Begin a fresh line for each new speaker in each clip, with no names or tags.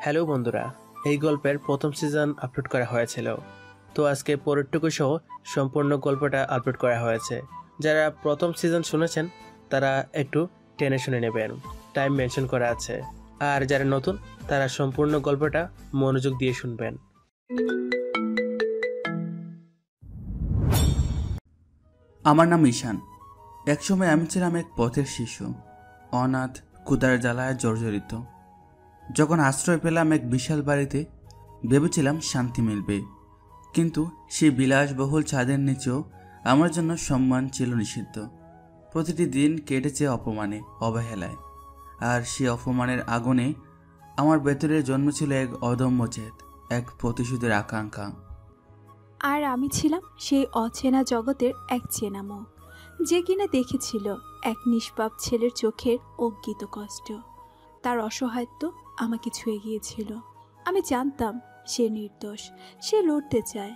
Hello বন্ধুরা, এই গল্পের প্রথম সিজন আপলোড করা হয়েছিল। তো আজকে পরেরটুকু সহ সম্পূর্ণ গল্পটা আপলোড করা হয়েছে। যারা প্রথম সিজন শুনেছেন তারা একটু টেনে শুনে নেবেন, টাইম মেনশন করা আছে। আর যারা নতুন তারা সম্পূর্ণ গল্পটা মনোযোগ দিয়ে শুনবেন।
আমার নাম ঈশান। একসময় আমি ছিলাম এক পথের শিশু, অনাথ, ক্ষুধার জ্বালায় জর্জরিত। যখন আশ্রয় পেলাম এক বিশাল বাড়িতে, ভেবেছিলাম শান্তি মিলবে, কিন্তু সেই বিলাসবহুল ছাদের নিচেও আমার জন্য সম্মান ছিল নিষিদ্ধ। প্রতিটি দিন কেটেছে অপমানে, অবহেলায়, আর সেই অপমানের আগুনে আমার ভেতরে জন্মেছিল এক অদম্য জেদ, এক প্রতিশোধের আকাঙ্ক্ষা।
আর আমি ছিলাম সেই অচেনা জগতের এক চেনা মুখ, যে কিনা দেখেছিল এক নিষ্পাপ ছেলের চোখের অজ্ঞিত কষ্ট। তার অসহায়ত্ব আমাকে ছুঁয়ে গিয়েছিল। আমি জানতাম সে নির্দোষ, সে লড়তে চায়।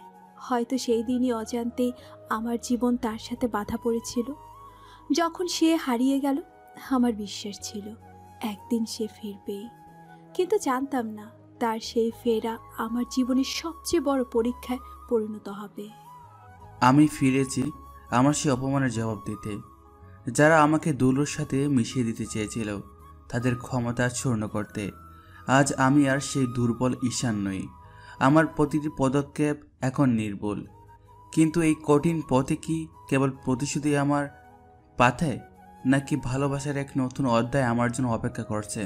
হয়তো সেই দিনই অজান্তেই আমার জীবন তার সাথে বাধা পড়েছিল। যখন সে হারিয়ে গেল, আমার বিশ্বাস ছিল একদিন সে ফিরবেই, কিন্তু জানতাম না তার সেই ফেরা আমার জীবনের সবচেয়ে বড় পরীক্ষায় পরিণত হবে।
আমি ফিরেছি আমার সেই অপমানের জবাব দিতে। যারা আমাকে দুলোর সাথে মিশিয়ে দিতে চেয়েছিল তাদের ক্ষমতা চূর্ণ করতে। আজ আমি আর সেই দুর্বল ঈশান নই। আমার প্রতিটি পদক্ষেপ এখন নির্ভুল, কিন্তু এই কঠিন পথে কি কেবল প্রতিশোধই আমার পাথায়, নাকি ভালোবাসার এক নতুন অধ্যায় আমার জন্য অপেক্ষা করছে?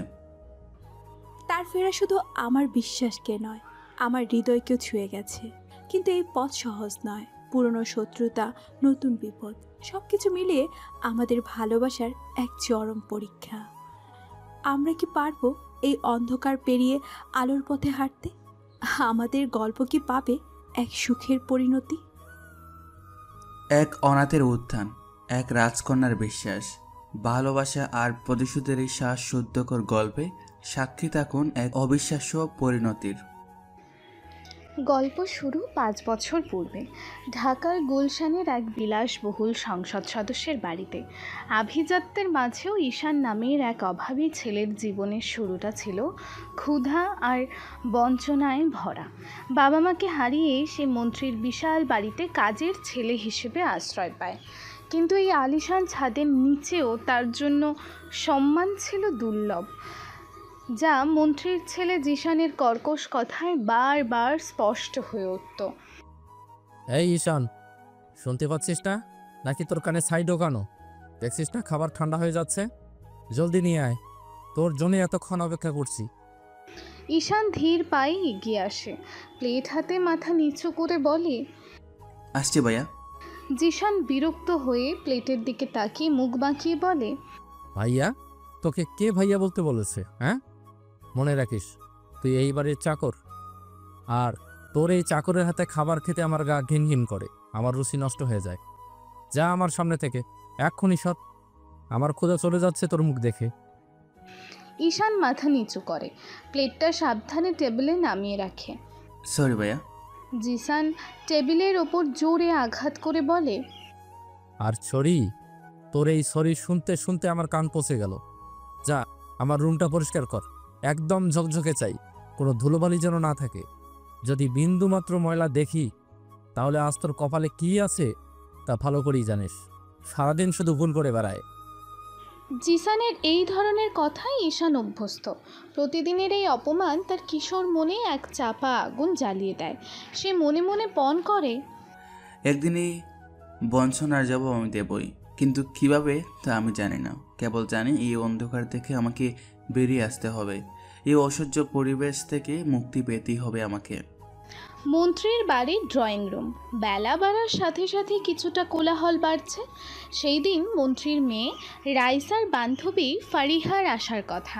তার ফেরা শুধু আমার বিশ্বাসকে নয়, আমার হৃদয়কেও ছুঁয়ে গেছে। কিন্তু এই পথ সহজ নয়। পুরনো শত্রুতা, নতুন বিপদ, সবকিছু মিলিয়ে আমাদের ভালোবাসার এক চরম পরীক্ষা। আমরা কি পারবো এই অন্ধকার পেরিয়ে আলোর পথে হাঁটতে? আমাদের গল্প কি পাবে এক সুখের পরিণতি?
এক অনাথের উত্থান, এক রাজকন্যার বিশ্বাস, ভালোবাসা আর প্রতিশোধের এই শ্বাসরুদ্ধকর গল্পে সাক্ষী থাকুন এক অবিশ্বাস্য পরিণতির।
গল্প শুরু 5 বছর পূর্বে, ঢাকার গুলশানের এক বিলাসবহুল সংসদ সদস্যের বাড়িতে। আভিজাত্যের মাঝেও ঈশান নামের এক অভাবী ছেলের জীবনের শুরুটা ছিল ক্ষুধা আর বঞ্চনায় ভরা। বাবা মাকে হারিয়ে সে মন্ত্রীর বিশাল বাড়িতে কাজের ছেলে হিসেবে আশ্রয় পায়, কিন্তু এই আলিশান ছাদের নিচেও তার জন্য সম্মান ছিল দুর্লভ, যা মন্ত্রীর ছেলে জিশানের কর্কশ কথায় বারবার স্পষ্ট হয়ে উঠত।
এই ঈশান, শুনতে পাচ্ছিস না? নাকি তোর কানে ছাই ঢোকানো? দেখছিস না খাবার ঠান্ডা হয়ে যাচ্ছে? জলদি নিয়ে আয়, তোর জন্য এতক্ষণ অপেক্ষা করছি।
ঈশান ধীর পায়ে এগিয়ে আসে, প্লেট হাতে মাথা নিচু করে বলে,
আসছে ভাইয়া।
জিশান বিরক্ত হয়ে প্লেটের দিকে তাকিয়ে মুখ বাঁকিয়ে বলে,
ভাইয়া? তোকে কে ভাইয়া বলতে বলেছে? হ্যাঁ, মনে রাখিস তুই এই বাড়ির চাকর, আর তোর এই চাকরের হাতে খাবার খেতে আমার গা ঘিন ঘিন করে, আমার রুচি নষ্ট হয়ে যায়। যা আমার সামনে থেকে, এক্ষুনি সৎ। আমার ক্ষুধা চলে যাচ্ছে তোর মুখ দেখে।
ঈশান মাথা নিচু করে, প্লেটটা সাবধানে টেবিলে নামিয়ে রাখে।
সরি ভাইয়া।
জিশান টেবিলের ওপর জোরে আঘাত করে বলে,
আর সরি? তোর এই সরি শুনতে শুনতে আমার কান পচে গেল। যা, আমার রুমটা পরিষ্কার কর, একদম ঝকঝকে চাই, কোনো ধুলোবালি যেন না থাকে। যদি বিন্দু মাত্র ময়লা দেখি তাহলে আজ তোর কপালে কি আছে তা ভালো করেই জানিস। সারাদিন শুধু ভুল করে বেড়ায়।
জিসানের এই ধরনের কথায় ঈশান অভ্যস্ত। প্রতিদিনের এই অপমান তার কিশোর মনে এক চাপা আগুন জ্বালিয়ে দেয়। সে মনে মনে পণ করে,
একদিনই বঞ্চনার জবাব আমি দেবই, কিন্তু কিভাবে তা আমি জানি না। কেবল জানি এই অন্ধকার থেকে আমাকে বেরিয়ে আসতে হবে, এই অসহ্য পরিবেশ থেকে মুক্তি পেতেই হবে আমাকে।
মন্ত্রীর বাড়ির ড্রয়িং রুম। বেলা বাড়ার সাথে সাথে কিছুটা কোলাহল বাড়ছে। সেই দিন মন্ত্রীর মেয়ে রাইসার বান্ধবী ফারিহার আসার কথা।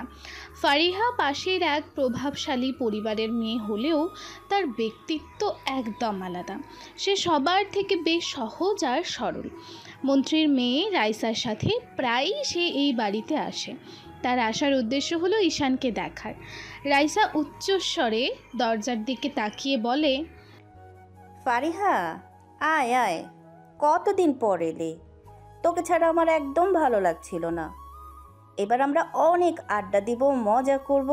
ফারিহা পাশের এক প্রভাবশালী পরিবারের মেয়ে হলেও তার ব্যক্তিত্ব একদম আলাদা। সে সবার থেকে বেশ সহজ আর সরল। মন্ত্রীর মেয়ে রাইসার সাথে প্রায়ই সে এই বাড়িতে আসে। তার আসার উদ্দেশ্য হলো ঈশানকে দেখার। রাইসা উচ্চস্বরে দরজার দিকে তাকিয়ে বলে,
ফারিহা, আয় আয়, কতদিন পর এলে। তোকে ছাড়া আমার একদম ভালো লাগছিল না। এবার আমরা অনেক আড্ডা দিব, মজা করব।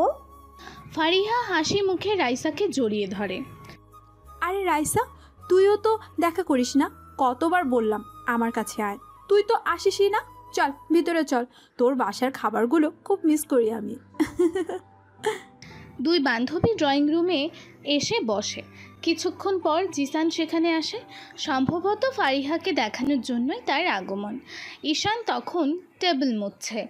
ফারিহা হাসি মুখে রাইসাকে জড়িয়ে ধরে।
আরে রাইসা, তুইও তো দেখা করিস না, কতবার বললাম আমার কাছে আয়, তুই তো আসিসই না। চল ভিতরে চল, তোর বাসার খাবারগুলো খুব মিস করি আমি।
দুই বান্ধবী ড্রয়িং রুমে এসে বসে। কিছুক্ষণ পর জিসান সেখানে আসে। সম্ভবত ফারিহাকে দেখানোর জন্যই তার আগমন। ঈশান তখন টেবিল মুছছে।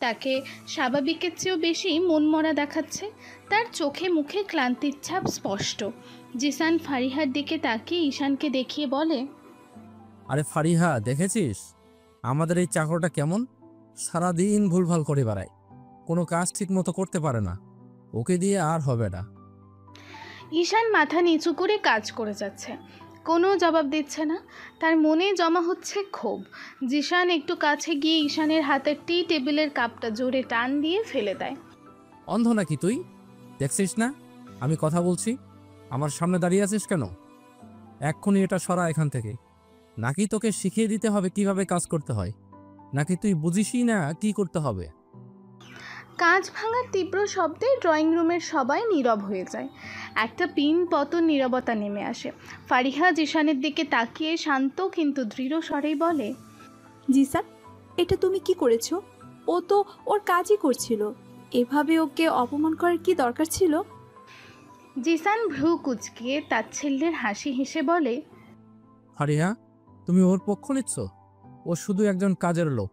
তাকে স্বাভাবিকের চেয়েও বেশি মনমরা দেখাচ্ছে। তার চোখে মুখে ক্লান্তির ছাপ স্পষ্ট। জিসান ফারিহার দিকে তাকিয়ে ঈশানকে দেখিয়ে বলে,
আরে ফারিহা, দেখেছিস আমাদের এই চাকরটা কেমন? সারাদিন ভুলভাল করে বেড়ায়, কোনো কাজ ঠিক মতো করতে পারে না। ওকে দিয়ে আর হবে না।
ঈশান মাথা নিচু করে কাজ করে যাচ্ছে, কোনো জবাব দিচ্ছে না। তার মনে জমা হচ্ছে ক্ষোভ। জিসান একটু কাছে গিয়ে ঈশানের হাতের টি টেবিলের কাপটা জোরে টান দিয়ে ফেলে দেয়।
অন্ধ নাকি তুই? দেখছিস না আমি কথা বলছি? আমার সামনে দাঁড়িয়ে আছিস কেন? এক্ষুনি এটা সরা এখান থেকে। নাকি তোকে শিখিয়ে দিতে হবে কিভাবে কাজ করতে হয়? নাকি তুই বুঝিসই না কি করতে হবে?
কাঁচ ভাঙার তীব্র শব্দে ড্রয়িং রুমের সবাই নীরব হয়ে যায়। একটা পিন পতন নীরবতা নেমে আসে। ফারিহা জিসানের দিকে তাকিয়ে শান্ত কিন্তু দৃঢ় স্বরেই বলে,
জিসান, এটা তুমি কি করেছো? ও তো ওর কাজই করছিল, এভাবে ওকে অপমান করার কি দরকার ছিল?
জিসান ভ্রু কুচকিয়ে তাচ্ছিল্যের হাসি হেসে বলে,
ফারিহা, তুমি ওর পক্ষ নিচ্ছ? ও শুধু একজন কাজের লোক,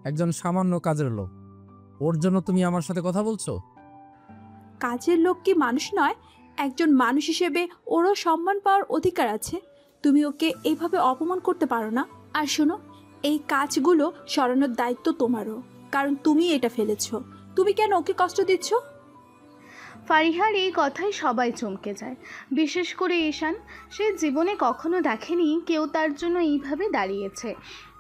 একজন সামান্য কাজের লোক। ওর জন্য তুমি আমার সাথে কথা বলছো?
কাজের লোক কি মানুষ নয়? একজন মানুষ হিসেবে ওরও সম্মান পাওয়ার অধিকার আছে। তুমি ওকে এইভাবে অপমান করতে পারো না। আর শোনো, এই কাজগুলো সরানোর দায়িত্ব তোমারও, কারণ তুমি এটা ফেলেছো। তুমি কেন ওকে কষ্ট দিচ্ছ?
ফারিহার এই কথায় সবাই চমকে যায়, বিশেষ করে ঈশান। সে জীবনে কখনো দেখেনি কেউ তার জন্য এইভাবে দাঁড়িয়েছে।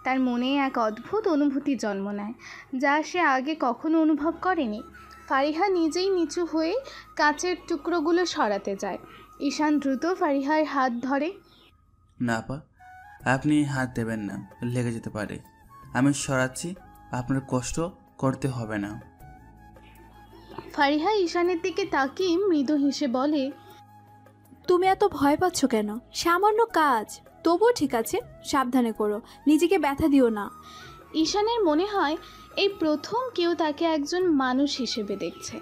তার মনে এক অদ্ভুত অনুভূতি জন্ম নেয়, যা সে আগে কখনো অনুভব করেনি। ফারিহা নিজেই নিচু হয়ে কাঁচের টুকরোগুলো সরাতে যায়। ঈশান দ্রুত ফারিহার হাত ধরে।
না আপা, আপনি হাত দেবেন না, লেগে যেতে পারে। আমি সরাচ্ছি, আপনার কষ্ট করতে হবে না।
ফারিহা ঈশানের দিকে তাকিয়ে মৃদু হেসে বলে,
তুমি এত ভয় পাচ্ছ কেন? সামান্য কাজ, তবুও ঠিক আছে, সাবধানে করো, নিজেকে ব্যথা দিও না।
ঈশানের মনে হয় এই প্রথম কেউ তাকে একজন মানুষ হিসেবে দেখছে।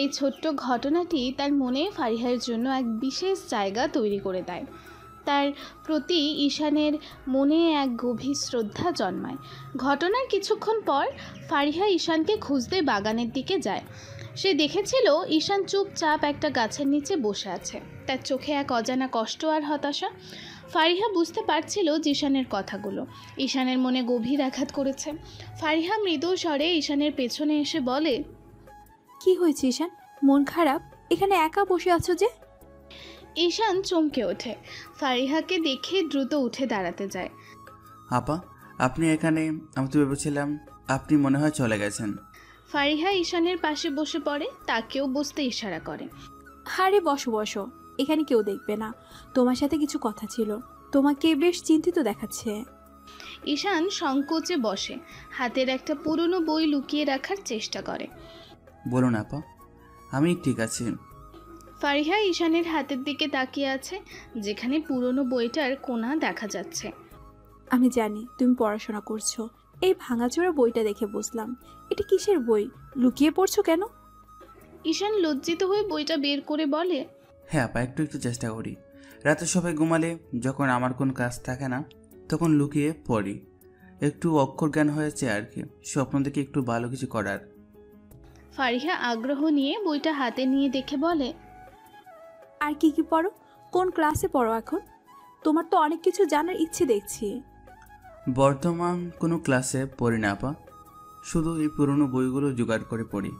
এই ছোট্ট ঘটনাটি তার মনে ফারিহার জন্য এক বিশেষ জায়গা তৈরি করে দেয়। তার প্রতি ঈশানের মনে এক গভীর শ্রদ্ধা জন্মায়। ঘটনার কিছুক্ষণ পর ফারিহা ঈশানকে খুঁজতে বাগানের দিকে যায়। সে দেখেছিল ঈশান চুপচাপ একটা গাছের নিচে বসে আছে। তার চোখে এক অজানা কষ্ট আর হতাশা। ফারিহা বুঝতে পারছিল ঈশানের কথাগুলো ঈশানের মনে গভীর আঘাত করেছে। ফারিহা মৃদু স্বরে ঈশানের পেছনে এসে বলে,
কি হয়েছে ঈশান? মন খারাপ? এখানে একা বসে আছো যে?
ঈশান চমকে ওঠে। ফারিহাকে দেখে দ্রুত উঠে দাঁড়াতে যায়।
আপা, আপনি এখানে? আমি তো ভেবেছিলাম আপনি মনে হয় চলে গেছেন।
ফারিহা ঈশানের পাশে বসে পড়ে, তাকেও বসতে ইশারা করে।
আরে বসো বসো, এখানে কেউ দেখবে না। তোমার সাথে কিছু কথা ছিল, তোমাকে বেশ চিন্তিত দেখাচ্ছে।
ঈশান সংকোচে বসে, হাতের একটা পুরনো বই লুকিয়ে রাখার চেষ্টা করে।
বলুন আপা, আমি ঠিক আছি।
ফারিহা ঈশানের হাতের দিকে তাকিয়ে আছে, যেখানে পুরনো বইটার কোণা দেখা যাচ্ছে।
আমি জানি তুমি পড়াশোনা করছো, এই ভাঙাচোরা বইটা দেখে বুঝলাম। এটা কিসের বই? লুকিয়ে পড়ছো কেন?
ঈশান লজ্জিত হয়ে বইটা বের করে বলে,
হ্যাঁ আপা, একটু চেষ্টা করি। রাতে সবাই ঘুমালে, যখন আমার কোন কাজ থাকে না, তখন লুকিয়ে পড়ি। একটু অক্ষর জ্ঞান হয়েছে আর কি, স্বপ্ন দেখে একটু ভালো কিছু করার।
ফারিহা আগ্রহ নিয়ে বইটা হাতে নিয়ে দেখে বলে,
আর কি কি পড়ো? কোন ক্লাসে পড়ো এখন? তোমার তো অনেক কিছু জানার ইচ্ছে দেখছি।
বর্তমান কোনো ক্লাসে পড়ি না আপা, শুধু এই পুরনো বইগুলো জোগাড় করে পড়ি।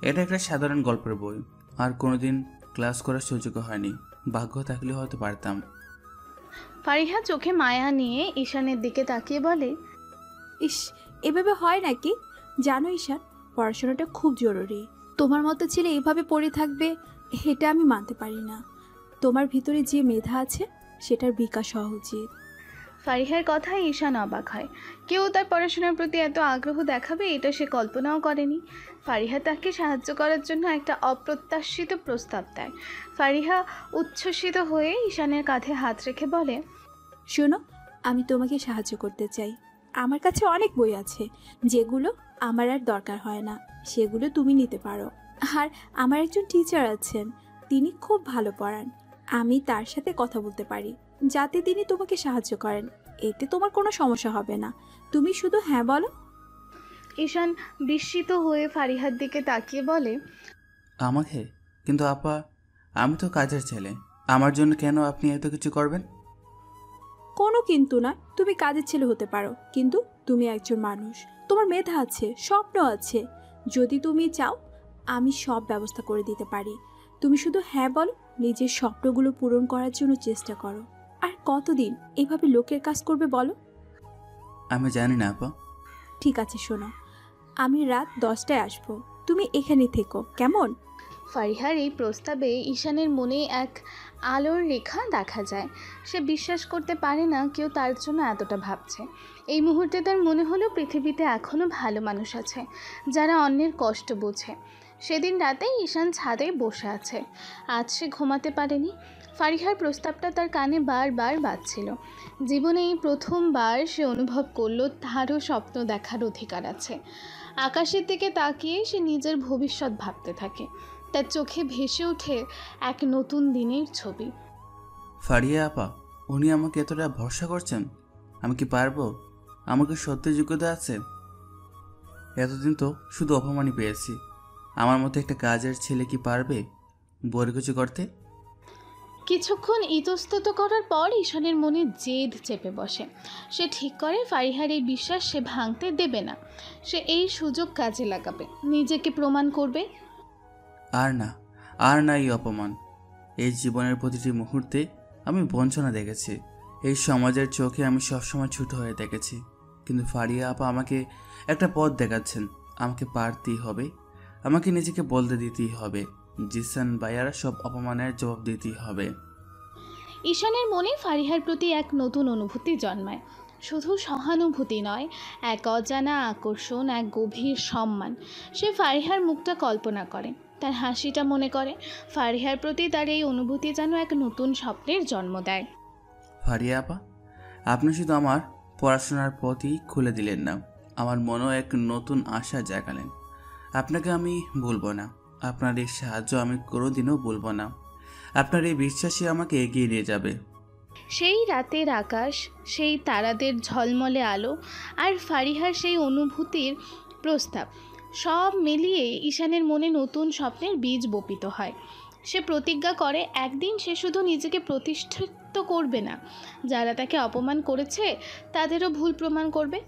এটা একটা সাধারণ গল্পের বই, আর কোনোদিন ক্লাস করার সুযোগ হয়নি। ভাগ্য থাকলে হয়তো পারতাম।
ফারিহা চোখে মায়া নিয়ে ঈশানের দিকে তাকিয়ে বলে,
ইস, এভাবে হয় নাকি? জানো ঈশান, পড়াশোনাটা খুব জরুরি। তোমার মতো ছেলে এভাবে পড়ে থাকবে, এটা আমি মানতে পারি না। তোমার ভিতরে যে মেধা আছে সেটার বিকাশ হওয়া উচিত।
ফারিহার কথায় ঈশান অবাক হয়। কেউ তার পড়াশোনার প্রতি এত আগ্রহ দেখাবে এটা সে কল্পনাও করেনি। ফারিহা তাকে সাহায্য করার জন্য একটা অপ্রত্যাশিত প্রস্তাব দেয়। ফারিহা উচ্ছ্বসিত হয়ে ঈশানের কাঁধে হাত রেখে বলে,
শোনো, আমি তোমাকে সাহায্য করতে চাই। আমার কাছে অনেক বই আছে যেগুলো আমার আর দরকার হয় না, সেগুলো তুমি নিতে পারো। আর আমার একজন টিচার আছেন, তিনি খুব ভালো পড়ান। আমি তার সাথে কথা বলতে পারি যাতে তিনি তোমাকে সাহায্য করেন। এতে তোমার কোনো সমস্যা হবে না, তুমি শুধু হ্যাঁ বলো।
ঈশান বিস্মিত হয়ে ফারিহার দিকে তাকিয়ে বলে,
আমাকে? কিন্তু আপা, আমি তো কাজের ছেলে, আমার জন্য কেন আপনি এত কিছু করবেন?
কোনো কিন্তু না, তুমি কাজের ছেলে হতে পারো, কিন্তু তুমি একজন মানুষ, তোমার মেধা আছে, স্বপ্ন আছে। যদি তুমি চাও আমি সব ব্যবস্থা করে দিতে পারি। তুমি শুধু হ্যাঁ বলো, নিজের স্বপ্নগুলো পূরণ করার জন্য চেষ্টা করো। আর কতদিন এভাবে লোকের কাজ করবে বলো?
আমি জানি না আপা।
ঠিক আছে, শোনো, আমি রাত 10টায় আসবো, তুমি এখানে থেকো, কেমন?
ফারিহার এই প্রস্তাবে ঈশানের মনে এক আলোর রেখা দেখা যায়। সে বিশ্বাস করতে পারে না কেউ তার জন্য এতটা ভাবছে। এই মুহূর্তে তার মনে হলো পৃথিবীতে এখনও ভালো মানুষ আছে যারা অন্যের কষ্ট বোঝে। সেদিন রাতে ঈশান ছাদে বসে আছে। আজ সে ঘুমাতে পারেনি। ফারিহার প্রস্তাবটা তার কানে বারবার বাজছিল। জীবনে এই প্রথমবার সে অনুভব করলো তারও স্বপ্ন দেখার অধিকার আছে। আকাশের দিকে তাকিয়ে সে নিজের ভবিষ্যৎ ভাবতে থাকে। তার চোখে ভেসে ওঠে এক নতুন দিনের ছবি।
ফারিয়া আপা, উনি আমাকে এতটা ভরসা করছেন, আমি কি পারবো? আমার কি সত্যি যোগ্যতা আছে? এতদিন তো শুধু অপমানই পেয়েছি। আমার মতো একটা কাজের ছেলে কি পারবে বড় কিছু করতে?
কিছুক্ষণ ইতস্তত করার পর ঈশানের মনে জেদ চেপে বসে। সে ঠিক করে ফারিহার এই বিশ্বাস সে ভাঙতে দেবে না। সে এই সুযোগ কাজে লাগাবে, নিজেকে প্রমাণ করবে।
আর না এই অপমান। এই জীবনের প্রতিটি মুহূর্তে আমি বঞ্চনা দেখেছি। এই সমাজের চোখে আমি সবসময় ছোট হয়ে দেখেছি। কিন্তু ফারিয়া আপা আমাকে একটা পথ দেখাচ্ছেন। আমাকে পারতেই হবে, আমাকে নিজেকে বলতে দিতেই হবে। জিসান ভাইয়ার সব অপমানের জবাব দিতেই হবে।
ঈশানের মনে ফারিহার প্রতি এক নতুন অনুভূতি জন্মায়। শুধু সহানুভূতি নয়, এক অজানা আকর্ষণ, এক গভীর সম্মান। সে ফারিহার মুখটা কল্পনা করে, তার হাসিটা মনে করে। ফারিহার প্রতি তার এই অনুভূতি যেন এক নতুন স্বপ্নের জন্ম দেয়।
ফারিয়া আপা, আপনি শুধু আমার পড়াশোনার পথই খুলে দিলেন না, আমার মনেও এক নতুন আশা জাগালেন। আপনাকে আমি ভুলবো না, আপনার এই সাহায্য আমি কোনোদিনও ভুলবো না। আপনার এই বিশ্বাসই আমাকে এগিয়ে নিয়ে যাবে।
সেই রাতের আকাশ, সেই তারাদের ঝলমলে আলো, আর ফারিহার সেই অনুভূতির প্রস্তাব, সব মিলিয়ে ঈশানের মনে নতুন স্বপ্নের বীজ বপিত হয়। সে প্রতিজ্ঞা করে একদিন সে শুধু নিজেকে প্রতিষ্ঠিত করবে না, যারা তাকে অপমান করেছে তাদেরও ভুল প্রমাণ করবে।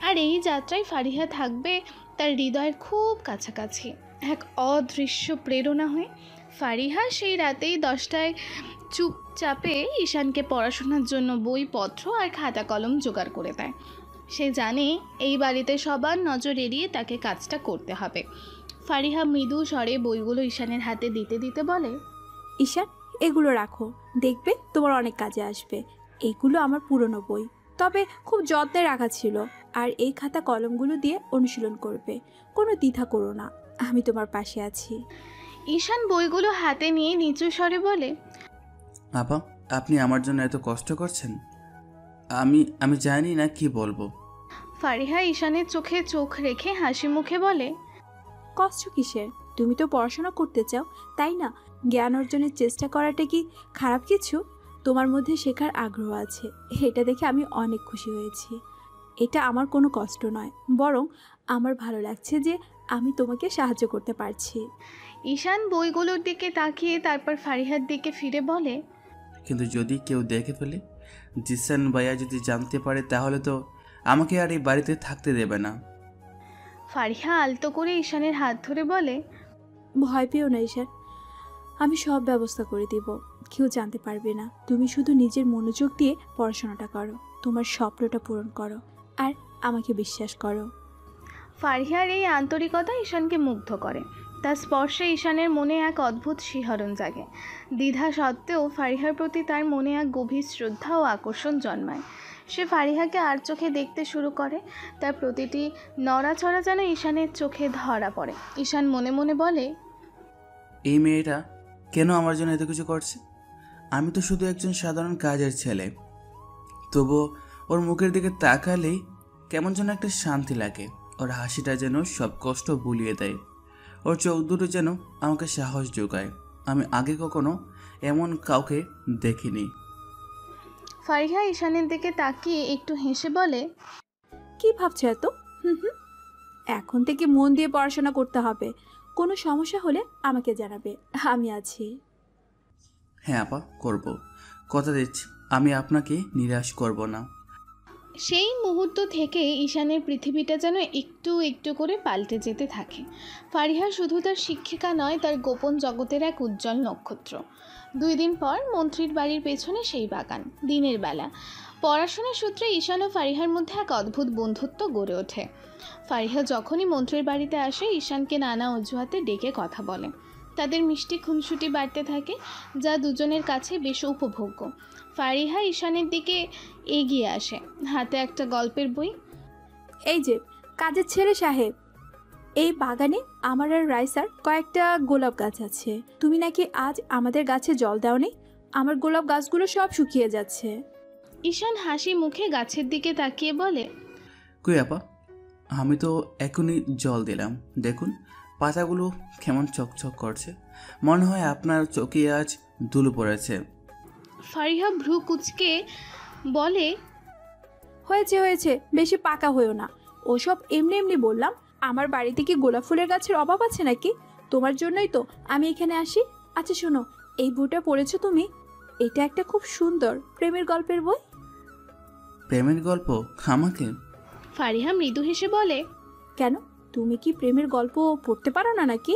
আর এই যাত্রায় ফারিহা থাকবে তার হৃদয়ের খুব কাছাকাছি, এক অদৃশ্য প্রেরণা হয়ে। ফারিহা সেই রাতেই 10টায় চুপচাপে ঈশানকে পড়াশোনার জন্য বইপত্র আর খাতা কলম জোগাড় করে দেয়। সে জানে এই বাড়িতে সবার নজর এড়িয়ে তাকে কাজটা করতে হবে। ফারিহা মৃদু স্বরে বইগুলো ঈশানের হাতে দিতে দিতে বলে,
ঈশান, এগুলো রাখো, দেখবে তোমার অনেক কাজে আসবে। এগুলো আমার পুরনো বই, তবে খুব যত্নে রাখা ছিল। আর এই খাতা কলমগুলো দিয়ে অনুশীলন করবে, কোনো দ্বিধা করো না, আমি তোমার পাশে আছি।
ঈশান বইগুলো হাতে নিয়ে নিচু স্বরে বলে,
আপা, আপনি আমার জন্য এত কষ্ট করছেন, আমি জানি না কি বলবো।
ফারিহা ঈশানের চোখে চোখ রেখে হাসি মুখে বলে,
কষ্ট কিসের? তুমি তো পড়াশোনা করতে চাও, তাই না? জ্ঞান অর্জনের চেষ্টা করাটা কি খারাপ কিছু? তোমার মধ্যে শেখার আগ্রহ আছে, এটা দেখে আমি অনেক খুশি হয়েছি। এটা আমার কোনো কষ্ট নয়, বরং আমার ভালো লাগছে যে আমি তোমাকে সাহায্য করতে পারছি।
ঈশান বইগুলোর দিকে তাকিয়ে তারপর ফারিহার দিকে ফিরে বলে,
কিন্তু যদি কেউ দেখে ফেলে, জিসান ভাইয়া যদি জানতে পারে, তাহলে তো আমাকে আর এই বাড়িতে থাকতে দেবে না।
ফারিহা আলতো করে ঈশানের হাত ধরে বলে,
ভয় পেও না ঈশান, আমি সব ব্যবস্থা করে দিব, কেউ জানতে পারবে না। তুমি শুধু নিজের মনোযোগ দিয়ে পড়াশোনাটা করো, তোমার স্বপ্নটা পূরণ করো, আর আমাকে বিশ্বাস করো।
ফারিহার এই আন্তরিকতা ঈশানকে মুগ্ধ করে। তার স্পর্শে ঈশানের মনে এক অদ্ভুত শিহরণ জাগে। দ্বিধা সত্ত্বেও ফারিহার প্রতি তার মনে এক গভীর শ্রদ্ধা ও আকর্ষণ জন্মায়। সে ফারিহাকে আর চোখে দেখতে শুরু করে। তার প্রতিটি নড়াচড়া যেন ঈশানের চোখে ধরা পড়ে। ঈশান মনে মনে বলে,
এই মেয়েটা কেন আমার জন্য এত কিছু করছে? আমি তো শুধু একজন সাধারণ কাজের ছেলে, তবুও ওর মুখের দিকে তাকালেই কেমন যেন একটা শান্তি লাগে। ওর হাসিটা যেন সব কষ্ট ভুলিয়ে দেয়। ওর চোখ দুটো যেন আমাকে সাহস যোগায়। আমি আগে কখনো এমন কাউকে দেখিনি।
ফারিহা ঈশানের দিকে তাকিয়ে একটু হেসে বলে,
কি ভাবছো এত? হুম হুম, এখন থেকে মন দিয়ে পড়াশোনা করতে হবে। কোনো সমস্যা হলে আমাকে জানাবে, আমি আছি।
হ্যাঁ আপা, করব। কথা দিচ্ছি আমি আপনাকে নিরাশ করব না।
সেই মুহূর্ত থেকে ঈশানের পৃথিবীটা যেন একটু একটু করে পাল্টে যেতে থাকে। ফারিহা শুধু তার শিক্ষিকা নয়, তার গোপন জগতের এক উজ্জ্বল নক্ষত্র। 2 দিন পর মন্ত্রীর বাড়ির পেছনে সেই বাগান, দিনের বেলা। পড়াশোনার সূত্রে ঈশান ও ফারিহার মধ্যে এক অদ্ভুত বন্ধুত্ব গড়ে ওঠে। ফারিহা যখনই মন্ত্রীর বাড়িতে আসে, ঈশানকে নানা অজুহাতে ডেকে কথা বলে। তাদের মিষ্টি খুনসুটি বাড়তে থাকে, যা দুজনের কাছে বেশ উপভোগ্য। ফারিহা ঈশানের দিকে এগিয়ে আসে, হাতে একটা গল্পের বই।
এই যে কাজের ছেলে সাহেব, এই বাগানে আমার আর রাইসার কয়েকটা গোলাপ গাছ আছে। তুমি নাকি আজ আমাদের গাছে জল দাওনি? আমার গোলাপ গাছগুলো সব শুকিয়ে যাচ্ছে।
ঈশান হাসি মুখে গাছের দিকে তাকিয়ে বলে,
কই আপা, আমি তো এখনই জল দিলাম। দেখুন পাতাগুলো কেমন চকচক করছে। মনে হয় আপনার চোখে আজ ধুলো পড়েছে।
ফারিহা ভ্রু কুচকে বলে,
হয়েছে হয়েছে, বেশি পাকা হয়েও না। ওসব এমনি এমনি বললাম। আমার বাড়িতে কি গোলাপ ফুলের গাছের অভাব আছে নাকি? তোমার জন্যই তো আমি এখানে আসি। আচ্ছা শোনো, এই বইটা পড়েছো তুমি? এটা একটা খুব সুন্দর প্রেমের গল্পের বই।
প্রেমের গল্প আমাকে?
ফারিহা মৃদু হেসে বলে,
কেন, তুমি কি প্রেমের গল্প পড়তে পারো না নাকি?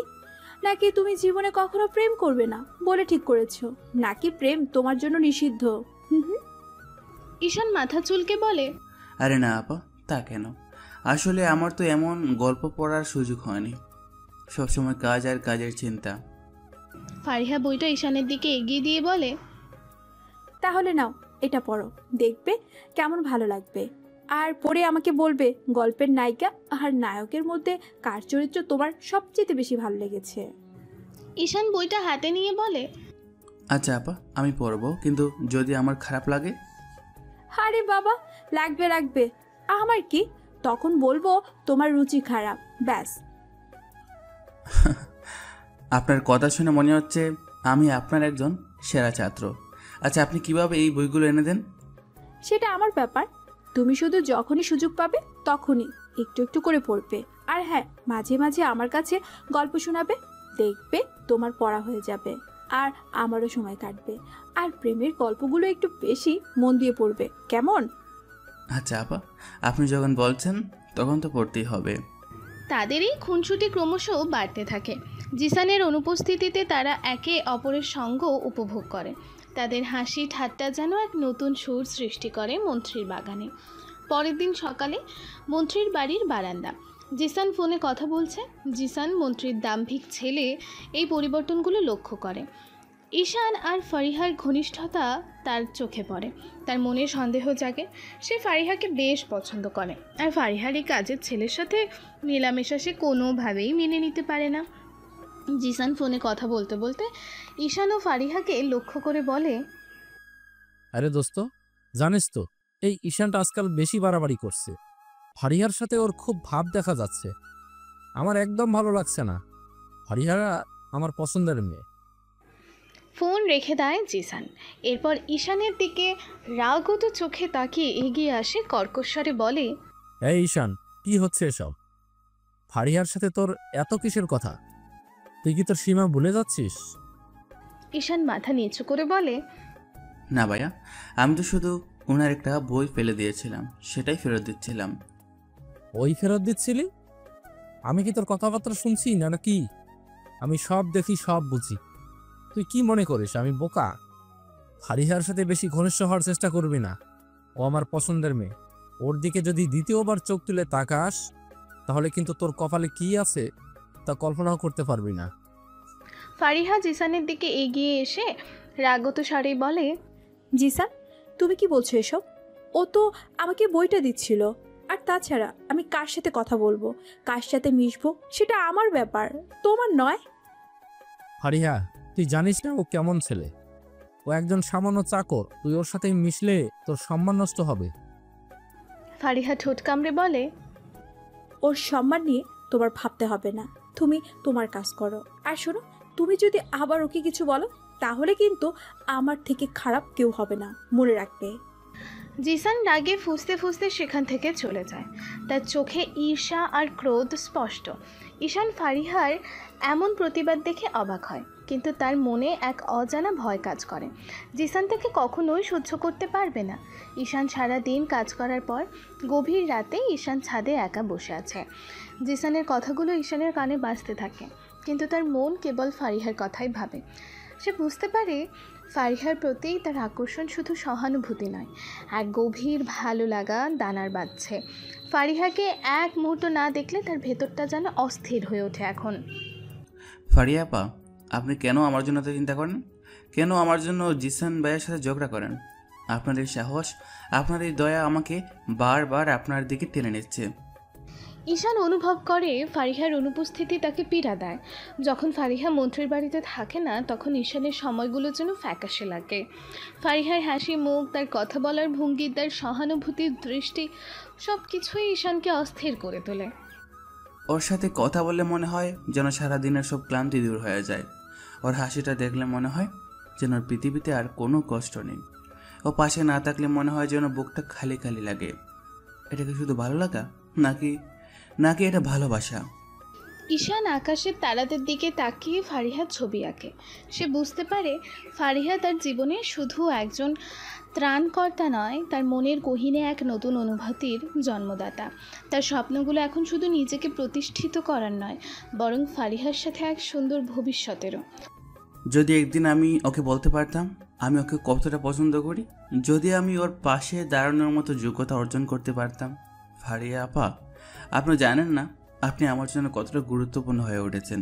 নাকি তুমি জীবনে কখনো প্রেম করবে না বলে ঠিক করেছো? নাকি প্রেম তোমার জন্য নিষিদ্ধ? হুম হুম।
ঈশান মাথা চুলকে বলে,
আরে না আপা, তা কেন? আসলে আমার তো এমন গল্প পড়ার সুযোগ হয়নি। সবসময় কাজ আর কাজের চিন্তা।
ফারিহা বইটা ঈশানের দিকে এগিয়ে দিয়ে বলে,
তাহলে নাও, এটা পড়ো, দেখবে কেমন ভালো লাগবে। আর পড়ে আমাকে বলবে গল্পের নায়িকা আর নায়কের মধ্যে কার চরিত্র তোমার সবচেয়ে বেশি ভালো লেগেছে।
ঈশান বইটা হাতে নিয়ে বলে,
আচ্ছা আপা, আমি পড়বো, কিন্তু যদি আমার খারাপ লাগে?
আরে বাবা, লাগবে লাগবে, আমার কি, তখন বলবো তোমার রুচি খারাপ, ব্যাস।
আপনার কথা শুনে মনে হচ্ছে আমি আপনার একজন সেরা ছাত্র। আচ্ছা, আপনি কিভাবে এই বইগুলো এনে দেন?
সেটা আমার ব্যাপার। তুমি শুধু যখনই সুযোগ পাবে তখনই একটু একটু করে পড়বে। আর হ্যাঁ, মাঝে মাঝে আমার কাছে গল্প শোনাবে, দেখবে তোমার পড়া হয়ে যাবে আর আমারও সময় কাটবে। আর প্রেমের গল্পগুলো একটু বেশি মন দিয়ে পড়বে, কেমন?
আচ্ছা আপা, আপনি যখন বলছেন তখন তো পড়তেই হবে।
তাদের এই খুনসুটি ক্রমশ বাড়তে থাকে। জিসানের অনুপস্থিতিতে তারা একে অপরের সঙ্গ উপভোগ করে। তাদের হাসি ঠাট্টা যেন এক নতুন সুর সৃষ্টি করে মন্ত্রীর বাগানে। পরের দিন সকালে মন্ত্রীর বাড়ির বারান্দা, জিসান ফোনে কথা বলছে। জিসান, মন্ত্রীর দাম্ভিক ছেলে, এই পরিবর্তনগুলো লক্ষ্য করে। ঈশান আর ফারিহার ঘনিষ্ঠতা তার চোখে পড়ে। তার মনে সন্দেহ জাগে। সে ফারিহাকে বেশ পছন্দ করে, আর ফারিহার এই কাজের ছেলের সাথে মেলামেশা সে কোনোভাবেই মেনে নিতে পারে না। জিসান ফোনে কথা বলতে বলতে ঈশান ও ফারিহাকে লক্ষ্য করে বলে,
আরে দোস্ত, জানিস তো এই ঈশানটা আজকাল বেশি বাড়াবাড়ি করছে। ফারিহার সাথে ওর খুব ভাব দেখা যাচ্ছে। আমার একদম ভালো লাগছে না। ফারিহা আমার পছন্দের মেয়ে।
ফোন রেখে দেয় জিসান। এরপর ঈশানের দিকে রাগত চোখে তাকিয়ে এগিয়ে আসে, কর্কশ্বরে বলে,
এই ঈশান, কি হচ্ছে এসব? ফারিহার সাথে তোর এত কিসের কথা? তুই কি তোর সীমা ভুলে যাচ্ছিস?
ঈশান মাথা নিচু করে বলে,
না ভাইয়া, আমি তো শুধু ওনার একটা বই ফেলে দিয়েছিলাম, সেটাই ফেরত দিচ্ছিলাম।
ওই ফেরত দিচ্ছিলি? আমি কি তোর কথাবার্তা শুনছি না নাকি? আমি সব দেখি, সব বুঝি। তুই কি মনে করিস আমি বোকা? ফারিহার সাথে বেশি ঘনিষ্ঠ হওয়ার চেষ্টা করবি না। ও আমার পছন্দের মেয়ে। ওর দিকে যদি দ্বিতীয়বার চোখ তুলে তাকাস, তাহলে কিন্তু তোর কপালে কি আছে তা কল্পনাও করতে পারবি না।
ফারিহা জিসানের দিকে এগিয়ে এসে রাগত স্বরে বলে,
জিসান, তুমি কি বলছো এসব? ও তো আমাকে বইটা দিচ্ছিল। আর তাছাড়া আমি কার সাথে কথা বলবো, কার সাথে মিশবো, সেটা আমার ব্যাপার, তোমার নয়।
ফারিহা, তুই জানিস না ও কেমন ছেলে? ও একজন সামান্য চাকর, তুই ওর সাথে মিশলে তোর সম্মান নষ্ট হবে।
ফারিহা ঠোঁট কামড়ে বলে,
ওর সম্মান নিয়ে তোমার ভাবতে হবে না, তুমি তোমার কাজ করো। আর শোনো, তুমি যদি আবার ওকে কিছু বলো তাহলে কিন্তু আমার থেকে খারাপ কেউ হবে না, মনে রাখবে।
জিসান রাগে ফুঁসতে ফুঁসতে সেখান থেকে চলে যায়। তার চোখে ঈর্ষা আর ক্রোধ স্পষ্ট। ঈশান ফারিহার এমন প্রতিবাদ দেখে অবাক হয়, কিন্তু তার মনে এক অজানা ভয় কাজ করে। জিসান তাকে কখনোই সহ্য করতে পারবে না। ঈশান সারা দিন কাজ করার পর গভীর রাতে ঈশান ছাদে একা বসে আছে। জিসানের কথাগুলো ঈশানের কানে বাজতে থাকে, কিন্তু তার মন কেবল ফারিহার কথাই ভাবে। সে বুঝতে পারে ফারিহার প্রতি তার আকর্ষণ শুধু সহানুভূতি নয়, এক গভীর ভালো লাগা দানার বাঁধছে। ফারিহাকে এক মুহূর্ত না দেখলে তার ভেতরটা যেন অস্থির হয়ে ওঠে এখন।
ফারিয়া আপা, আপনি কেন আমার জন্য এত চিন্তা করেন? কেন আমার জন্য জিসান ভাইয়ের সাথে ঝগড়া করেন? আপনার এই সাহস, আপনার এই দয়া আমাকে বারবার আপনার দিকে টেনে নিচ্ছে।
ঈশান অনুভব করে ফারিহার অনুপস্থিতি তাকে পীড়া দেয়। যখন ফারিহা মন্ত্রীর বাড়িতে থাকে না, তখন ঈশানের সময়গুলো যেন ফ্যাকাশে লাগে। ফারিহার হাসি মুখ, তার কথা বলার ভঙ্গি, তার সহানুভূতির দৃষ্টি, সব কিছুই ঈশানকে অস্থির করে তোলে।
ওর সাথে কথা বললে মনে হয় যেন সারাদিনের সব ক্লান্তি দূর হয়ে যায়। ওর হাসিটা দেখলে মনে হয় যেন ওর পৃথিবীতে আর কোনো কষ্ট নেই। ও পাশে না থাকলে মনে হয় যেন বুকটা খালি খালি লাগে। এটা কি শুধু ভালো লাগা, নাকি নাকি এটা ভালোবাসা?
ঈশান আকাশের তারাদের দিকে তাকিয়ে ফারিহার ছবি আঁকে। সে বুঝতে পারে ফারিহা তার জীবনে শুধু একজন ত্রাণকর্তা নয়, তার মনের গহীনে এক নতুন অনুভূতির জন্মদাতা। তার স্বপ্নগুলো এখন শুধু নিজেকে প্রতিষ্ঠিত করার নয়, বরং ফারিহার সাথে এক সুন্দর ভবিষ্যতেরও।
যদি একদিন আমি ওকে বলতে পারতাম আমি ওকে কতটা পছন্দ করি, যদি আমি ওর পাশে দাঁড়ানোর মতো যোগ্যতা অর্জন করতে পারতাম। ফারিয়া আপা, আপনি জানেন না আপনি আমার জন্য কতটা গুরুত্বপূর্ণ হয়ে উঠেছেন।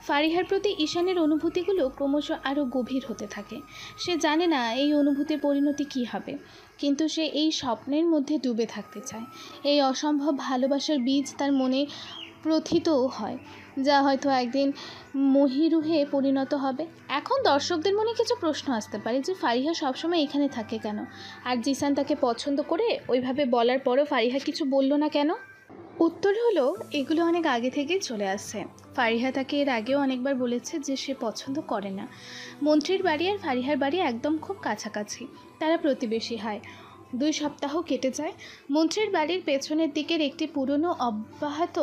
ফারিহার প্রতি ঈশানের অনুভূতিগুলো ক্রমশ আরও গভীর হতে থাকে। সে জানে না এই অনুভূতির পরিণতি কী হবে, কিন্তু সে এই স্বপ্নের মধ্যে ডুবে থাকতে চায়। এই অসম্ভব ভালোবাসার বীজ তার মনে প্রথিতও হয়, যা হয়তো একদিন মহিরুহে পরিণত হবে। এখন দর্শকদের মনে কিছু প্রশ্ন আসতে পারে যে ফারিহা সবসময় এখানে থাকে কেন, আর জিসান তাকে পছন্দ করে ওইভাবে বলার পরও ফারিহা কিছু বলল না কেন? উত্তর হলো, এগুলো অনেক আগে থেকেই চলে আসছে। ফারিহা তাকে এর আগেও অনেকবার বলেছে যে সে পছন্দ করে না। মন্ত্রীর বাড়ি আর ফারিহার বাড়ি একদম খুব কাছাকাছি, তারা প্রতিবেশী হয়। 2 সপ্তাহ কেটে যায়। মন্ত্রীর বাড়ির পেছনের দিকের একটি পুরনো অব্যাহত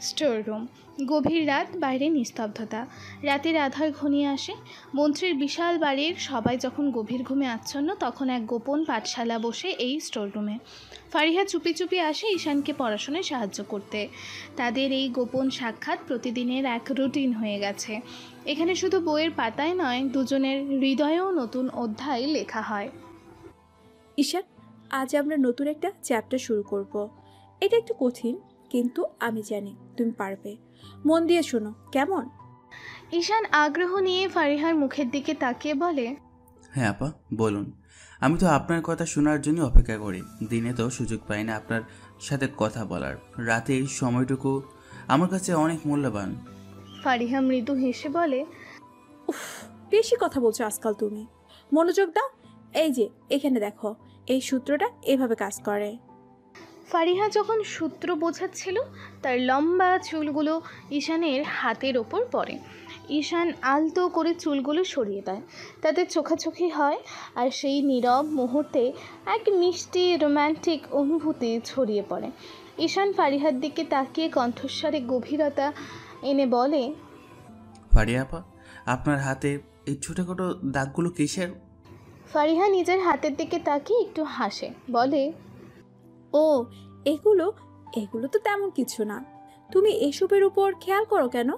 স্টোর রুম। গভীর রাত, বাইরে নিস্তব্ধতা। রাতের আধার ঘনিয়ে আসে। মন্ত্রীর বিশাল বাড়ির সবাই যখন গভীর ঘুমে আচ্ছন্ন, তখন এক গোপন পাঠশালা বসে এই স্টোর রুমে। ফারিহা চুপি চুপি আসে ঈশানকে পড়াশোনায় সাহায্য করতে। তাদের এই গোপন সাক্ষাৎ প্রতিদিনের এক রুটিন হয়ে গেছে। এখানে শুধু বইয়ের পাতায় নয়, দুজনের হৃদয়েও নতুন অধ্যায় লেখা হয়।
ঈশান, আজ আমরা নতুন একটা চ্যাপ্টার শুরু করব। এটা একটু কঠিন, কিন্তু আমি জানি তুমি পারবে। মন দিয়ে শোনো, কেমন?
ঈশান আগ্রহ নিয়ে ফারিহার মুখের দিকে তাকিয়ে বলে,
হ্যাঁ আপা, বলুন। আমি তো আপনার কথা শোনার জন্য অপেক্ষা করি। দিনে তো সুযোগ পাই না আপনার সাথে কথা বলার, রাতে এই সময়টুকু আমার কাছে অনেক মূল্যবান।
ফারিহা মৃদু হেসে বলে,
উফ, বেশি কথা বলছো আজকাল তুমি। মনোযোগ দাও। এই যে এখানে দেখো, এই সূত্রটা এভাবে কাজ করে।
ফারিহা যখন সূত্র বোঝাচ্ছিল, তার লম্বা চুলগুলো ঈশানের হাতের ওপর পড়ে। ঈশান আলতো করে চুলগুলো সরিয়ে দেয়, তাতে চোখাচোখি হয়, আর সেই নীরব মুহূর্তে এক মিষ্টি রোম্যান্টিক অনুভূতি ছড়িয়ে পড়ে। ঈশান ফারিহার দিকে তাকিয়ে কণ্ঠস্বরে গভীরতা এনে বলে,
ফারিয়া আপা, আপনার হাতে এই ছোটোখাটো দাগগুলো কিসের?
ফারিহা নিজের হাতের দিকে তাকিয়ে একটু হাসে, বলে,
ও, এগুলো এগুলো তো তেমন কিছু না। তুমি এসবের উপর খেয়াল করো কেন?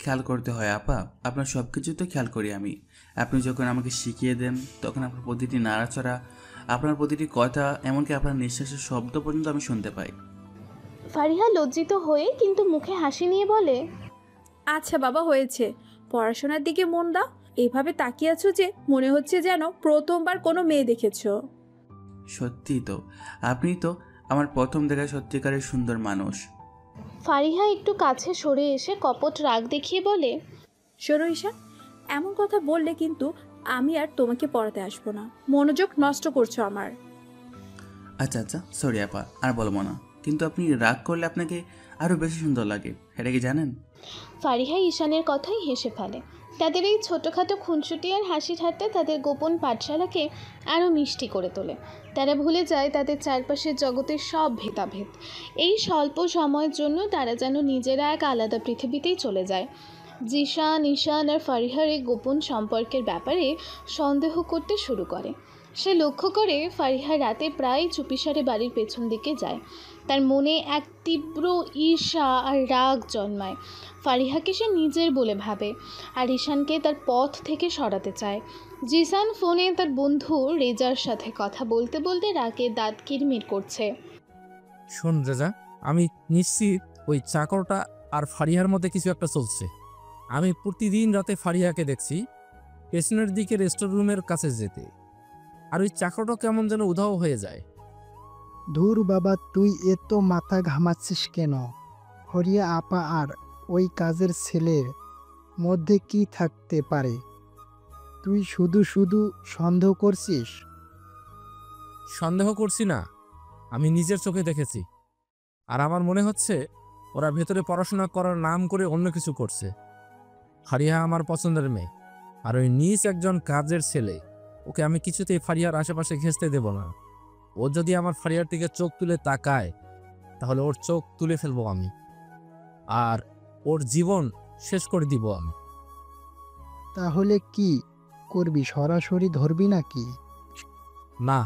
খেয়াল করতে হয় আপা, আপনার সব কিছু তো খেয়াল করি আমি। আপনি যখন আমাকে শিখিয়ে দেন, তখন আপনার প্রতিটি নাড়াচড়া, আপনার প্রতিটি কথা, এমনকি আপনার নিঃশ্বাসের শব্দ পর্যন্ত আমি শুনতে পাই।
ফারিহা লজ্জিত হয়ে কিন্তু মুখে হাসি নিয়ে বলে,
আচ্ছা বাবা, হয়েছে। পড়াশোনার দিকে মন দাও। এভাবে তাকিয়ে আছো যে মনে হচ্ছে যেন প্রথমবার কোনো মেয়ে দেখেছো।
সত্যি তো, আপনি তো আমার প্রথম দেখা সত্যিকারের সুন্দর মানুষ।
ফারিহা একটু কাছে সরে এসে কপট রাগ দেখিয়ে বলে,
শোনো ঈশান, এমন কথা বললে কিন্তু আমি আর তোমাকে পড়াতে আসবো না। মনোযোগ নষ্ট করছো আমার।
আচ্ছা আচ্ছা, সরি আপা, আর বলবো না। কিন্তু আপনি রাগ করলে আপনাকে আরও বেশি সুন্দর লাগে, এটা কি জানেন?
ফারিহা ঈশানের কথাই হেসে ফেলে। তাদের এই ছোটোখাটো খুনসুটি আর হাসি ঠাট্টা তাদের গোপন পাঠশালাকে আরও মিষ্টি করে তোলে। তারা ভুলে যায় তাদের চারপাশের জগতের সব ভেদাভেদ। এই স্বল্প সময়ের জন্য তারা যেন নিজেরা এক আলাদা পৃথিবীতেই চলে যায়। জিশান, ঈশান আর ফারিহার এই গোপন সম্পর্কের ব্যাপারে সন্দেহ করতে শুরু করে। সে লক্ষ্য করে ফারিহা রাতে প্রায় চুপিসারে বাড়ির পেছন দিকে যায়। তার মনে এক তীব্র ঈর্ষা আর রাগ জন্মায়। ফারিহাকে সে নিজের বলে ভাবে আর ঈশানকে তার পথ থেকে সরাতে চায়। জিসান ফোনে তার বন্ধু রেজার সাথে কথা বলতে বলতে রাগে দাঁত কিরমির করছে।
শোন রেজা, আমি নিশ্চিত ওই চাকরটা আর ফারিহার মধ্যে কিছু একটা চলছে। আমি প্রতিদিন রাতে ফারিহাকে দেখছি পেছনের দিকে রেস্টুরেন্ট রুমের কাছে যেতে, আর ওই চাকরটা কেমন যেন উধাও হয়ে যায়।
ধুর বাবা, তুই এত মাথা ঘামাচ্ছিস কেন? হরিয়া আপা আর ওই কাজের ছেলের মধ্যে কি থাকতে পারে? তুই শুধু শুধু সন্দেহ করছিস।
সন্দেহ করছি না, আমি নিজের চোখে দেখেছি। আর আমার মনে হচ্ছে ওরা ভেতরে পড়াশোনা করার নাম করে অন্য কিছু করছে। ফারিহা আমার পছন্দের মেয়ে, আর ওই নিজ একজন কাজের ছেলে। ওকে আমি কিছুতেই ফারিহার আশেপাশে ঘেঁচতে দেব না। ও যদি আমার ফারিহার দিকে চোখ তুলে তাকায়, তাহলে ওর চোখ তুলে ফেলবো আমি, আর ওর জীবন শেষ করে দিব আমি।
তাহলে কি করবি? সরাসরি ধরবি নাকি?
না,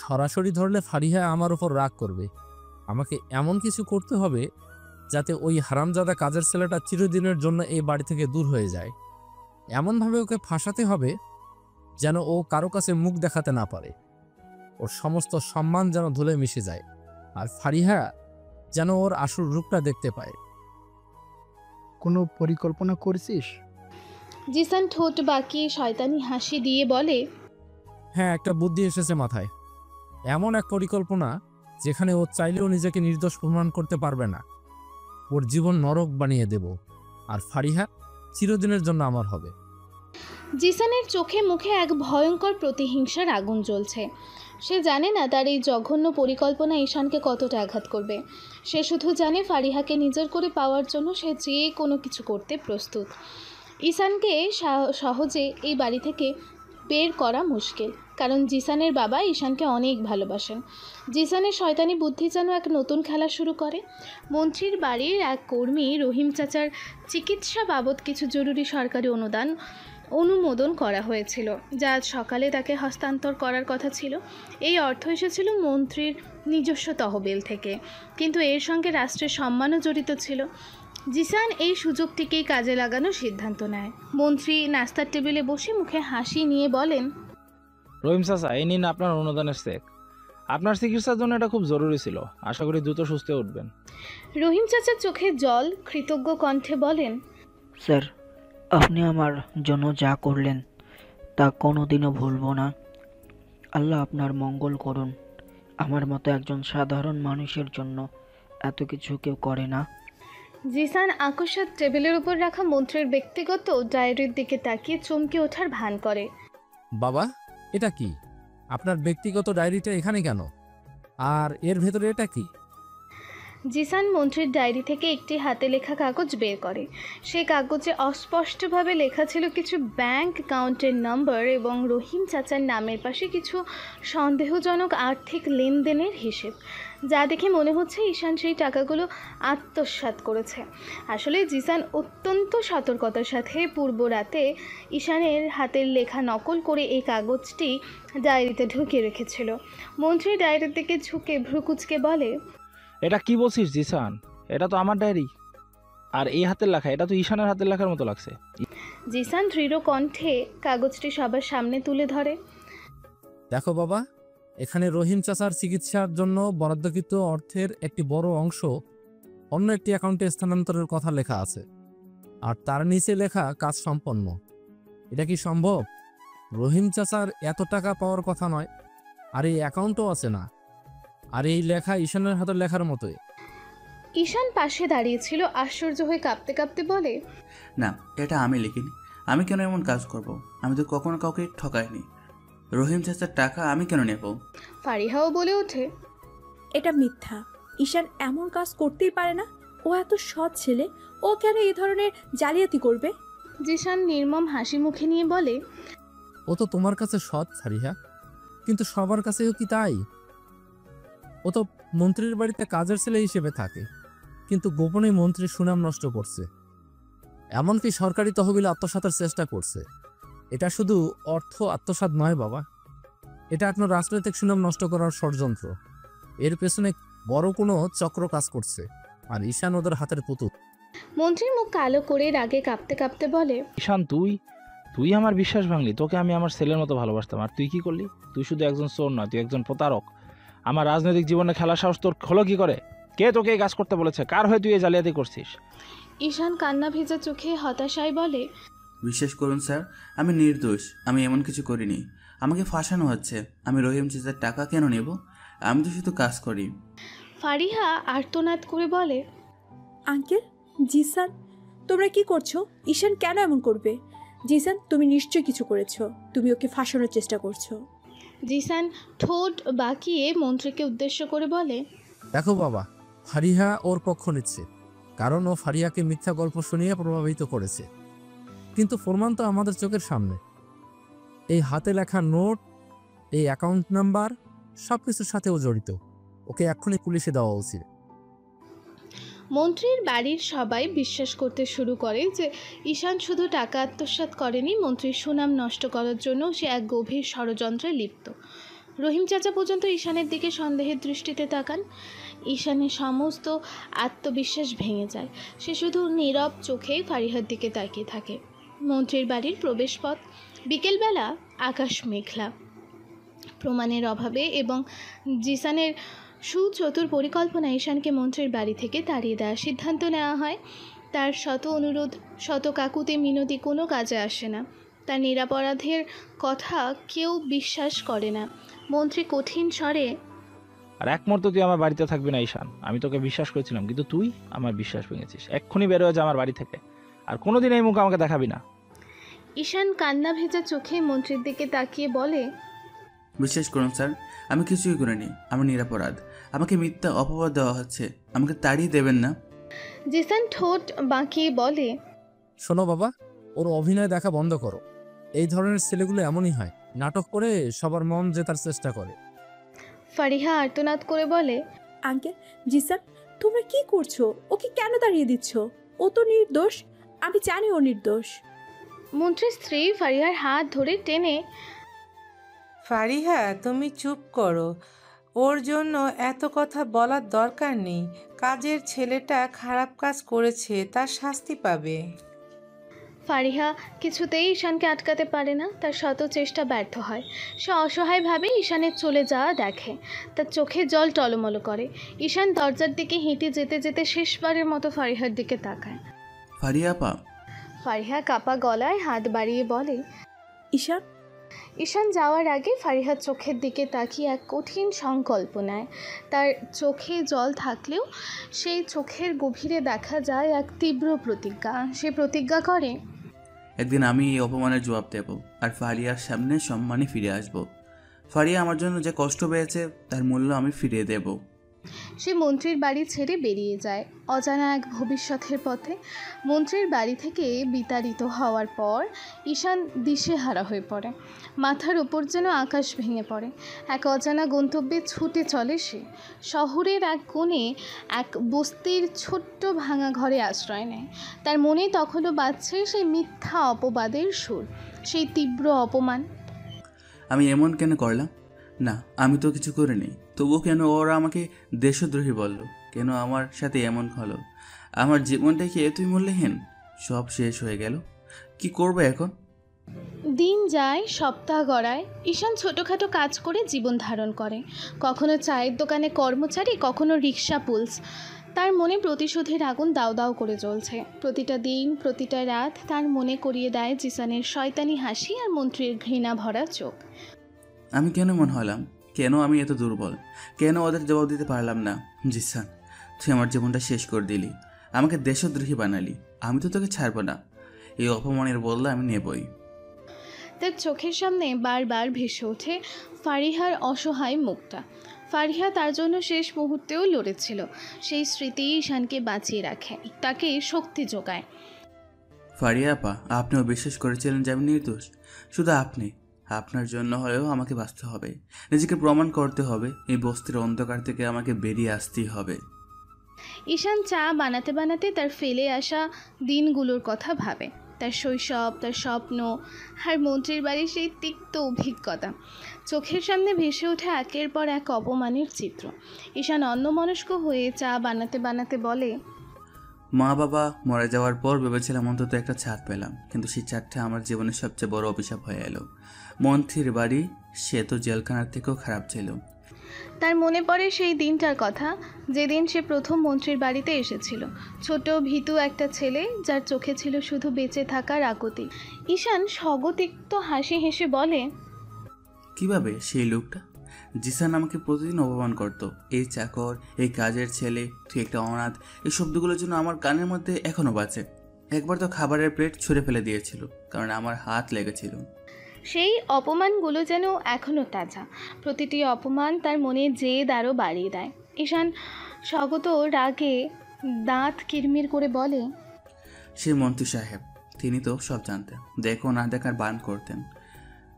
সরাসরি ধরলে ফারিহা আমার উপর রাগ করবে। আমাকে এমন কিছু করতে হবে যাতে ওই হারামজাদা কাজের ছেলেটা চিরদিনের জন্য এই বাড়ি থেকে দূর হয়ে যায়। এমনভাবে ওকে ফাঁসাতে হবে যেন ও কারো কাছে মুখ দেখাতে না পারে। ওর সমস্ত সম্মান যেন ধুলে মিশে যায়, আর ফারিহা যেন ওর আসল রূপটা দেখতে পায়।
কোনো পরিকল্পনা করছিস?
জিসান ঠোঁট বাঁকিয়ে শয়তানি হাসি দিয়ে বলে,
হ্যাঁ, একটা বুদ্ধি এসেছে মাথায়। এমন এক পরিকল্পনা যেখানে ও চাইলেও নিজেকে নির্দোষ প্রমাণ করতে পারবে না। ওর জীবন নরক বানিয়ে দেব, আর ফারিহা চিরদিনের জন্য আমার হবে।
জিসানের চোখে মুখে এক ভয়ঙ্কর প্রতিহিংসার আগুন জ্বলছে। সে জানে না তার এই জঘন্য পরিকল্পনা ঈশানকে কতটা আঘাত করবে। সে শুধু জানে ফারিহাকে নিজের করে পাওয়ার জন্য সে যে কোনো কিছু করতে প্রস্তুত। ঈশানকে সহজে এই বাড়ি থেকে বের করা মুশকিল, কারণ জিসানের বাবা ঈশানকে অনেক ভালোবাসেন। জিসানের শয়তানি বুদ্ধি যেন এক নতুন খেলা শুরু করে। মন্ত্রীর বাড়ির এক কর্মী রহিম চাচার চিকিৎসা বাবদ কিছু জরুরি সরকারি অনুমোদন করা হয়েছিল, যা আজ সকালে তাকে হস্তান্তর করার কথা ছিল। এই অর্থ এসেছিল মন্ত্রীর নিজস্ব তহবিল থেকে, কিন্তু এর সঙ্গে রাষ্ট্রের সম্মানও জড়িত ছিল। জিসান এই সুযোগটিকেই কাজে লাগানোর সিদ্ধান্ত নেয়। মন্ত্রী নাস্তার টেবিলে বসে মুখে হাসি নিয়ে বলেন,
রহিম চাচা, এই নিন আপনার অনুদানের চেক। আপনার চিকিৎসার জন্য এটা খুব জরুরি ছিল। আশা করি দ্রুত সুস্থ উঠবেন।
রহিম চাচার চোখে জল কৃতজ্ঞ কণ্ঠে বলেন,
স্যার, আপনি আমার জন্য যা করলেন তা কোনোদিনও ভুলবো না। আল্লাহ আপনার মঙ্গল করুন। আমার মতো একজন সাধারণ মানুষের জন্য এত কিছু কেউ করে না।
জিসান আকস্মাৎ টেবিলের উপর রাখা মন্ত্রীর ব্যক্তিগত ডায়েরির দিকে তাকিয়ে চমকে ওঠার ভান করে।
বাবা, এটা কি? আপনার ব্যক্তিগত ডায়েরিটা এখানে কেন? আর এর ভেতরে এটা কি?
জিসান মন্ত্রীর ডায়েরি থেকে একটি হাতে লেখা কাগজ বের করে। সেই কাগজে অস্পষ্টভাবে লেখা ছিল কিছু ব্যাংক অ্যাকাউন্টের নম্বর এবং রহিম চাচার নামের পাশে কিছু সন্দেহজনক আর্থিক লেনদেনের হিসেব, যা দেখে মনে হচ্ছে ঈশান সেই টাকাগুলো আত্মসাৎ করেছে। আসলে জিসান অত্যন্ত সতর্কতার সাথে পূর্ব রাতে ঈশানের হাতের লেখা নকল করে এই কাগজটি ডায়েরিতে ঢুকিয়ে রেখেছিল। মন্ত্রী ডায়েরির দিকে ঝুঁকে ভ্রুকুচকে বলে,
এটা কি বলছিস জিসান? এটা তো আমার ডায়েরি, আর এই হাতের লেখা এটা তো ঈশানের হাতের লেখার মতো লাগছে।
জিসান দৃঢ় কণ্ঠে কাগজটি সবার সামনে তুলে ধরে।
দেখো বাবা, এখানে রহিম চাচার চিকিৎসার জন্য বরাদ্দকৃত অর্থের একটি বড় অংশ অন্য একটি অ্যাকাউন্টে স্থানান্তরের কথা লেখা আছে, আর তার নিচে লেখা কাজ সম্পন্ন। এটা কি সম্ভব? রহিম চাচার এত টাকা পাওয়ার কথা নয়, আর এই অ্যাকাউন্টও আছে না, আর এই লেখা ঈশানের হাতের লেখার মতোই।
ঈশান পাশে দাঁড়িয়েছিল, আশ্চর্য হয়ে কাঁপতে কাঁপতে বলে,
না, এটা আমি লিখিনি। আমি কেন এমন কাজ করব? আমি তো কখনো কাউকে ঠকাইনি। রহিম চাচার টাকা আমি কেন নেব?
ফারিহাও বলে ওঠে,
এটা মিথ্যা। ঈশান এমন কাজ করতেই পারে না। ও এত সৎ ছেলে, ও কেন এই ধরনের জালিয়াতি করবে?
জিসান নির্মম হাসি মুখে নিয়ে বলে,
ও তো তোমার কাছে সৎ ফারিহা, কিন্তু সবার কাছেও কি তাই? ও তো মন্ত্রীর বাড়িতে কাজের ছেলে হিসেবে থাকে, কিন্তু গোপনে মন্ত্রীর সুনাম নষ্ট করছে, এমনকি সরকারি তহবিল আত্মসাতের চেষ্টা করছে। এটা শুধু অর্থ আত্মসাৎ নয় বাবা, এটা আপনার রাজনৈতিক সুনাম নষ্ট করার ষড়যন্ত্র। এর পেছনে বড় কোনো চক্র কাজ করছে, আর ঈশান ওদের হাতের পুতুল।
মন্ত্রীর মুখ কালো করে রাগে কাঁপতে কাঁপতে বলে,
ঈশান, তুই আমার বিশ্বাস ভাঙলি। তোকে আমি আমার ছেলের মতো ভালোবাসতাম, আর তুই কি করলি? তুই শুধু একজন চোর নয়, তুই একজন প্রতারক। আমার রাজনৈতিক জীবনে খেলার সাহস তোর হলো কি করে? কে তোকে এই কাজ করতে বলেছে? কার হয়ে তুই এই জালিয়াতি করছিস?
ঈশান কান্না ভেজা চোখে হতাশায় বলে,
বিশ্বাস করুন স্যার, আমি নির্দোষ। আমি এমন কিছু করিনি। আমাকে ফাঁসানো হচ্ছে। আমি রহিম চাচার টাকা কেন নেব? আমি তো শুধু কাজ করি।
ফারিহা আর্তনাদ করে বলে,
আঙ্কেল, জিসান, তোমরা কি করছো? ঈশান কেন এমন করবে? জিসান, তুমি নিশ্চয়ই কিছু করেছো। তুমি ওকে ফাঁসানোর চেষ্টা করছো।
জিসান ঠোঁট বাঁকিয়ে মন্ত্রীকে উদ্দেশ্য করে বলে,
দেখো বাবা, ফারিহা ওর পক্ষ নিচ্ছে, কারণ ও ফারিহাকে মিথ্যা গল্প শুনিয়ে প্রভাবিত করেছে। কিন্তু প্রমাণ তো আমাদের চোখের সামনে। এই হাতে লেখা নোট, এই অ্যাকাউন্ট নাম্বার, সব কিছুর সাথেও জড়িত। ওকে এক্ষুনি পুলিশে দেওয়া উচিত।
মন্ত্রীর বাড়ির সবাই বিশ্বাস করতে শুরু করে যে ঈশান শুধু টাকা আত্মসাৎ করেনি, মন্ত্রীর সুনাম নষ্ট করার জন্য সে এক গভীর ষড়যন্ত্রে লিপ্ত। রহিম চাচা পর্যন্ত ঈশানের দিকে সন্দেহের দৃষ্টিতে তাকান। ঈশানের সমস্ত আত্মবিশ্বাস ভেঙে যায়। সে শুধু নীরব চোখে ফারিহার দিকে তাকিয়ে থাকে। মন্ত্রীর বাড়ির প্রবেশপথ। বিকেলবেলা, আকাশ মেঘলা। প্রমাণের অভাবে এবং জিসানের সুচতুর পরিকল্পনা ঈশানকে মন্ত্রীর বাড়ি থেকে তাড়িয়ে দেওয়ার সিদ্ধান্ত নেওয়া হয়। তার শত অনুরোধ, শত কাকুতি মিনতি কোনো কাজে আসে না। তার নিরাপরাধের কথা কেউ বিশ্বাস করে না। মন্ত্রী কঠিন স্বরে,
আর এক মুহূর্ত তুই আমার বাড়িতে থাকবি না ঈশান। আমি তোকে বিশ্বাস করেছিলাম, কিন্তু তুই আমার বিশ্বাস ভেঙেছিস। এক্ষুনি বের হয়ে যা আমার বাড়ি থেকে, আর কোনোদিন এই মুখ আমাকে দেখাবি না।
ঈশান কান্না ভেজা চোখে মন্ত্রীর দিকে তাকিয়ে বলে,
বিশ্বাস করুন স্যার, আমি কিছুই করিনি। আমি নিরাপরাধ। আমাকে মিথ্যা অপবাদ দেওয়া হচ্ছে। আমাকে তাড়িয়ে দেবেন না।
জিসান ঠোঁট বাঁকিয়ে বলে,
শোনো বাবা, ওর অভিনয় দেখা বন্ধ করো। এই ধরনের ছেলেগুলো এমনই হয়, নাটক করে সবার মন জেতার চেষ্টা করে।
ফারিহা আর্তনাদ করে বলে,
আঙ্কেল, জিসান, তোমরা কি করছো? ওকে কেন তাড়িয়ে দিচ্ছ? ও তো নির্দোষ। আমি জানি ও নির্দোষ।
মন্ত্রীর স্ত্রী ফারিহার হাত ধরে টেনে,
ফারিহা, তুমি চুপ করো। ওর জন্য এত কথা বলার দরকার নেই। কাজের ছেলেটা খারাপ কাজ করেছে, তার শাস্তি পাবে।
ফারিহা কিছুতেই ঈশানকে আটকাতে পারে না। তার শত চেষ্টা ব্যর্থ হয়। সে অসহায়ভাবে ঈশানের চলে যাওয়া দেখে। তার চোখে জল টলমল করে। ঈশান দরজার দিকে হেঁটে যেতে যেতে শেষবারের মতো ফারিহার দিকে তাকায়।
ফারিয়া পা।
ফারিহা কাপা গলায় হাত বাড়িয়ে বলে,
ঈশান।
ঈশান যাওয়ার আগে ফারিহার চোখের দিকে তাকিয়ে এক কঠিন সংকল্প নেয়। তার চোখে জল থাকলেও সেই চোখের গভীরে দেখা যায় এক তীব্র প্রতিজ্ঞা। সে প্রতিজ্ঞা করে,
একদিন আমি এই অপমানের জবাব দেব, আর ফারিয়ার সামনে সম্মানে ফিরে আসব। ফারিয়া আমার জন্য যে কষ্ট পেয়েছে তার মূল্য আমি ফিরিয়ে দেব।
সে মন্ত্রীর বাড়ি ছেড়ে বেরিয়ে যায় অজানা এক ভবিষ্যতের পথে। মন্ত্রীর বাড়ি থেকে বিতাড়িত হওয়ার পর ঈশান দিশেহারা হয়ে পড়ে। মাথার উপর যেন আকাশ ভেঙে পড়ে। এক অজানা গন্তব্যে ছুটে চলে সে। শহরের এক কোণে এক বস্তির ছোট্ট ভাঙা ঘরে আশ্রয় নেয়। তার মনে তখনও বাজছে সেই মিথ্যা অপবাদের সুর, সেই তীব্র অপমান।
আমি এমন কেন করলাম? না, আমি তো কিছু করিনি। তবুও কেন ওরা আমাকে দেশদ্রোহী বলল? কেন আমার সাথে এমন হলো? আমার জীবনটা কি এতই মূল্যহীন? সব শেষ হয়ে গেল। কি করবো এখন?
দিন যায়, সপ্তাহ গড়ায়। ঈশান ছোটোখাটো কাজ করে জীবন ধারণ করে, কখনো চায়ের দোকানে কর্মচারী, কখনো রিক্সা পুলস। তার মনে প্রতিশোধের আগুন দাউ দাউ করে জ্বলছে। প্রতিটা দিন, প্রতিটা রাত তার মনে করিয়ে দেয় জিসানের শয়তানি হাসি আর মন্ত্রীর ঘৃণা ভরা চোখ।
আমি কেন মনে হলাম? কেন আমি এত দুর্বল? কেন ওদের জবাব দিতে পারলাম না? জিসান, তুই আমার জীবনটা শেষ করে দিলি, আমাকে দেশদ্রোহী বানালি। আমি তো তোকে ছাড়বো না, এই অপমানের বদলা আমি নেবই।
তার চোখের সামনে বারবার ভেসে ওঠে ফারিহার অসহায় মুখটা। ফারিহা তার জন্য শেষ মুহূর্তেও লড়েছিল। সেই স্মৃতি ঈশানকে বাঁচিয়ে রাখে, তাকে শক্তি যোগায়।
ফারিয়া আপা, আপনিও বিশ্বাস করেছিলেন যে আমি নির্দোষ। শুধু আপনি, আপনার জন্য হলেও আমাকে বাঁচতে হবে, নিজেকে প্রমাণ করতে হবে। এই বস্তির অন্ধকার থেকে আমাকে বেরিয়ে আসতেই হবে।
ঈশান চা বানাতে বানাতে তার ফেলে আসা দিনগুলোর কথা ভাবে, তার শৈশব, তার স্বপ্ন আর মন্ত্রীর বাড়ির সেই তিক্ত অভিজ্ঞতা। চোখের সামনে ভেসে ওঠে একের পর এক অপমানের চিত্র। ঈশান অন্যমনস্ক হয়ে চা বানাতে বানাতে বলে,
মা বাবা মরে যাওয়ার পর ভেবেছিলাম অন্তত একটা ছাদ পেলাম, কিন্তু সেই ছাদটা আমার জীবনের সবচেয়ে বড় অভিশাপ হয়ে এলো। মন্ত্রীর বাড়ি, সে তো জেলখানার থেকেও খারাপ ছিল।
তার মনে পড়ে সেই দিনটার কথা, যেদিন সে প্রথম মন্ত্রীর বাড়িতে এসেছিল। ছোট ভীতু একটা ছেলে, যার চোখে ছিল শুধু বেঁচে থাকার আকুতি। ঈশান স্বগতিক্ত হাসি হেসে বলে,
কিভাবে সেই লোকটা? জিসান আমাকে প্রতিদিন অপমান করত। এই চাকর, এই কাজের ছেলে, তুই একটা অনাথ, এই শব্দগুলোর জন্য আমার কানের মধ্যে এখনো বাজে। একবার তো খাবারের প্লেট ছুঁড়ে ফেলে দিয়েছিল, কারণ আমার হাত লেগেছিল।
সেই অপমানগুলো যেন এখনও তাজা। প্রতিটি অপমান তার মনে জেদ আরও বাড়িয়ে দেয়। ঈশান স্বগত রাগে দাঁত কিরমির করে বলে,
সে মন্ত্রী সাহেব, তিনি তো সব জানতেন, দেখো না দেখার বান করতেন।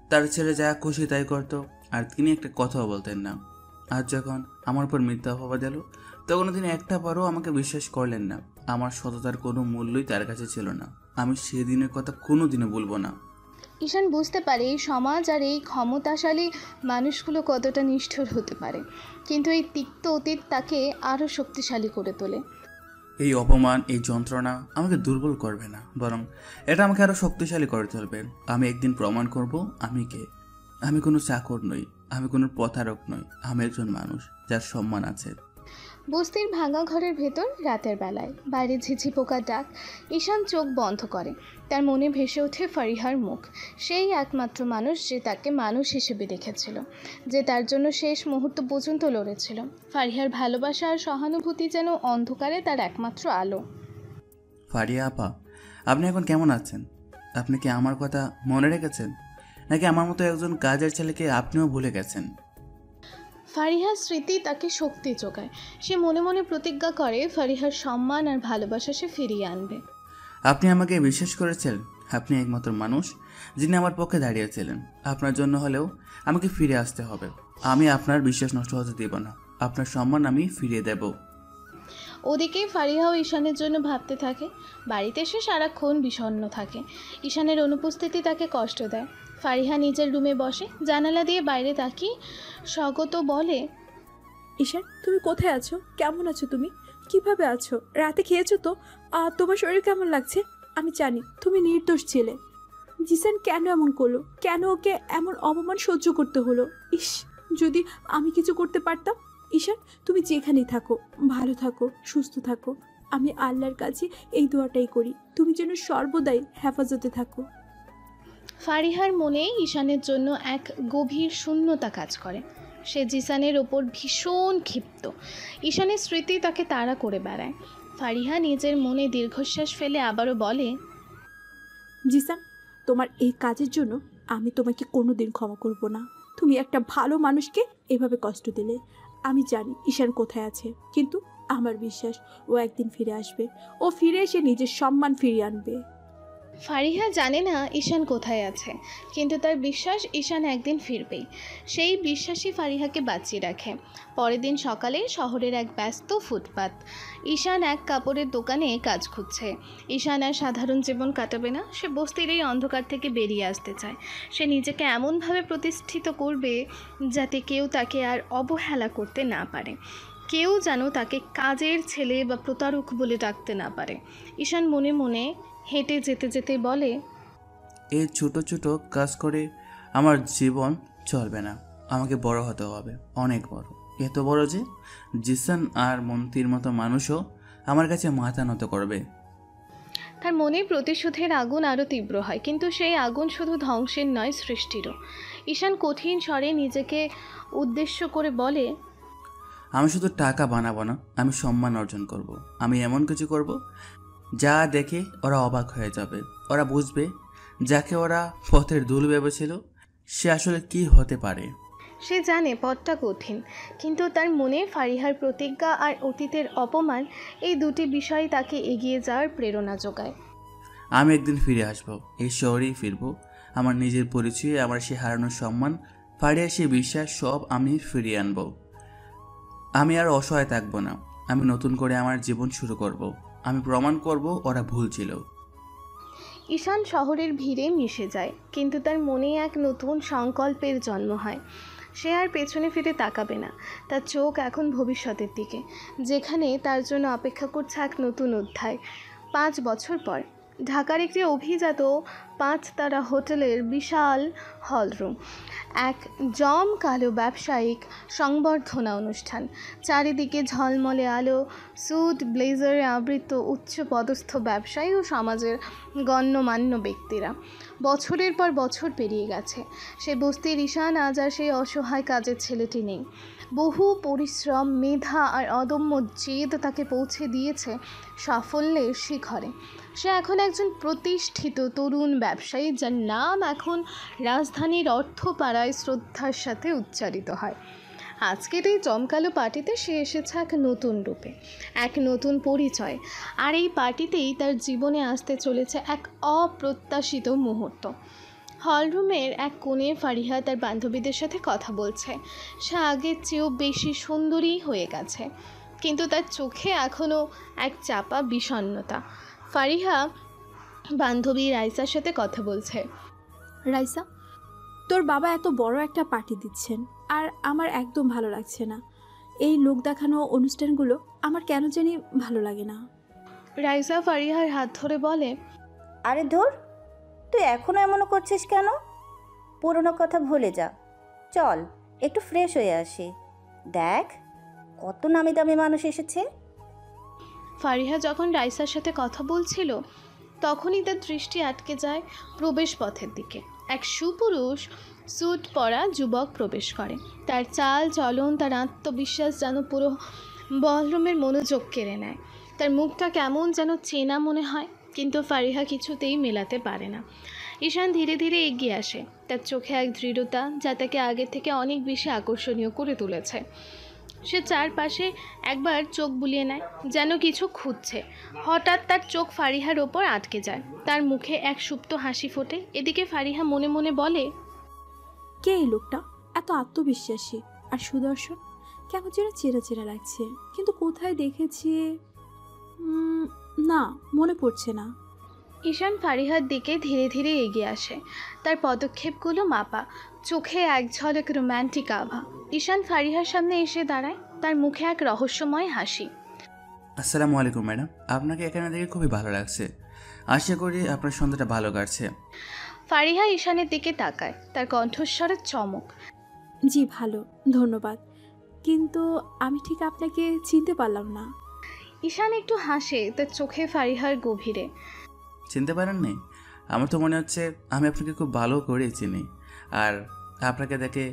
তার ছেলে যা খুশি তাই করতো, আর তিনি একটা কথাও বলতেন না। আজ যখন আমার উপর মিথ্যা অপবাদ এলো, তখন তিনি একটা বারও আমাকে বিশ্বাস করলেন না। আমার সততার কোনো মূল্যই তার কাছে ছিল না। আমি সেদিনের কথা কোনো দিনও ভুলবো না।
ঈশান বুঝতে পারে এই সমাজ আর এই ক্ষমতাশালী মানুষগুলো কতটা নিষ্ঠুর হতে পারে, কিন্তু এই তিক্ত অতীত তাকে আরও শক্তিশালী করে তোলে।
এই অপমান, এই যন্ত্রণা আমাকে দুর্বল করবে না, বরং এটা আমাকে আরও শক্তিশালী করে তুলবে। আমি একদিন প্রমাণ করব আমি কে। আমি কোনো চাকর নই, আমি কোনো প্রতারক নই, আমি একজন মানুষ যার সম্মান আছে।
বস্তির ভাঙা ঘরের ভেতর রাতের বেলায় বাইরে ঝিঝি পোকার ডাক। ঈশান চোখ বন্ধ করে। তার মনে ভেসে ওঠে ফারিহার মুখ, সেই একমাত্র মানুষ যে তাকে মানুষ হিসেবে দেখেছিল, যে তার জন্য শেষ মুহূর্ত পর্যন্ত লড়েছিল। ফারিহার ভালোবাসা আর সহানুভূতি যেন অন্ধকারে তার একমাত্র আলো।
ফারিয়া আপা, আপনি এখন কেমন আছেন? আপনি কি আমার কথা মনে রেখেছেন, নাকি আমার মতো একজন কাজের ছেলেকে আপনিও ভুলে গেছেন?
ফারিহার স্মৃতি তাকে শক্তি যোগায়। সে মনে মনে প্রতিজ্ঞা করে ফারিহার সম্মান আর ভালোবাসা সে ফিরিয়ে আনবে।
আপনি আমাকে বিশ্বাস করেছিলেন, আপনি একমাত্র মানুষ যিনি আমার পক্ষে দাঁড়িয়েছিলেন। আপনার জন্য হলেও আমাকে ফিরে আসতে হবে। আমি আপনার বিশ্বাস নষ্ট হতে দেব না, আপনার সম্মান আমি ফিরিয়ে দেব।
ওদিকে ফারিহাও ঈশানের জন্য ভাবতে থাকে। বাড়িতে এসে সারাক্ষণ বিষণ্ণ থাকে। ঈশানের অনুপস্থিতি তাকে কষ্ট দেয়। ফারিহা নিজের রুমে বসে, জানালা দিয়ে বাইরে তাকিয়ে স্বগত বলে,
ঈশান, তুমি কোথায় আছো? কেমন আছো তুমি? কিভাবে আছো? রাতে খেয়েছো তো? তোমার শরীর কেমন লাগছে? আমি জানি তুমি নির্দোষ ছিলে। জিসান কেন এমন করলো? কেন ওকে এমন অপমান সহ্য করতে হলো? ইস, যদি আমি কিছু করতে পারতাম। ঈশান, তুমি যেখানেই থাকো ভালো থাকো, সুস্থ থাকো। আমি আল্লাহর কাছে এই দোয়াটাই করি, তুমি যেন সর্বদাই হেফাজতে থাকো।
ফারিহার মনে ঈশানের জন্য এক গভীর শূন্যতা কাজ করে। সে জিসানের ওপর ভীষণ ক্ষিপ্ত। ঈশানের স্মৃতি তাকে তাড়া করে বেড়ায়। ফারিহা নিজের মনে দীর্ঘশ্বাস ফেলে আবারও বলে,
জিসান, তোমার এই কাজের জন্য আমি তোমাকে কোনোদিন ক্ষমা করব না। তুমি একটা ভালো মানুষকে এভাবে কষ্ট দিলে। আমি জানি ঈশান কোথায় আছে, কিন্তু আমার বিশ্বাস ও একদিন ফিরে আসবে। ও ফিরে এসে নিজের সম্মান ফিরিয়ে আনবে।
ফারিহা জানে না ঈশান কোথায় আছে, কিন্তু তার বিশ্বাস ঈশান একদিন ফিরবেই। সেই বিশ্বাসই ফারিহাকে বাঁচিয়ে রাখে। পরের দিন সকালে শহরের এক ব্যস্ত ফুটপাত। ঈশান এক কাপড়ের দোকানে কাজ খুঁজছে। ঈশান আর সাধারণ জীবন কাটাবে না। সে বস্তির এই অন্ধকার থেকে বেরিয়ে আসতে চায়। সে নিজেকে এমনভাবে প্রতিষ্ঠিত করবে যাতে কেউ তাকে আর অবহেলা করতে না পারে, কেউ যেন তাকে কাজের ছেলে বা প্রতারক বলে ডাকতে না পারে। ঈশান মনে মনে হেঁটে যেতে যেতে বলে,
এই ছোট ছোট কাজ করে আমার জীবন চলবে না। আমাকে বড় হতে হবে, অনেক বড়, এত বড় যে জিসান আর মন্ত্রীর মতো মানুষও আমার কাছে মাথা নত করবে।
তার মনে প্রতিশোধের আগুন আরও তীব্র হয়, কিন্তু সেই আগুন শুধু ধ্বংসের নয়, সৃষ্টিরও। ঈশান কঠিন স্বরে নিজেকে উদ্দেশ্য করে বলে,
আমি শুধু টাকা বানাবো না, আমি সম্মান অর্জন করব। আমি এমন কিছু করব যা দেখে ওরা অবাক হয়ে যাবে। ওরা বুঝবে যাকে ওরা পথের দুল ভেবেছিল সে আসলে কি হতে পারে।
সে জানে পথটা কঠিন, কিন্তু তার মনে ফারিহার প্রতিজ্ঞা আর অতীতের অপমান, এই দুটি বিষয় তাকে এগিয়ে যাওয়ার প্রেরণা যোগায়।
আমি একদিন ফিরে আসবো, এই শহরেই ফিরবো। আমার নিজের পরিচয়ে আমার সে হারানোর সম্মান, ফারিয়ার সে বিশ্বাস, সব আমি ফিরিয়ে আনবো। আমি আর অসহায় থাকবো না। আমি নতুন করে আমার জীবন শুরু করব। আমি প্রমাণ করব ওরা ভুল ছিল।
ঈশান শহরের ভিড়ে মিশে যায়, কিন্তু তার মনে এক নতুন সংকল্পের জন্ম হয়। সে আর পেছনে ফিরে তাকাবে না। তার চোখ এখন ভবিষ্যতের দিকে, যেখানে তার জন্য অপেক্ষা করছে এক নতুন অধ্যায়। 5 বছর পর ঢাকার একটি অভিজাত 5 তারা হোটেলের বিশাল হলরুম, এক জমকালো ব্যবসায়িক সংবর্ধনা অনুষ্ঠান। চারিদিকে ঝলমলে আলো, স্যুট ব্লেজারে আবৃত উচ্চ পদস্থ ব্যবসায়ী ও সমাজের গণ্যমান্য ব্যক্তিরা। বছরের পর বছর পেরিয়ে গেছে, সে বস্তির ঈশান আজ আর সেই অসহায় কাজের ছেলেটি নেই। বহু পরিশ্রম, মেধা আর অদম্য জেদ তাকে পৌঁছে দিয়েছে সাফল্যের শিখরে। সে এখন একজন প্রতিষ্ঠিত তরুণ ব্যবসায়ী, যার নাম এখন রাজধানীর অর্থপাড়ায় শ্রদ্ধার সাথে উচ্চারিত হয়। আজকের এই জমকালো পার্টিতে সে এসেছে এক নতুন রূপে, এক নতুন পরিচয়। আর এই পার্টিতেই তার জীবনে আসতে চলেছে এক অপ্রত্যাশিত মুহূর্ত। হলরুমের এক কোণে ফারিহা তার বান্ধবীদের সাথে কথা বলছে। সে আগের চেয়েও বেশি সুন্দরী হয়ে গেছে, কিন্তু তার চোখে এখনও এক চাপা বিষণ্ণতা। ফারিহা বান্ধবী রাইসার সাথে কথা বলছে।
রাইসা, তোর বাবা এত বড় একটা পার্টি দিচ্ছেন, আর আমার একদম ভালো লাগছে না। এই লোক দেখানো অনুষ্ঠানগুলো আমার কেন জানি ভালো লাগে না।
রাইসা ফারিহার হাত ধরে বলে,
আরে ধুর, তুই এখনো এমনও করছিস কেন? পুরনো কথা ভুলে যা, চল একটু ফ্রেশ হয়ে আসি। দেখ কত নামি দামি মানুষ এসেছে।
ফারিহা যখন রাইসার সাথে কথা বলছিল, তখনই তার দৃষ্টি আটকে যায় প্রবেশ পথের দিকে। এক সুপুরুষ স্যুট পরা যুবক প্রবেশ করে। তার চাল চলন, তার আত্মবিশ্বাস যেন পুরো বলরুমের মনোযোগ কেড়ে নেয়। তার মুখটা কেমন যেন চেনা মনে হয়, কিন্তু ফারিহা কিছুতেই মেলাতে পারে না। ঈশান ধীরে ধীরে এগিয়ে আসে, তার চোখে এক দৃঢ়তা যা তাকে আগের থেকে অনেক বেশি আকর্ষণীয় করে তুলেছে। সে চারপাশে একবার চোখ বুলিয়ে নেয়, যেন কিছু খুঁজছে। হঠাৎ তার চোখ ফারিহার ওপর আটকে যায়। তার মুখে এক সুপ্ত হাসি ফোটে। এদিকে ফারিহা মনে মনে বলে,
কে এই লোকটা? এত আত্মবিশ্বাসী আর সুদর্শন, কেমন যেন চেরা চেরা লাগছে, কিন্তু কোথায় দেখেছি? না, মনে পড়ছে না।
ঈশান ফারিহার দিকে ধীরে ধীরে এগিয়ে আসে, তার পদক্ষেপগুলো মাপা, চোখে এক ঝলক রোম্যান্টিক আভা। ঈশান ফারিহার সামনে এসে দাঁড়ায়, তার মুখে এক রহস্যময় হাসি।
আসসালামু আলাইকুম ম্যাডাম, আপনাকে এখানে দেখে খুবই ভালো লাগছে। আশা করি আপনার সন্ধ্যাটা ভালো কাটছে।
ফারিহা ঈশানের দিকে তাকায়, তার কণ্ঠস্বরের চমক।
জি ভালো, ধন্যবাদ, কিন্তু আমি ঠিক আপনাকে চিনতে পারলাম না।
ঈশান একটু হাসে, তার চোখে ফারিহার গভীরে।
চিনতে পারেননি? আমার তো মনে হচ্ছে আমি আপনাকে খুব ভালো করে চিনি, আর আপনাকে দেখে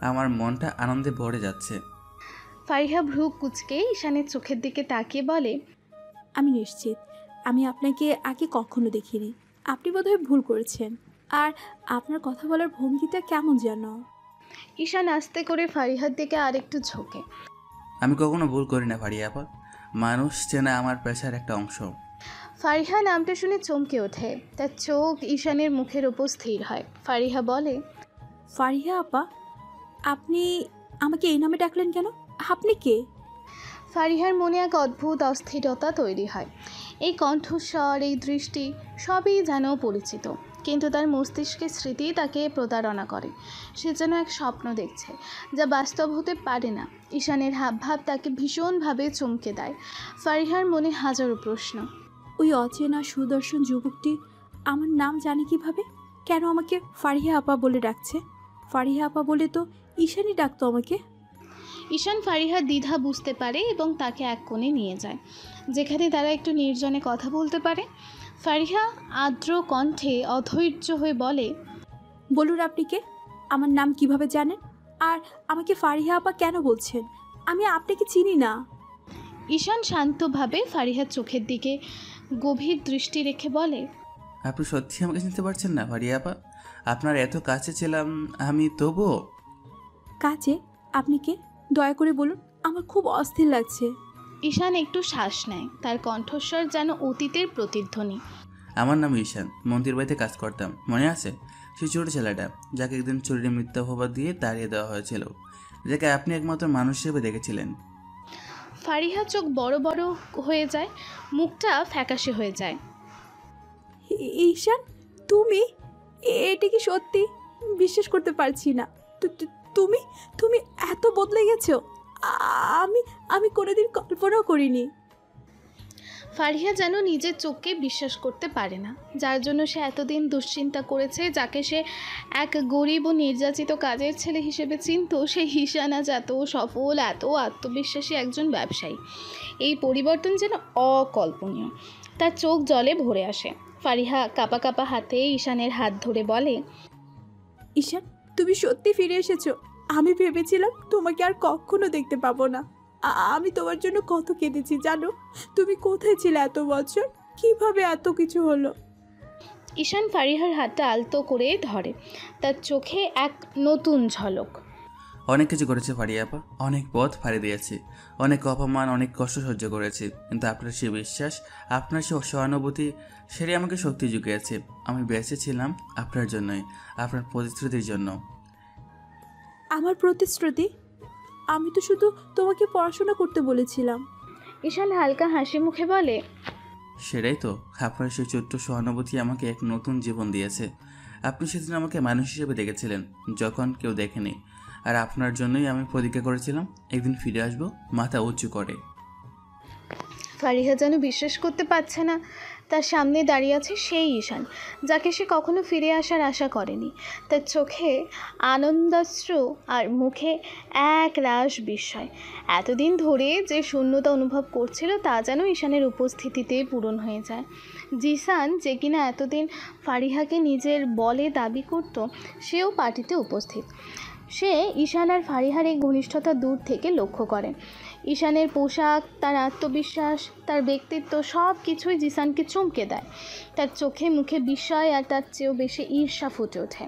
আমার মনটা আনন্দে ভরে যাচ্ছে।
ফারিহা ভ্রু কুঁচকে ঈশানের চোখের দিকে তাকিয়ে বলে,
আমি নিশ্চিত আমি আপনাকে আগে কখনো দেখিনি। আপনি বোধহয় ভুল করেছেন, আর আপনার কথা বলার ভঙ্গিটা কেমন যেন।
ঈশান আস্তে করে ফারিহার দিকে আরেকটু ঝোঁকে।
আমি কখনো ভুল করি না ফারিয়া আপা, মানুষ চেনা আমার পেশার একটা অংশ।
ফারিহা নামটা শুনে চমকে ওঠে, তার চোখ ঈশানের মুখের ওপর স্থির হয়। ফারিহা বলে,
ফারিহা আপা, আপনি আমাকে এই নামে ডাকলেন কেন? আপনি কে?
ফারিহার মনে এক অদ্ভুত অস্থিরতা তৈরি হয়। এই কণ্ঠস্বর, এই দৃষ্টি, সবই যেন পরিচিত, কিন্তু তার মস্তিষ্কের স্মৃতি তাকে প্রতারণা করে। সে যেন এক স্বপ্ন দেখছে, যা বাস্তব হতে পারে না। ঈশানের হাবভাব তাকে ভীষণভাবে চমকে দেয়। ফারিহার মনে হাজারো প্রশ্ন।
ওই অচেনা সুদর্শন যুবকটি আমার নাম জানে কিভাবে? কেন আমাকে ফারিহা আপা বলে ডাকছে? ফারিহা আপা বলে তো ঈশানই ডাকতো আমাকে।
ঈশান ফারিহার দ্বিধা বুঝতে পারে এবং তাকে এক কোণে নিয়ে যায়, যেখানে তারা একটু নির্জনে কথা বলতে পারে। ফারিহা আর্দ্র কণ্ঠে অধৈর্য হয়ে বলে,
বলুন আপনি কে? আমার নাম কিভাবে জানেন? আর আমাকে ফারিহা আপা কেন বলছেন? আমি আপনাকে চিনি না।
ঈশান শান্তভাবে ফারিহার চোখের দিকে গভীর দৃষ্টি রেখে বলে,
আপনি সত্যি আমাকে চিনতে পারছেন না ফারিয়া আপা? আপনার এত কাছে ছিলাম আমি, তবুও।
কাজে আপনি কে? দয়া করে বলুন, আমার খুব অস্থির লাগছে।
ঈশান একটু শ্বাস নেয়, তার কণ্ঠস্বর যেন অতীতের প্রতিধ্বনি।
আমার নাম ঈশান, মন্দির বাড়িতে কাজ করতাম, মনে আছে? সেই ছোট ছেলেটা যাকে একদিন চুরির মিথ্যাভাবা দিয়ে তাড়িয়ে দেওয়া হয়েছিল, যাকে আপনি একমাত্র মানুষ হিসেবে দেখেছিলেন।
ফারিহা চোখ বড় বড় হয়ে যায়, মুখটা ফ্যাকাশে হয়ে যায়।
ঈশান, তুমি? এটা কি সত্যি? বিশ্বাস করতে পারছি না। তুমি তুমি এত বদলে গেছো। আমি আমি কোনোদিন কল্পনাও করিনি।
ফারিহা যেন নিজের চোখকে বিশ্বাস করতে পারে না, যার জন্য সে এতদিন দুশ্চিন্তা করেছে, যাকে সে এক গরিব ও নির্যাতিত কাজের ছেলে হিসেবে চিনত, সেই ঈশান আজ এত সফল, এত আত্মবিশ্বাসী একজন ব্যবসায়ী। এই পরিবর্তন যেন অকল্পনীয়। তার চোখ জলে ভরে আসে। ফারিহা কাঁপা কাঁপা হাতে ঈশানের হাত ধরে বলে,
ঈশান, তুমি সত্যি ফিরে এসেছো। আমি ভেবেছিলাম তোমাকে আর কখনো দেখতে পাবো না। আমি তোমার জন্য কত কেঁদেছি জানো? তুমি কোথায় ছিলে এত বছর? কিভাবে এত কিছু হলো?
ঈশান ফারিহার হাতটা আলতো করে ধরে, তার চোখে এক নতুন ঝলক।
অনেক কিছু করেছে ফারিয়া আপা, অনেক পথ ফাড়ি দিয়েছি, অনেক অপমান, অনেক কষ্ট সহ্য করেছি, কিন্তু আপনার সেই বিশ্বাস, আপনার সেই সহানুভূতি, সেটাই আমাকে শক্তি জুগিয়েছে। আমি বেঁচে ছিলাম আপনার জন্যই, আপনার প্রতিশ্রুতির জন্য।
আমার প্রতিশ্রুতি? আমি তো শুধু তোমাকে পড়াশোনা করতে বলেছিলাম।
ঈশান হালকা হাসি মুখে বলে,
সেটাই তো, আপনার সেই ছোট্ট সহানুভূতি আমাকে এক নতুন জীবন দিয়েছে। আপনি সেদিন আমাকে মানুষ হিসেবে দেখেছিলেন যখন কেউ দেখেনি, আর আপনার জন্যই আমি প্রতিজ্ঞা করেছিলাম একদিন ফিরে আসবো মাথা উঁচু করে।
ফারিহা যেন বিশ্বাস করতে পারছে না তার সামনে দাঁড়িয়ে আছে সেই ঈশান, যাকে সে কখনো ফিরে আসার আশা করেনি। তার চোখে আনন্দাশ্রু আর মুখে এক রাশ বিস্ময়। এতদিন ধরে যে শূন্যতা অনুভব করছিল তা যেন ঈশানের উপস্থিতিতেই পূরণ হয়ে যায়। জিসান, যে কিনা এতদিন ফারিহাকে নিজের বলে দাবি করত, সেও পার্টিতে উপস্থিত। সে ঈশান আর ফারিহার এই ঘনিষ্ঠতা দূর থেকে লক্ষ্য করে। ঈশানের পোশাক, তার আত্মবিশ্বাস, তার ব্যক্তিত্ব, সব কিছুই জিসানকে চমকে দেয়। তার চোখে মুখে বিস্ময় আর তার চেয়েও বেশি ঈর্ষা ফুটে ওঠে।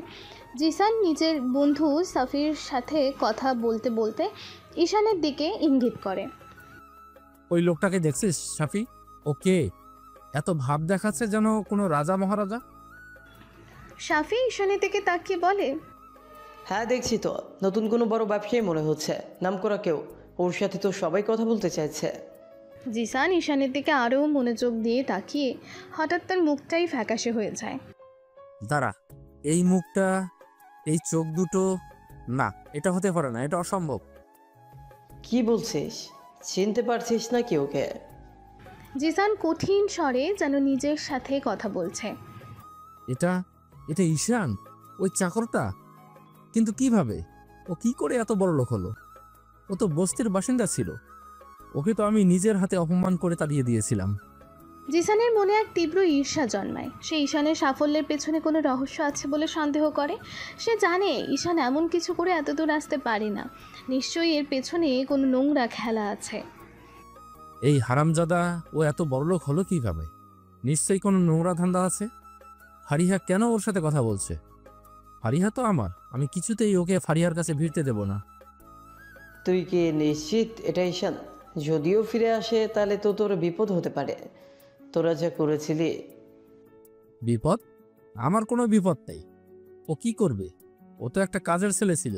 জিসান নিজের বন্ধু সাফির সাথে কথা বলতে বলতে ঈশানের দিকে ইঙ্গিত করে।
ওই লোকটাকে দেখছিস সাফি? ওকে এত ভাব দেখাচ্ছে যেন কোনো রাজা মহারাজা।
সাফি ঈশানের দিকে তাকিয়ে বলে,
হ্যাঁ দেখছি তো, নতুন কোনো বড় ব্যবসায়ী মনে হচ্ছে, নাম করা কেউ। ওর সাথে তো সবাই কথা বলতে চাইছে।
জিসান ঈশানের দিকে আরও মনোযোগ দিয়ে তাকিয়ে হঠাৎ তার মুখটাই ফ্যাকাশে হয়ে যায়।
দাঁড়া, এই মুখটা, এই চোখ দুটো, না এটা হতে পারে না, এটা অসম্ভব।
কি বলছিস? চিনতে পারছিস না কি ওকে?
জিসান কঠিন স্বরে যেন নিজের সাথে কথা বলছে।
এটা এটা ঈশান, ওই চাকরটা। কিন্তু কিভাবে? ও কি করে এত বড় লোক হলো? ও তো বস্তির বাসিন্দা ছিল, ওকে তো আমি নিজের হাতে অপমান করে তাড়িয়ে দিয়েছিলাম।
জিসানের মনে এক তীব্র ঈর্ষা জন্মায়। সে ঈশানের সাফল্যের পেছনে কোনো রহস্য আছে বলে সন্দেহ করে। সে জানে ঈশান এমন কিছু করে এতদূর আসতে পারে না। নিশ্চয়ই এর পেছনে কোনো নোংরা খেলা আছে।
এই হারামজাদা ও এত বড় লোক হলো কিভাবে? নিশ্চয়ই কোনো নোংরা ধান্দা আছে। ফারিহা কেন ওর সাথে কথা বলছে? ফারিহা তো আমার, আমি কিছুতেই ওকে ফারিহার কাছে ভিড়তে দেব না।
তুই কি নিশ্চিত এটা ঈশান? যদিও ফিরে আসে তাহলে তো তোর বিপদ হতে পারে, তোরা যা করেছিলি।
বিপদ? আমার কোনো বিপদ নেই। ও কি করবে? ও তো একটা কাজের ছেলে ছিল,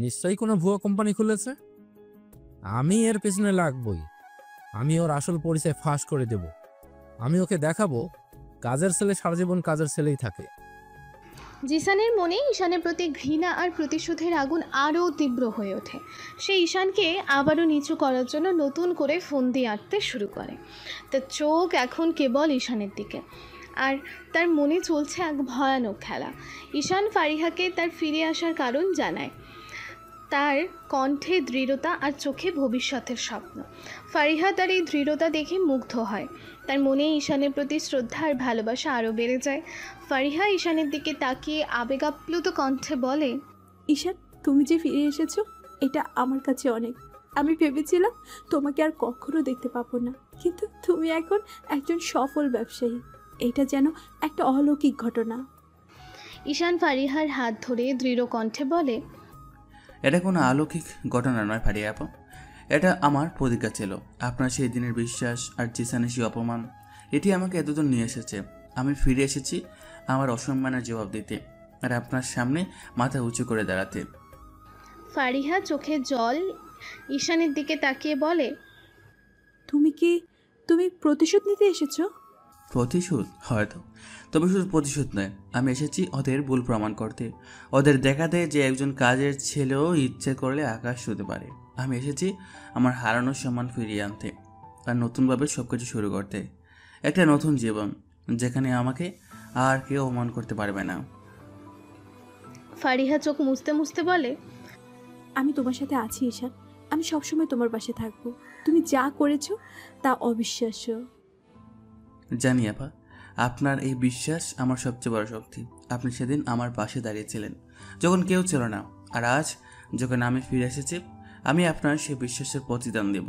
নিশ্চয়ই কোনো ভুয়া কোম্পানি খুলেছে। আমি এর পেছনে লাগবই। আমি ওর আসল পরিচয় ফাঁস করে দেব। আমি ওকে দেখাবো কাজের ছেলে সারা জীবন কাজের ছেলেই থাকে।
জিসানের মনে ঈশানের প্রতি ঘৃণা আর প্রতিশোধের আগুন আরও তীব্র হয়ে ওঠে। সে ঈশানকে আবারও নিচু করার জন্য নতুন করে ফন্দি আঁটতে শুরু করে। তার চোখ এখন কেবল ঈশানের দিকে। আর তার মনে চলছে এক ভয়ানক খেলা। ঈশান ফারিহাকে তার ফিরে আসার কারণ জানায়, তার কণ্ঠে দৃঢ়তা আর চোখে ভবিষ্যতের স্বপ্ন। ফারিহা তার এই দৃঢ়তা দেখে মুগ্ধ হয়। তার মনে ঈশানের প্রতি শ্রদ্ধা আর ভালোবাসা আরও বেড়ে যায়। ফারিহা ঈশানের দিকে তাকিয়ে আবেগাপ্লুত কণ্ঠে বলে,
ঈশান, তুমি যে ফিরে এসেছো এটা আমার কাছে অনেক। আমি ভেবেছিলাম তোমাকে আর কখনো দেখতে পাবো না, কিন্তু তুমি এখন একজন সফল ব্যবসায়ী। এটা যেন একটা অলৌকিক ঘটনা।
ঈশান ফারিহার হাত ধরে দৃঢ় কণ্ঠে বলে,
এটা কোনো অলৌকিক ঘটনা নয় ফারিয়া আপা, এটা আমার প্রতিজ্ঞা ছিল। আপনার সেই দিনের বিশ্বাস আর জিসানের সেই অপমান, এটি আমাকে এতদূর নিয়ে এসেছে। আমি ফিরে এসেছি আমার অসম্মানের জবাব দিতে আর আপনার সামনে মাথা উঁচু করে দাঁড়াতে।
ফারিহা চোখে জল ঈশানের দিকে তাকিয়ে বলে,
তুমি প্রতিশোধ নিতে এসেছো?
প্রতিশোধ হয়তো, তবে শুধু প্রতিশোধ নয়, আমি এসেছি ওদের ভুল প্রমাণ করতে, ওদের দেখাতে যে একজন কাজের ছেলেও ইচ্ছে করলে আকাশ ছুঁতে পারে। আমি এসেছি আমার হারানোর সম্মান ফিরিয়ে আনতে আর নতুনভাবে সব কিছু শুরু করতে, একটা নতুন জীবন যেখানে আমাকে আর কেউ অপমান করতে পারবে না।
ফারিহা চোখ মুছতে মুছতে বলে,
আমি তোমার সাথে আছি ঈশান, আমি সবসময় তোমার পাশে থাকবো। তুমি যা করেছো তা অবিশ্বাস্য।
জানি আপা, আপনার এই বিশ্বাস আমার সবচেয়ে বড় শক্তি। আপনি সেদিন আমার পাশে দাঁড়িয়েছিলেন যখন কেউ ছিল না, আর আজ যখন আমি ফিরে এসেছি আমি আপনার সেই বিশ্বাসের প্রতিদান দেব।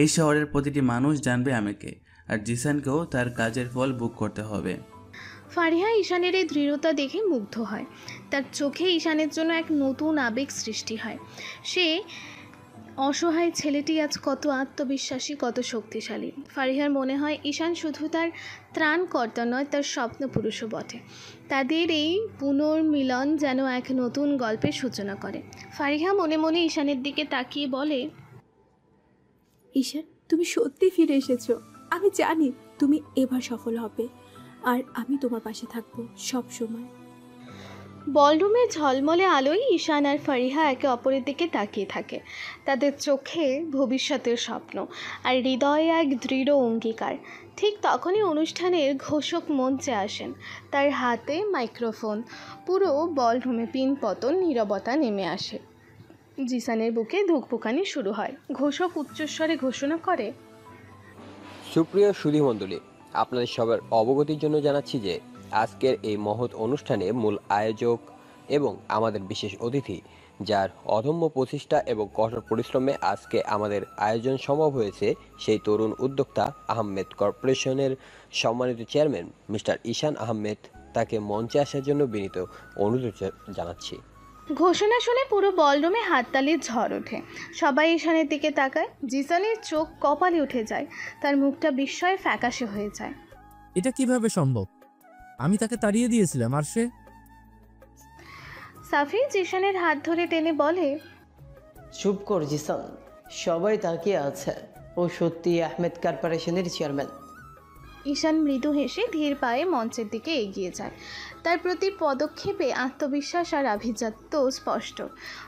এই শহরের প্রতিটি মানুষ জানবে আমি কে, আর জিসানকেও তার কাজের ফল ভোগ করতে হবে।
ফারিহা ঈশানের এই দৃঢ়তা দেখে মুগ্ধ হয়। তার চোখে ঈশানের জন্য এক নতুন আবেগ সৃষ্টি হয়। সে অসহায় ছেলেটি আজ কত আত্মবিশ্বাসী, কত শক্তিশালী। ফারিহার মনে হয় ঈশান শুধু তার ত্রাণকর্তা নয়, তার স্বপ্ন পুরুষও বটে। তাদের এই পুনর্মিলন যেন এক নতুন গল্পের সূচনা করে। ফারিহা মনে মনে ঈশানের দিকে তাকিয়ে বলে,
ঈশান, তুমি সত্যি ফিরে এসেছো। আমি জানি তুমি এবার সফল হবে, আর আমি তোমার পাশে থাকবো সব সময়।
বলরুমের ঝলমলে আলোয় ঈশান আর ফারিহা একে অপরের দিকে তাকিয়ে থাকে। তাদের চোখে ভবিষ্যতের স্বপ্ন আর হৃদয়ে এক দৃঢ় অঙ্গীকার। ঠিক তখনই অনুষ্ঠানের ঘোষক মঞ্চে আসেন, তার হাতে মাইক্রোফোন। পুরো বলরুমে পিনপতন নীরবতা নেমে আসে। জিসানের বুকে ধুকপুকানি শুরু হয়। ঘোষক উচ্চস্বরে ঘোষণা করে,
সুপ্রিয় সুধীমণ্ডলী, আপনাদের সবার অবগতির জন্য জানাচ্ছি যে আজকের এই মহৎ অনুষ্ঠানে মূল আয়োজক এবং আমাদের বিশেষ অতিথি, যার অদম্য প্রচেষ্টা এবং কঠোর পরিশ্রমে আজকে আমাদের আয়োজন সম্ভব হয়েছে, সেই তরুণ উদ্যোক্তা আহমেদ কর্পোরেশনের সম্মানিত চেয়ারম্যান মিস্টার ঈশান আহমেদ। তাকে মঞ্চে আসার জন্য বিনীত অনুরোধ জানাচ্ছি।
ঘোষণা শুনে পুরো বলরুমে হাততালির ঝড় ওঠে। সবাই ঈশানের দিকে তাকায়। জিসানের চোখ কপালে উঠে যায়, তার মুখটা বিস্ময়ে ফ্যাকাশে হয়ে যায়।
এটা কিভাবে সম্ভব? আমি তাকে তাড়িয়ে দিয়েছিলাম, আর সে?
সাফি জিসানের হাত ধরে টেনে বলে,
চুপ কর জিসান, সবাই তাকিয়ে আছে, ও সত্যি আহমেদ কর্পোরেশনের চেয়ারম্যান।
ঈশান মৃদু হেসে ধীর পায়ে মঞ্চের দিকে এগিয়ে যায়। তার প্রতি পদক্ষেপে আত্মবিশ্বাস আর আভিজাত্য স্পষ্ট।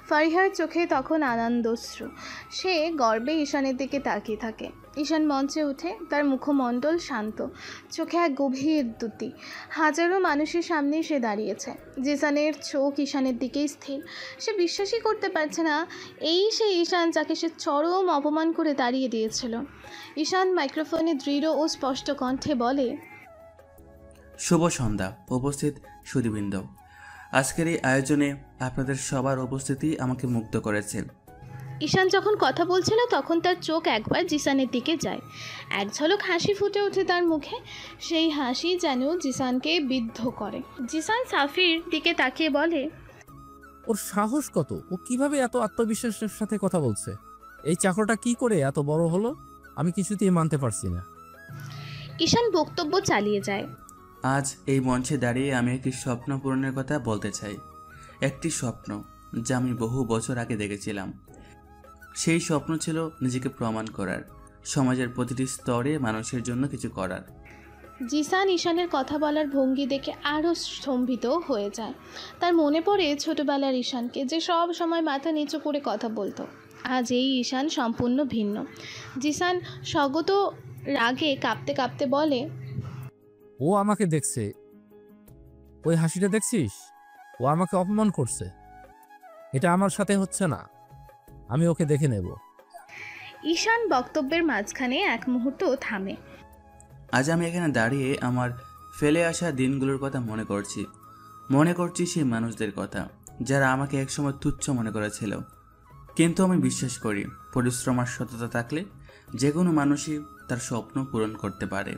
ফারিহার চোখে তখন আনন্দশ্রু। সে গর্বে ঈশানের দিকে তাকিয়ে থাকে। ঈশান মঞ্চে উঠে, তার মুখমণ্ডল শান্ত, চোখে এক গভীর দ্যুতি। হাজারো মানুষের সামনে সে দাঁড়িয়েছে। জিসানের চোখ ঈশানের দিকেই স্থির। সে বিশ্বাসই করতে পারছে না এই সেই ঈশান যাকে সে চরম অপমান করে দাঁড়িয়ে দিয়েছিল। ঈশান মাইক্রোফোনে দৃঢ় ও স্পষ্ট কণ্ঠে বলে,
শুভ সন্ধ্যা উপস্থিত সুধীবৃন্দ। আজকের এই আয়োজনে আপনাদের সবার উপস্থিতি আমাকে মুগ্ধ করেছে।
ঈশান যখন কথা বলছিল তখন তার চোখ একবার জিসানের দিকে যায়। এক ঝলক হাসি ফুটে ওঠে তার মুখে। সেই হাসি যেন জিসানকে বিদ্ধ করে। জিসান সাফির দিকে তাকিয়ে বলে,
ওর সাহস কত? ও কিভাবে এত আত্মবিশ্বাসের সাথে কথা বলছে? এই চাকরটা কি করে এত বড় হলো? আমি কিছুতেই মানতে পারছি না।
ঈশান বক্তব্য চালিয়ে যায়,
আজ এই মঞ্চে দাঁড়িয়ে আমি একটি স্বপ্ন পূরণের কথা বলতে চাই। একটি স্বপ্ন যা আমি বহু বছর আগে দেখেছিলাম। সেই স্বপ্ন ছিল নিজেকে প্রমাণ করার, সমাজের প্রতিটি স্তরে মানুষের জন্য কিছু করার।
জিসান ঈশানের কথা বলার ভঙ্গি দেখে আরও স্তম্ভিত হয়ে যায়। তার মনে পড়ে ছোটবেলার ঈশানকে, যে সব সময় মাথা নিচু করে কথা বলতো। আজ এই ঈশান সম্পূর্ণ ভিন্ন। জিসান স্বগত রাগে কাঁপতে কাঁপতে বলে,
ও আমাকে দেখছে, ওই হাসিটা দেখছিস? ও আমাকে অপমান করছে। এটা আমার সাথে হচ্ছে না, আমি ওকে দেখে নেব।
ঈশান বক্তব্যের মাঝখানে এক মুহূর্ত থামে।
আজ আমি এখানে দাঁড়িয়ে আমার ফেলে আসা দিনগুলোর কথা মনে করছি সেই মানুষদের কথা যারা আমাকে একসময় তুচ্ছ মনে করেছিল। কিন্তু আমি বিশ্বাস করি পরিশ্রম আর সততা থাকলে যে কোনো মানুষই তার স্বপ্ন পূরণ করতে পারে।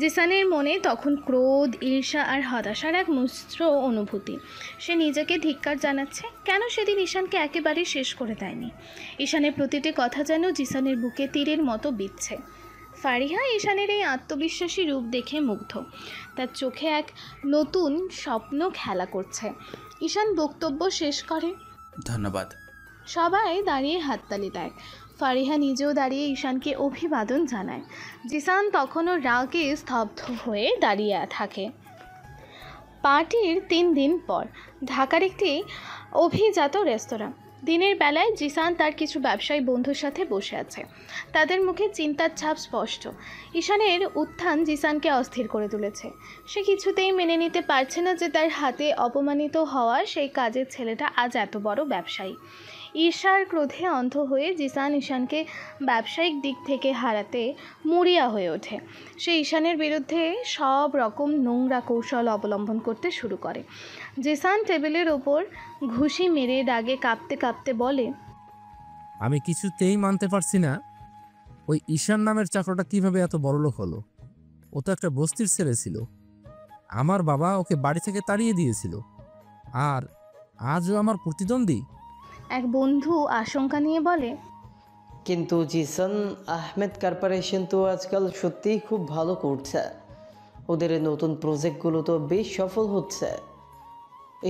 জিসানের মনে তখন ক্রোধ, ঈর্ষা আর হতাশার এক মিশ্র অনুভূতি। সে নিজেকে ধিক্কার জানাচ্ছে কেন সেদিন ঈশানকে একেবারে শেষ করে দেয়নি। ঈশানের প্রতিটি কথা যেন জিসানের বুকে তীরের মতো বিচ্ছে। ফারিহা ঈশানের এই আত্মবিশ্বাসী রূপ দেখে মুগ্ধ। তার চোখে এক নতুন স্বপ্ন খেলা করছে। ঈশান বক্তব্য শেষ করে,
ধন্যবাদ।
সবাই দাঁড়িয়ে হাততালি দেয়। ফারিহা নিজেও দাঁড়িয়ে ঈশানকে অভিবাদন জানায়। জিসান তখনও রাগে স্তব্ধ হয়ে দাঁড়িয়ে থাকে। পার্টির 3 দিন পর ঢাকার একটি অভিজাত রেস্তোরাঁ। দিনের বেলায় জিসান তার কিছু ব্যবসায়ী বন্ধুর সাথে বসে আছে। তাদের মুখে চিন্তার ছাপ স্পষ্ট। ঈশানের উত্থান জিসানকে অস্থির করে তুলেছে। সে কিছুতেই মেনে নিতে পারছে না যে তার হাতে অপমানিত হওয়া সেই কাজের ছেলেটা আজ এত বড় ব্যবসায়ী। ঈর্ষার ক্রোধে অন্ধ হয়ে জিসান ঈশানকে ব্যবসায়িক দিক থেকে হারাতে মরিয়া হয়ে ওঠে। সে ঈশানের বিরুদ্ধে সব রকম নোংরা কৌশল অবলম্বন করতে শুরু করে। জিসান টেবিলের ওপর ঘুষি মেরে রাগে কাঁপতে কাঁপতে বলে,
আমি কিছুতেই মানতে পারছি না ওই ঈশান নামের চাকরটা কিভাবে এত বড়লোক হলো। ও তো একটা বস্তির ছেলে ছিল। আমার বাবা ওকে বাড়ি থেকে তাড়িয়ে দিয়েছিল, আর আজও আমার প্রতিদ্বন্দ্বী।
এক বন্ধু আশঙ্কা নিয়ে বলে,
কিন্তু জিসান আহমেদ কর্পোরেশন তো আজকাল সত্যিই খুব ভালো করছে। ওদের নতুন প্রজেক্টগুলো তো বেশ সফল হচ্ছে।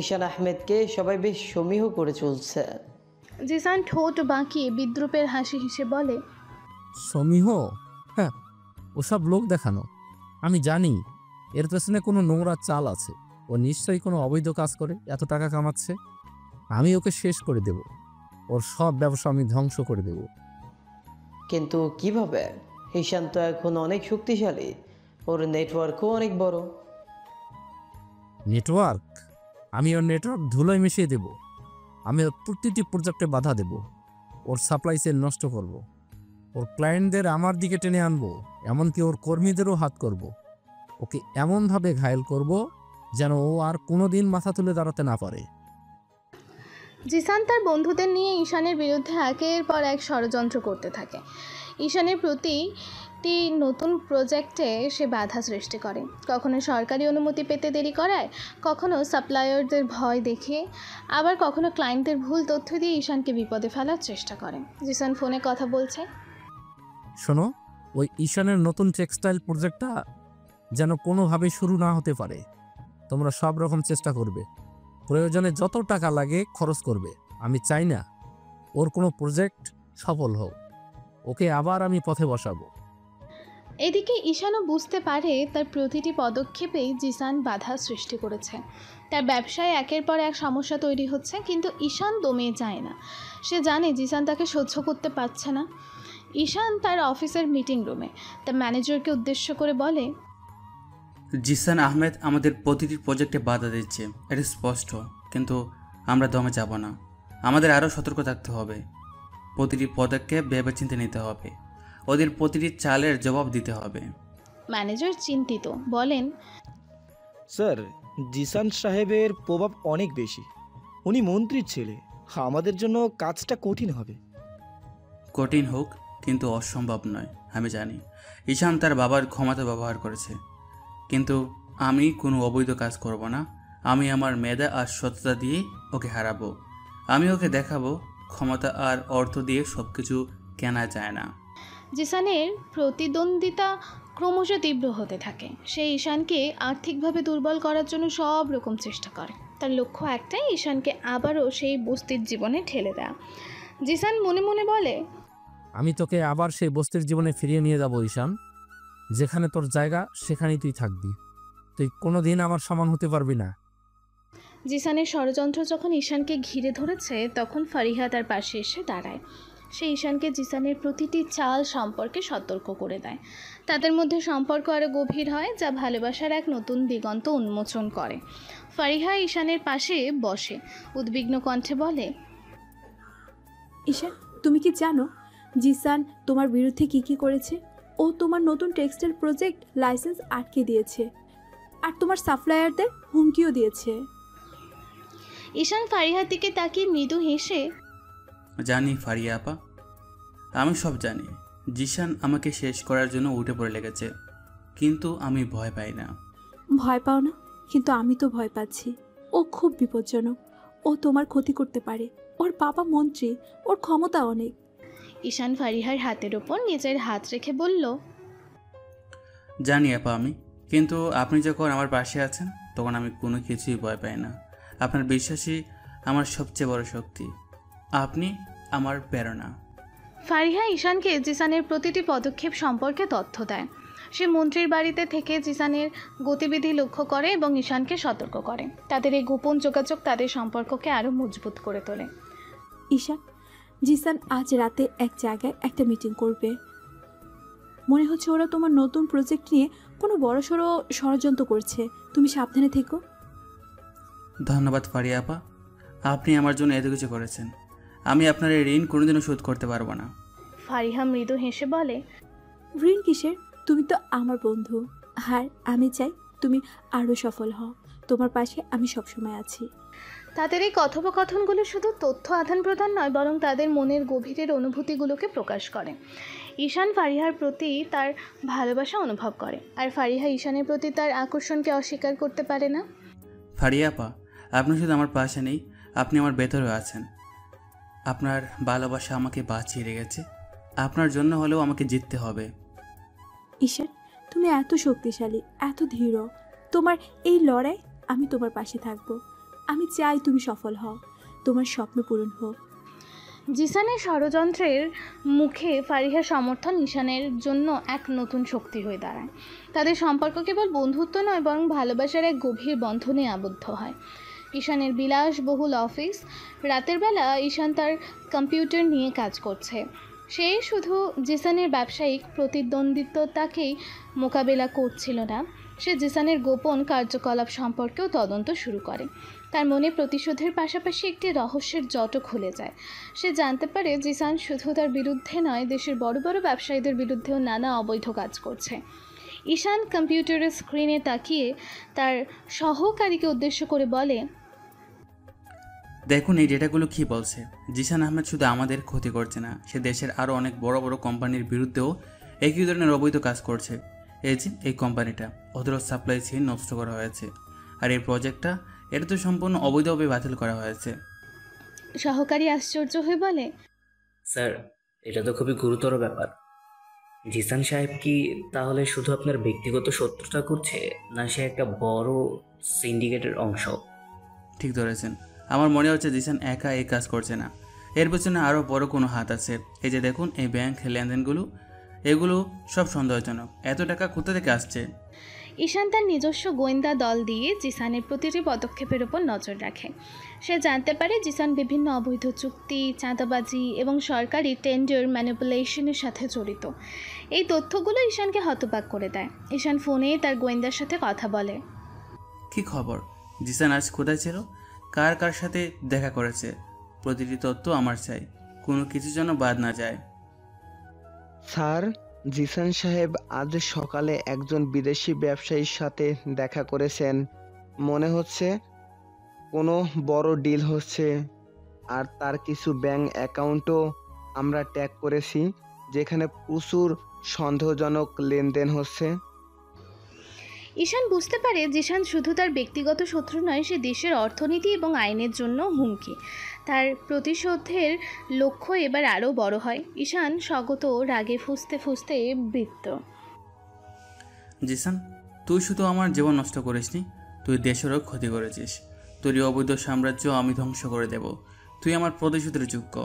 ঈশান আহমেদকে সবাই বেশ সমীহ করে চলছে।
জিসান ঠোঁট বাঁকিয়ে বিদ্রুপের হাসি হেসে বলে,
সমীহ? হ্যাঁ, ওসব লোক দেখানো। আমি জানি এর পেছনে কোনো নোংরা চাল আছে। ও নিশ্চয়ই কোনো অবৈধ কাজ করে এত টাকা কামাচ্ছে। আমি ওকে শেষ করে দেব, ওর সব ব্যবসা আমি ধ্বংস করে দেব।
কিন্তু কিভাবে? ঈশান তো এখন অনেক শক্তিশালী, ওর নেটওয়ার্কও অনেক বড়।
নেটওয়ার্ক? আমি ওর নেটওয়ার্ক ধুলোয় মিশিয়ে দেব। আমি ওর প্রতিটি প্রজেক্টে বাধা দেব, ওর সাপ্লাই চেইন নষ্ট করব, ওর ক্লায়েন্টদের আমার দিকে টেনে আনবো, এমনকি ওর কর্মীদেরও হাত করব। ওকে এমনভাবে ঘায়েল করব যেন ও আর কোনোদিন মাথা তুলে দাঁড়াতে না পারে।
জিসান তার বন্ধুদের নিয়ে ঈশানের বিরুদ্ধে একের পর এক ষড়যন্ত্র করতে থাকে। ঈশানের প্রতিটি নতুন প্রজেক্টে সে বাধা সৃষ্টি করে। কখনো সরকারি অনুমতি পেতে দেরি করায়, কখনো সাপ্লায়ারদের ভয় দেখিয়ে, আবার কখনো ক্লায়েন্টদের ভুল তথ্য দিয়ে ঈশানকে বিপদে ফেলার চেষ্টা করে। জিসান ফোনে কথা বলছে,
শোনো, ওই ঈশানের নতুন টেক্সটাইল প্রজেক্টটা যেন কোনোভাবে শুরু না হতে পারে। তোমরা সব রকম চেষ্টা করবে, প্রয়োজনে যত টাকা লাগে খরচ করবে। আমি চাই না ওর কোনো প্রজেক্ট সফল হোক। ওকে আবার আমি পথে বসাবো।
এদিকে ঈশানও বুঝতে পারে তার প্রতিটি পদক্ষেপেই জিসান বাধা সৃষ্টি করেছে। তার ব্যবসায় একের পর এক সমস্যা তৈরি হচ্ছে, কিন্তু ঈশান দমে যায় না। সে জানে জিসান তাকে সহ্য করতে পারছে না। ঈশান তার অফিসের মিটিং রুমে তার ম্যানেজারকে উদ্দেশ্য করে বলে,
জিসান আহমেদ আমাদের প্রতিটি প্রজেক্টে বাধা দিচ্ছে, এটা স্পষ্ট। কিন্তু আমরা দমে যাব না। আমাদের আরও সতর্ক থাকতে হবে। প্রতিটি পদক্ষেপ ভেবেচিন্তে নিতে হবে। ওদের প্রতিটি চালের জবাব দিতে হবে।
ম্যানেজার চিন্তিত বলেন,
স্যার, জিসান সাহেবের প্রভাব অনেক বেশি। উনি মন্ত্রীর ছেলে। আমাদের জন্য কাজটা কঠিন হবে।
কঠিন হোক, কিন্তু অসম্ভব নয়। আমি জানি ঈশান তার বাবার ক্ষমতা ব্যবহার করেছে, কিন্তু আমি কোনো অবৈধ কাজ করব না। আমি আমার মেধা আর সততা দিয়ে ওকে হারাবো। আমি ওকে দেখাবো ক্ষমতা আর অর্থ দিয়ে সব কিছু কেনা যায় না।
জিসানের প্রতিদ্বন্দ্বিতা ক্রমশ তীব্র হতে থাকে। সে ঈশানকে আর্থিকভাবে দুর্বল করার জন্য সব রকম চেষ্টা করে। তার লক্ষ্য একটাই, ঈশানকে আবারও সেই বস্তির জীবনে ঠেলে দেয়া। জিসান মনে মনে বলে,
আমি তোকে আবার সেই বস্তির জীবনে ফিরিয়ে নিয়ে যাব ঈশান। যেখানে তোর জায়গা সেখানেই তুই থাকবি। তুই কোনোদিন আমার সমান হতে পারবি না।
জিসানের ষড়যন্ত্র যখন ঈশানকে ঘিরে ধরেছে, তখন ফারিহা তার পাশে এসে দাঁড়ায়। সে ঈশানকে জিসানের প্রতিটি চাল সম্পর্কে সতর্ক করে দেয়। তাদের মধ্যে সম্পর্ক আরও গভীর হয়, যা ভালোবাসার এক নতুন দিগন্ত উন্মোচন করে। ফারিহা ঈশানের পাশে বসে উদ্বিগ্ন কণ্ঠে বলে,
ঈশান, তুমি কি জানো জিসান তোমার বিরুদ্ধে কি করেছে? ও তোমার নতুন টেক্সটাইল প্রজেক্ট লাইসেন্স আটকে দিয়েছে, আর তোমার সাপ্লায়ারদের হুমকিও দিয়েছে।
ঈশান ফারিহার দিকে তাকিয়ে মৃদু হেসে,
জানি ফারিয়া আপা, আমি সব জানি। জিসান আমাকে শেষ করার জন্য উঠে পড়ে লেগেছে, কিন্তু আমি ভয় পাই না।
ভয় পাও না, কিন্তু আমি তো ভয় পাচ্ছি। ও খুব বিপজ্জনক। ও তোমার ক্ষতি করতে পারে। ওর বাবা মন্ত্রী, ওর ক্ষমতা অনেক।
ঈশান ফারিহার হাতের ওপর নিজের হাত রেখে বলল,
জানি আপা আমি, কিন্তু আপনি যখন আমার পাশে আছেন তখন আমি কোনো কিছুই ভয় পাই না। আপনার বিশ্বাসই আমার সবচেয়ে বড় শক্তি। আপনি আমার প্রেরণা।
ফারিহা ঈশানকে জিসানের প্রতিটি পদক্ষেপ সম্পর্কে তথ্য দেয়। সে মন্ত্রীর বাড়িতে থেকে জিসানের গতিবিধি লক্ষ্য করে এবং ঈশানকে সতর্ক করে। তাদের এই গোপন যোগাযোগ তাদের সম্পর্ককে আরও মজবুত করে তোলে।
ঈশান, জিসান আজ রাতে এক জায়গায় একটা মিটিং করবে। মনে হচ্ছে ওরা তোমার নতুন প্রজেক্ট নিয়ে কোনো বড়সড় ষড়যন্ত্র করছে। তুমি সাবধানে থেকো।
ধন্যবাদ ফারিয়া আপা, আপনি আমার জন্য এত কিছু করেছেন। আমি আপনার এই ঋণ কোনোদিনও শোধ করতে পারবো না।
ফারিহা মৃদু হেসে বলে,
ঋণ কিসের? তুমি তো আমার বন্ধু। আর আমি চাই তুমি আরও সফল হও। তোমার পাশে আমি সবসময় আছি।
তাদের এই কথোপকথনগুলো শুধু তথ্য আদান প্রদান নয়, বরং তাদের মনের গভীরের অনুভূতিগুলোকে প্রকাশ করে। ঈশান ফারিহার প্রতি তার ভালোবাসা অনুভব করে, আর ফারিহা ঈশানের প্রতি তার আকর্ষণকে অস্বীকার করতে পারে না।
ফারিয়া আপা, আপনি শুধু আমার পাশে নেই, আপনি আমার ভেতরে আছেন। আপনার ভালোবাসা আমাকে বাঁচিয়ে রেখেছে। আপনার জন্য হলেও আমাকে জিততে হবে।
ঈশান, তুমি এত শক্তিশালী, এত ধীর। তোমার এই লড়াই, আমি তোমার পাশে থাকবো। আমি চাই তুমি সফল হও, তোমার স্বপ্ন পূরণ হোক।
জিসানের ষড়যন্ত্রের মুখে ফারিহার সমর্থন ঈশানের জন্য এক নতুন শক্তি হয়ে দাঁড়ায়। তাদের সম্পর্ক কেবল বন্ধুত্ব নয়, বরং ভালোবাসার এক গভীর বন্ধনে আবদ্ধ হয়। ঈশানের বিলাসবহুল অফিস। রাতের বেলা ঈশান তার কম্পিউটার নিয়ে কাজ করছে। সে শুধু জিসানের ব্যবসায়িক প্রতিদ্বন্দ্বিতাকেই মোকাবেলা করছিল না, সে জিসানের গোপন কার্যকলাপ সম্পর্কেও তদন্ত শুরু করে। তার মনে প্রতিশোধের পাশাপাশি একটি রহস্যের জট খুলে যায়। সে জানতে পারে জিসান শুধু তার বিরুদ্ধে নয়, দেশের বড় বড় ব্যবসায়ীদের বিরুদ্ধেও নানা অবৈধ কাজ করছে। ঈশান কম্পিউটারের স্ক্রিনে তাকিয়ে তার সহকারীকে উদ্দেশ্য করে বলে,
দেখুন এই ডেটাগুলো কি বলছে। জিসান আহমেদ শুধু আমাদের ক্ষতি করছে না, সে দেশের আরও অনেক বড় বড় কোম্পানির বিরুদ্ধেও একই ধরনের অবৈধ কাজ করছে। এই যে এই কোম্পানিটা, ওদেরও সাপ্লাই চেইন নষ্ট করা হয়েছে। আর এই প্রজেক্টটা, এটা তো সম্পূর্ণ অবৈধভাবে বাতিল করা হয়েছে।
সহকারী আশ্চর্য হয়ে বলে,
স্যার, এটা তো খুবই গুরুতর ব্যাপার। জিসান সাহেব কি তাহলে শুধু আপনার ব্যক্তিগত শত্রুতা করছে, না সে একটা বড় সিন্ডিকেটের অংশ?
ঠিক ধরেছেন। আমার মনে হচ্ছে জিসান একা এই কাজ করছে না, এর পেছনে আরও বড় কোনো হাত আছে। এই যে দেখুন এই ব্যাংক লেনদেনগুলো, এগুলো সব সন্দেহজনক। এত টাকা কোথা থেকে আসছে?
ঈশান তার নিজস্ব গোয়েন্দা দল দিয়ে জিসানের প্রতিটি পদক্ষেপের ওপর নজর রাখে। সে জানতে পারে জিসান বিভিন্ন অবৈধ চুক্তি, চাঁদাবাজি এবং সরকারি টেন্ডার ম্যানিপুলেশনের সাথে জড়িত। এই তথ্যগুলো ঈশানকে হতবাক করে দেয়। ঈশান ফোনে তার গোয়েন্দার সাথে কথা বলে।
কি খবর? জিসান আজ কোথায় ছিল? কার কার সাথে দেখা করেছে? প্রতিটি তথ্য আমার চাই, কোনো কিছু যেন বাদ না যায়।
স্যার, জিসান সাহেব আজ সকালে একজন বিদেশি ব্যবসায়ীর সাথে দেখা করেছেন। মনে হচ্ছে কোনো বড় ডিল হচ্ছে। আর তার কিছু ব্যাংক অ্যাকাউন্টও আমরা ট্যাগ করেছি, যেখানে প্রচুর সন্দেহজনক লেনদেন হচ্ছে।
ঈশান বুঝতে পারে জিসান শুধু তার ব্যক্তিগত শত্রু নয়, সে দেশের অর্থনীতি এবং আইনের জন্য হুমকি। তার প্রতিশোধের লক্ষ্য এবার আরও বড় হয়। ঈশান স্বগত রাগে ফুঁসতে ফুঁসতে বৃত্ত।
জিসান, তুই শুধু আমার জীবন নষ্ট করিসনি, তুই দেশেরও ক্ষতি করেছিস। তোর অবৈধ সাম্রাজ্য আমি ধ্বংস করে দেব। তুই আমার প্রতিশোধের যোগ্য।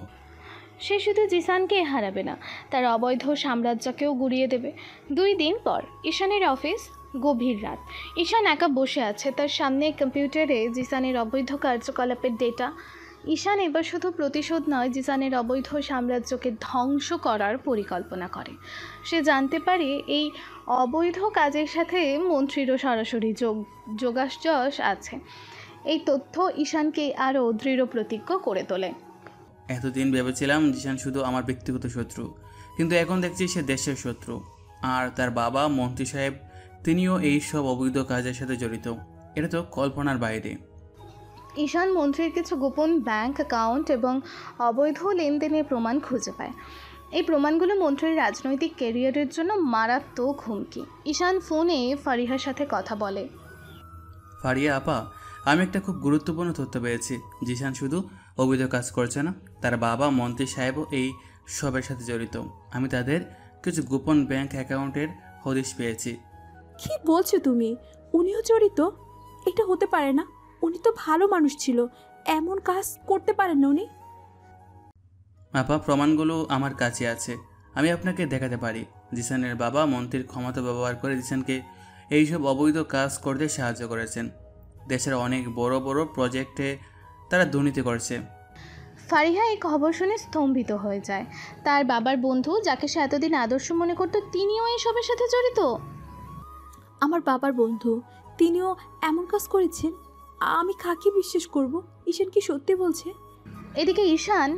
সে শুধু জিসানকে হারাবে না, তার অবৈধ সাম্রাজ্যকেও গুড়িয়ে দেবে। 2 দিন পর ঈশানের অফিস। গভীর রাত। ঈশান একা বসে আছে, তার সামনে কম্পিউটারে জিসানের অবৈধ কার্যকলাপের ডেটা। ঈশান এবার শুধু প্রতিশোধ নয়, জিসানের অবৈধ সাম্রাজ্যকে ধ্বংস করার পরিকল্পনা করে। সে জানতে পারে এই অবৈধ কাজের সাথে মন্ত্রীরও সরাসরি যোগাযোগ আছে। এই তথ্য ঈশানকে আরও দৃঢ় প্রতিজ্ঞ করে তোলে।
এতদিন ভেবেছিলাম জিসান শুধু আমার ব্যক্তিগত শত্রু, কিন্তু এখন দেখছি সে দেশের শত্রু। আর তার বাবা মন্ত্রী সাহেব, তিনিও এই সব অবৈধ কাজের সাথে জড়িত। এটা তো কল্পনার বাইরে।
ঈশান মন্ত্রীর কিছু গোপন ব্যাংক অ্যাকাউন্ট এবং অবৈধ লেনদেনের প্রমাণ খুঁজে পায়। এই প্রমাণগুলো মন্ত্রীর রাজনৈতিক ক্যারিয়ারের জন্য মারাত্মক হুমকি। ঈশান ফোনে ফারিহার সাথে কথা বলে।
ফারিয়া আপা, আমি একটা খুব গুরুত্বপূর্ণ তথ্য পেয়েছি। জিসান শুধু অবৈধ কাজ করছে না, তার বাবা মন্ত্রী সাহেবও এই সবের সাথে জড়িত। আমি তাদের কিছু গোপন ব্যাংক অ্যাকাউন্টের হদিশ পেয়েছি।
কি বলছো তুমি? উনিও জড়িত? এটা হতে পারে না। উনি তো ভালো মানুষ ছিল, এমন কাজ করতে পারেন না উনি।
আপা, প্রমাণগুলো আমার কাছে আছে, আমি আপনাকে দেখাতে পারি। জিসানের বাবা মন্ত্রীর ক্ষমতা ব্যবহার করে জিসানকে এইসব অবৈধ কাজ করতে সাহায্য করেছেন। দেশের অনেক বড় বড় প্রজেক্টে তারা দুর্নীতি করছে।
ফারিহা এই খবর শুনে স্তম্ভিত হয়ে যায়। তার বাবার বন্ধু, যাকে সে এতদিন আদর্শ মনে করত, তিনিও এইসবের সাথে জড়িত।
আমার বাবার বন্ধু, তিনিও এমন কাজ করেছেন? আমি কাকে বিশ্বাস করব? ঈশান কি সত্যি বলছে?
এদিকে ঈশান,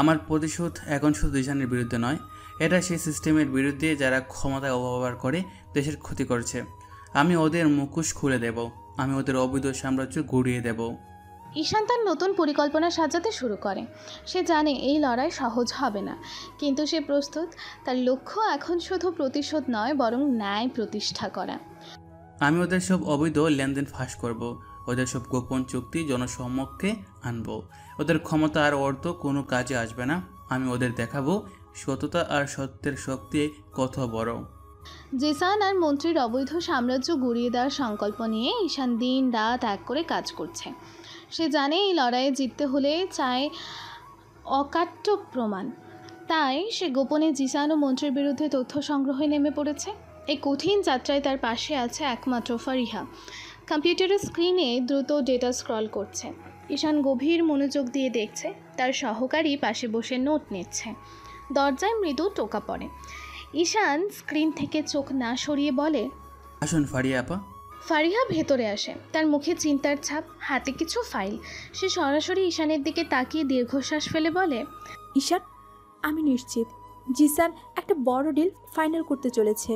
আমার প্রতিশোধ এখন শুধু জিসানের বিরুদ্ধে নয়, এটা সেই সিস্টেমের বিরুদ্ধে যারা ক্ষমতা অপব্যবহার করে দেশের ক্ষতি করছে। আমি ওদের মুখোশ খুলে দেব, আমি ওদের অবৈধ সাম্রাজ্য গুড়িয়ে দেব।
ঈশান তার নতুন পরিকল্পনা সাজাতে শুরু করে। সে জানে এই লড়াই সহজ হবে না, কিন্তু সে প্রস্তুত। তার লক্ষ্য এখন শুধু প্রতিশোধ নয়, বরং ন্যায় প্রতিষ্ঠা করা।
আমি ওদের সব অবৈধ লেনদেন ফাঁস করব, ওদের সব গোপন চুক্তি জনসম্মুখে আনবো। ওদের ক্ষমতা আর অর্থ কোনো কাজে আসবে না। আমি ওদের দেখাবো সততা আর সত্যের শক্তি কত বড়।
জিসান আর মন্ত্রীর অবৈধ সাম্রাজ্য গুড়িয়ে দেওয়ার সংকল্প নিয়ে ঈশান দিন রাত এক করে কাজ করছে। সে জানে এই লড়াইয়ে জিততে হলে চায় অকাট্য প্রমাণ। তাই সে গোপনে জিসান ও মন্ত্রীর বিরুদ্ধে তথ্য সংগ্রহে নেমে পড়েছে। এই কঠিন যাত্রায় তার পাশে আছে একমাত্র ফারিহা। কম্পিউটারের স্ক্রিনে দ্রুত ডেটা স্ক্রল করছে। ঈশান গভীর মনোযোগ দিয়ে দেখছে। তার সহকারী পাশে বসে নোট নিচ্ছে। দরজায় মৃদু টোকা পড়ে। ঈশান স্ক্রিন থেকে চোখ না সরিয়ে বলে,
আসুন ফারিয়া আপা।
ফারিহা ভেতরে আসে। তার মুখে চিন্তার ছাপ, হাতে কিছু ফাইল। সে সরাসরি ঈশানের দিকে তাকিয়ে দীর্ঘশ্বাস ফেলে বলে,
ঈশান, আমি নিশ্চিত জিসান একটা বড় ডিল ফাইনাল করতে চলেছে।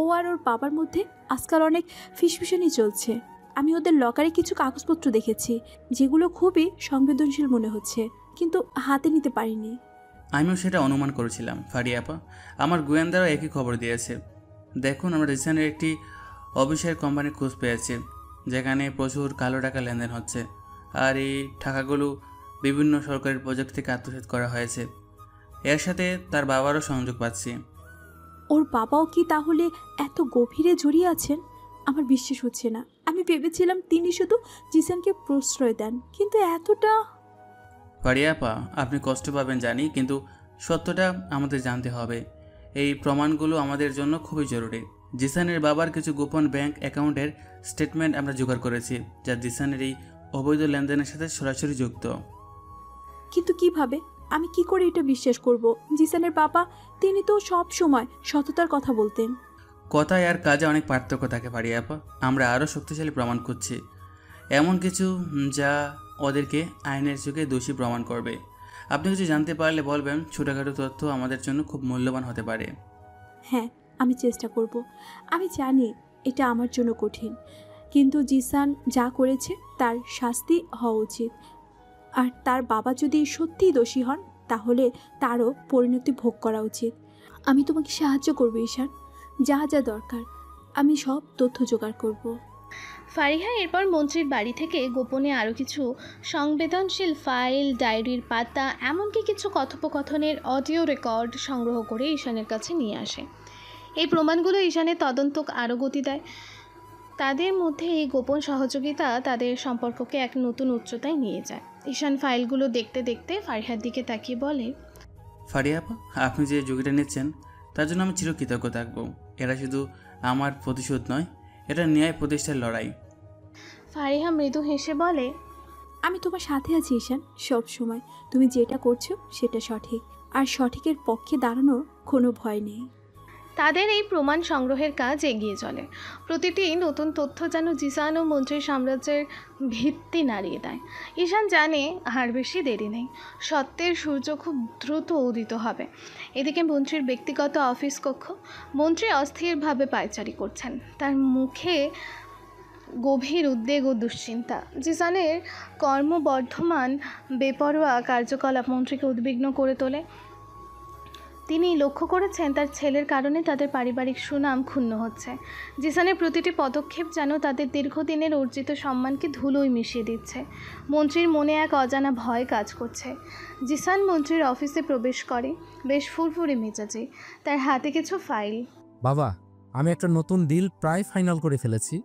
ও আর ওর বাবার মধ্যে আজকাল অনেক ফিসফিসানি চলছে। আমি ওদের লকারে কিছু কাগজপত্র দেখেছি, যেগুলো খুবই সংবেদনশীল মনে হচ্ছে, কিন্তু হাতে নিতে পারিনি।
আমিও সেটা অনুমান করেছিলাম ফারিয়া আপা। আমার গোয়েন্দারাও একই খবর দিয়েছে। দেখুন, আমরা জিসানের একটি অফিসের কোম্পানির খোঁজ পেয়েছে, যেখানে প্রচুর কালো টাকা লেনদেন হচ্ছে। আর এই টাকাগুলো বিভিন্ন সরকারি প্রজেক্ট থেকে আত্মসাৎ করা হয়েছে। এর সাথে তার বাবারও সংযোগ পাচ্ছি।
ওর বাবাও কি তাহলে এত গভীরে জড়িয়ে আছেন? আমার বিশ্বাস হচ্ছে না। আমি ভেবেছিলাম তিনি শুধু জিসানকে প্রশ্রয় দেন, কিন্তু এতটা।
ফারিয়া আপা, আপনি কষ্ট পাবেন জানি, কিন্তু সত্যটা আমাদের জানতে হবে। এই প্রমাণগুলো আমাদের জন্য খুবই জরুরি। জিসানের বাবার কিছু গোপন ব্যাংক অ্যাকাউন্টের স্টেটমেন্ট আমরা জোগাড় করেছি, যা জিসানের এই অবৈধ লেনদেনের সাথে সরাসরি যুক্ত।
কিন্তু কিভাবে? আমি কি করে এটা বিশ্বাস করব? জিসানের বাবা, তিনি তো সব সময় সততার কথা বলতেন।
কথায় আর কাজে অনেক পার্থক্য থাকে ফারিয়া আপা। আমরা আরও শক্তিশালী প্রমাণ খুঁজছি, এমন কিছু যা ওদেরকে আইনের চোখে দোষী প্রমাণ করবে। আপনি কিছু জানতে পারলে বলবেন। ছোটোখাটো তথ্য আমাদের জন্য খুব মূল্যবান হতে পারে।
হ্যাঁ, আমি চেষ্টা করব। আমি জানি এটা আমার জন্য কঠিন, কিন্তু জিসান যা করেছে তার শাস্তি হওয়া উচিত। আর তার বাবা যদি সত্যিই দোষী হন, তাহলে তারও পরিণতি ভোগ করা উচিত। আমি তোমাকে সাহায্য করব ঈশান, যা যা দরকার আমি সব তথ্য জোগাড় করব।
ফারিহা এরপর মন্ত্রীর বাড়ি থেকে গোপনে আরও কিছু সংবেদনশীল ফাইল, ডায়েরির পাতা, এমনকি কিছু কথোপকথনের অডিও রেকর্ড সংগ্রহ করে ঈশানের কাছে নিয়ে আসে। এই প্রমাণগুলো ঈশানের তদন্ত আরও গতি দেয়। তাদের মধ্যে এই গোপন সহযোগিতা তাদের সম্পর্ককে এক নতুন উচ্চতায় নিয়ে যায়। ঈশান ফাইলগুলো দেখতে দেখতে ফারিহার দিকে তাকিয়ে বলে,
ফারিয়া আপা, আপনি যে ঝুঁকিটা নিচ্ছেন তার জন্য আমি চিরকৃতজ্ঞ থাকবো। এটা শুধু আমার প্রতিশোধ নয়, এটা ন্যায় প্রতিষ্ঠার লড়াই।
ফারিহা মৃদু হেসে বলে,
আমি তোমার সাথে আছি ঈশান, সব সময়। তুমি যেটা করছো সেটা সঠিক, আর সঠিকের পক্ষে দাঁড়ানোর কোনো ভয় নেই।
তাদের এই প্রমাণ সংগ্রহের কাজ এগিয়ে চলে। প্রতিটি নতুন তথ্য যেন জিসান ও মন্ত্রীর সাম্রাজ্যের ভিত্তি নাড়িয়ে দেয়। ঈশান জানে আর বেশি দেরি নেই, সত্যের সূর্য খুব দ্রুত উদিত হবে। এদিকে মন্ত্রীর ব্যক্তিগত অফিস কক্ষ। মন্ত্রী অস্থিরভাবে পায়চারি করছেন, তার মুখে গভীর উদ্বেগ ও দুশ্চিন্তা। জিসানের কর্মবর্ধমান বেপরোয়া কার্যকলাপ মন্ত্রীকে উদ্বিগ্ন করে তোলে। তিনি লক্ষ্য করেছেন তার ছেলের কারণে তাদের পারিবারিক সুনাম ক্ষুণ্ণ হচ্ছে। জিসানের প্রতিটি পদক্ষেপ যেন তাদের দীর্ঘদিনের অর্জিত সম্মানকে ধুলোয় মিশিয়ে দিচ্ছে। মন্ত্রীর মনে এক অজানা ভয় কাজ করছে। জিসান মন্ত্রীর অফিসে প্রবেশ করে, বেশ ফুরফুরে মেজাজে, তার হাতে কিছু ফাইল।
বাবা, আমি একটা নতুন ডিল প্রায় ফাইনাল করে ফেলেছি।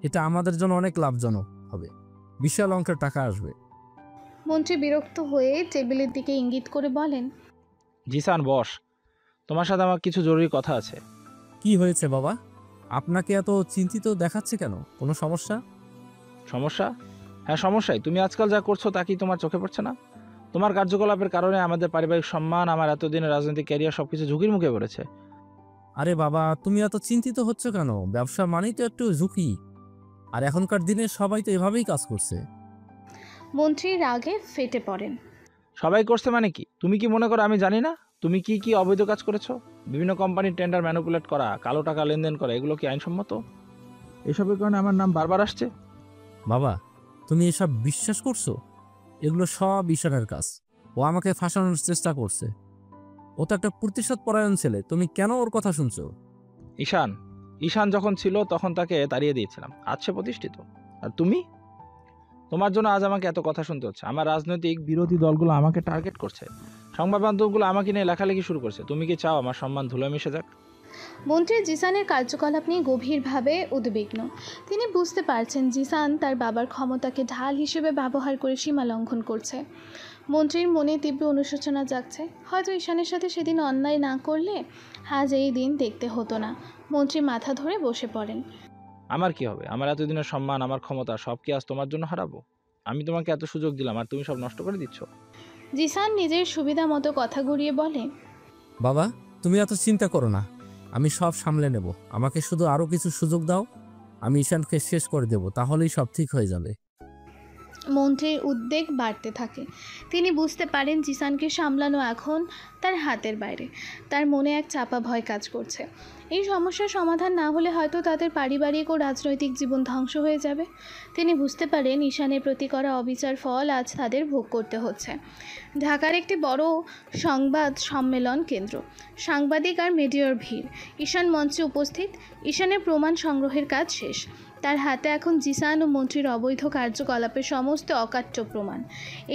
এটা আমাদের জন্য অনেক লাভজনক হবে, বিশাল অঙ্কের টাকা আসবে।
মন্ত্রী বিরক্ত হয়ে টেবিলের দিকে ইঙ্গিত করে বলেন,
জিসান বস, তোমার সাথে আমার কিছু জরুরি কথা আছে।
কি হয়েছে বাবা? আপনাকে এত চিন্তিত দেখাচ্ছে কেন? কোনো সমস্যা?
সমস্যা? হ্যাঁ সমস্যাই। তুমি আজকাল যা করছো তা কি তোমার চোখে পড়ছে না? তোমার কার্যকলাপের কারণে আমাদের পারিবারিক সম্মান, আমার এতদিনের রাজনৈতিক ক্যারিয়ার সবকিছু ঝুঁকির মুখে পড়েছে।
আরে বাবা, তুমি এত চিন্তিত হচ্ছ কেন? ব্যবসা মানেই তো একটু ঝুঁকি, আর এখনকার দিনে সবাই তো এভাবেই কাজ করছে।
মন্ত্রী রাগে ফেটে পড়েন।
সবাই করছে মানে কি? তুমি কি মনে করো আমি জানি না তুমি কি কি অবৈধ কাজ করেছো? বিভিন্ন কোম্পানির টেন্ডার ম্যানিপুলেট করা, কালো টাকা লেনদেন করা, এগুলো কি আইনসম্মত? এসবের কারণে আমার নাম বারবার আসছে।
বাবা, তুমি এসব বিশ্বাস করছো? এগুলো সব ঈশানের কাজ। ও আমাকে ফাঁসানোর চেষ্টা করছে। ও তো একটা প্রতিশোধ পরায়ণ ছেলে, তুমি কেন ওর কথা শুনছো?
ঈশান যখন ছিল তখন তাকে তাড়িয়ে দিয়েছিলাম, আজ সে প্রতিষ্ঠিত। আর তুমি? তোমার জন্য আজ আমাকে এত কথা শুনতে হচ্ছে। আমার রাজনৈতিক বিরোধী দলগুলো আমাকে টার্গেট করছে, সংবাদ মাধ্যমগুলো আমাকে নিয়ে লেখালেখি শুরু করছে। তুমি কি চাও আমার সম্মান ধুলো মিশে যাক?
মন্ত্রী জিসানের কার্যকলাপ নিয়ে গভীরভাবে উদ্বিগ্ন। তিনি বুঝতে পারছেন জিসান তার বাবার ক্ষমতাকে ঢাল হিসেবে ব্যবহার করে সীমা লঙ্ঘন করছে। মন্ত্রীর মনে তীব্র অনুশোচনা জাগছে। হয়তো ঈশানের সাথে সেদিন অন্যায় না করলে আজ এই দিন দেখতে হতো না। মন্ত্রী মাথা ধরে বসে পড়েন।
আমার কি হবে? আমার এতদিনের সম্মান, আমার ক্ষমতা সব কি আজ তোমার জন্য হারাবো? আমি তোমাকে এত সুযোগ দিলাম আর তুমি সব নষ্ট করে দিচ্ছ।
জিসান নিজের সুবিধা মতো কথা ঘুরিয়ে বলে,
বাবা, তুমি এত চিন্তা করো না, আমি সব সামলে নেব। আমাকে শুধু আরো কিছু সুযোগ দাও, আমি ঈশানকে শেষ করে দেব, তাহলেই সব ঠিক হয়ে যাবে।
মন্ত্রীর উদ্বেগ বাড়তে থাকে। তিনি বুঝতে পারেন জিসানকে সামলানো এখন তার হাতের বাইরে। তার মনে এক চাপা ভয় কাজ করছে। এই সমস্যার সমাধান না হলে হয়তো তাদের পারিবারিক ও রাজনৈতিক জীবন ধ্বংস হয়ে যাবে। তিনি বুঝতে পারেন ঈশানের প্রতি করা অবিচার ফল আজ তাদের ভোগ করতে হচ্ছে। ঢাকার একটি বড় সংবাদ সম্মেলন কেন্দ্র, সাংবাদিক আর মিডিয়ার ভিড়। ঈশান মঞ্চে উপস্থিত। ঈশানের প্রমাণ সংগ্রহের কাজ শেষ। তার হাতে এখন জিসান ও মন্ত্রীর অবৈধ কার্যকলাপের সমস্ত অকাট্য প্রমাণ।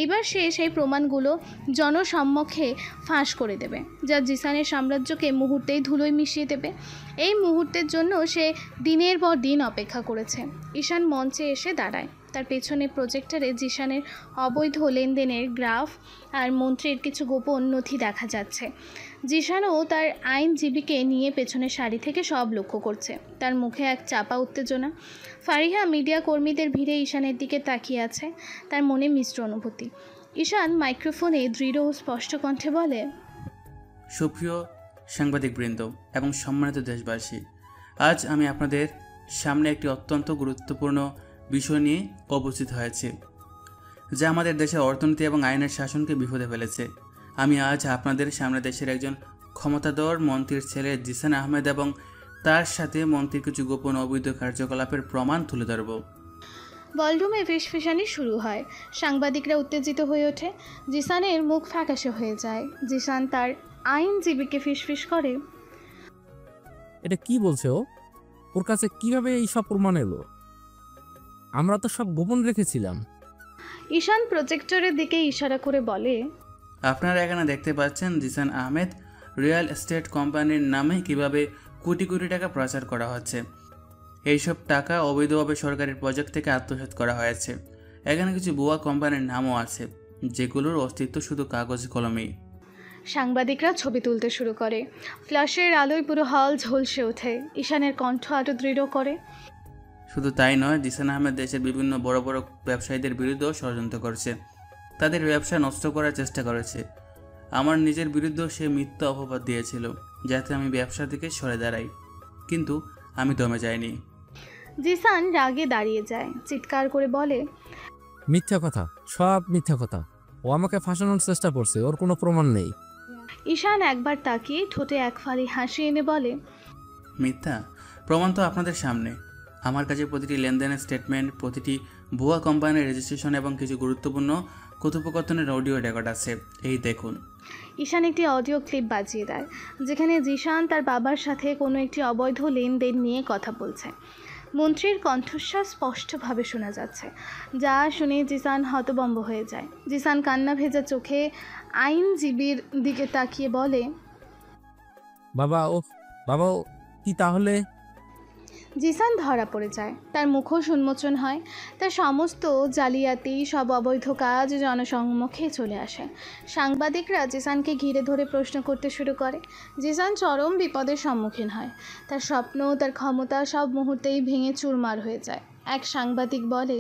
এইবার সে সেই প্রমাণগুলো জনসম্মুখে ফাঁস করে দেবে, যা জিসানের সাম্রাজ্যকে মুহূর্তেই ধুলোয় মিশিয়ে দেবে। এই মুহূর্তের জন্য সে দিনের পর দিন অপেক্ষা করেছে। ঈশান মঞ্চে এসে দাঁড়ায়। তার পেছনে প্রজেক্টরে জিসানের অবৈধ লেনদেনের গ্রাফ আর মন্ত্রীর কিছু গোপন নথি দেখা যাচ্ছে। জিসানও তার আইনজীবীকে নিয়ে পেছনের সারি থেকে সব লক্ষ্য করছে। তার মুখে এক চাপা উত্তেজনা। ফারিহা মিডিয়া কর্মীদের ভিড়ে ঈশানের দিকে তাকিয়ে আছে, তার মনে মিশ্র অনুভূতি। ঈশান মাইক্রোফোনে দৃঢ় ও স্পষ্ট কণ্ঠে বলে,
সুপ্রিয় সাংবাদিকবৃন্দ এবং সম্মানিত দেশবাসী, আজ আমি আপনাদের সামনে একটি অত্যন্ত গুরুত্বপূর্ণ বিষয় নিয়ে উপস্থিত হয়েছে, যা আমাদের দেশের অর্থনীতি এবং আইনের শাসনকে বিপদে ফেলেছে। আমি আজ আপনাদের সামনে দেশের একজন ক্ষমতাধর মন্ত্রীর ছেলে জিসান আহমেদ এবং তার সাথে মন্ত্রীর কিছু গোপন অবৈধ কার্যকলাপের প্রমাণ তুলে ধরব।
বলরুমে ফিসফিসানি শুরু হয়। সাংবাদিকরা উত্তেজিত হয়ে ওঠে। জিসানের মুখ ফ্যাকাশে হয়ে যায়। জিসান তার আইনজীবীকে ফিসফিস করে,
এটা কি বলছে ও? ওর কাছে কিভাবে এই সব প্রমাণ এলো? আমরা তো সব গোপন রেখেছিলাম।
ঈশান প্রজেক্টরের দিকে ইশারা করে বলে,
আপনারা এখানে দেখতে পাচ্ছেন জিসান আহমেদ রিয়েল এস্টেট কোম্পানির নামে কিভাবে কোটি কোটি টাকা প্রচার করা হচ্ছে। এইসব টাকা অবৈধভাবে সরকারি প্রজেক্ট থেকে আত্মসাৎ করা হয়েছে। এখানে কিছু ভুয়া কোম্পানির নামও আছে, যেগুলোর অস্তিত্ব শুধু কাগজ কলমেই।
সাংবাদিকরা ছবি তুলতে শুরু করে। ফ্ল্যাশের আলোয় পুরো হল ঝলসে ওঠে। ঈশানের কণ্ঠ আরো দৃঢ় করে,
শুধু তাই নয়, জিসান আহমেদ দেশের বিভিন্ন বড় বড় ব্যবসায়ীদের বিরুদ্ধেও ষড়যন্ত্র করছে, তাদের ব্যবসা নষ্ট করার চেষ্টা করেছে। আমার নিজের বিরুদ্ধেও সে মিথ্যা অপবাদ দিয়েছিল যাতে আমি ব্যবসা থেকে সরে দাঁড়াই, কিন্তু আমি দমে যাইনি।
জিসান রাগে দাঁড়িয়ে যায়, চিৎকার করে বলে,
মিথ্যা কথা, সব মিথ্যা কথা। ও আমাকে ফাঁসানোর চেষ্টা করছে, ওর কোনো প্রমাণ নেই।
ঈশান একবার তাকিয়ে ঠোঁটে এক ফালি হাসি এনে বলে,
মিথ্যা? প্রমাণ তো আপনাদের সামনে। আমার কাছে প্রতিটি লেনদেনের স্টেটমেন্ট, প্রতিটি ভুয়া কোম্পানির রেজিস্ট্রেশন এবং কিছু গুরুত্বপূর্ণ কথোপকথনের অডিও রেকর্ড আছে। এই দেখুন।
ঈশান একটি অডিও ক্লিপ বাজিয়ে দেয়, যেখানে জিসান তার বাবার সাথে কোনো একটি অবৈধ লেনদেন নিয়ে কথা বলছে। মন্ত্রীর কণ্ঠস্বর স্পষ্টভাবে শোনা যাচ্ছে, যা শুনে জিসান হতভম্ব হয়ে যায়। জিসান কান্না ভেজা চোখে আইনজীবীর দিকে তাকিয়ে বলে,
বাবা ও কি তাহলে?
জিসান ধরা পড়ে যায়, তার মুখোশ উন্মোচন হয়, তার সমস্ত জালিয়াতি, সব অবৈধ কাজ জনসম্মুখে চলে আসে। সাংবাদিকরা জিসানকে ঘিরে ধরে প্রশ্ন করতে শুরু করে। জিসান চরম বিপদের সম্মুখীন হয়, তার স্বপ্ন, তার ক্ষমতা সব মুহূর্তেই ভেঙে চুরমার হয়ে যায়। এক সাংবাদিক বলে,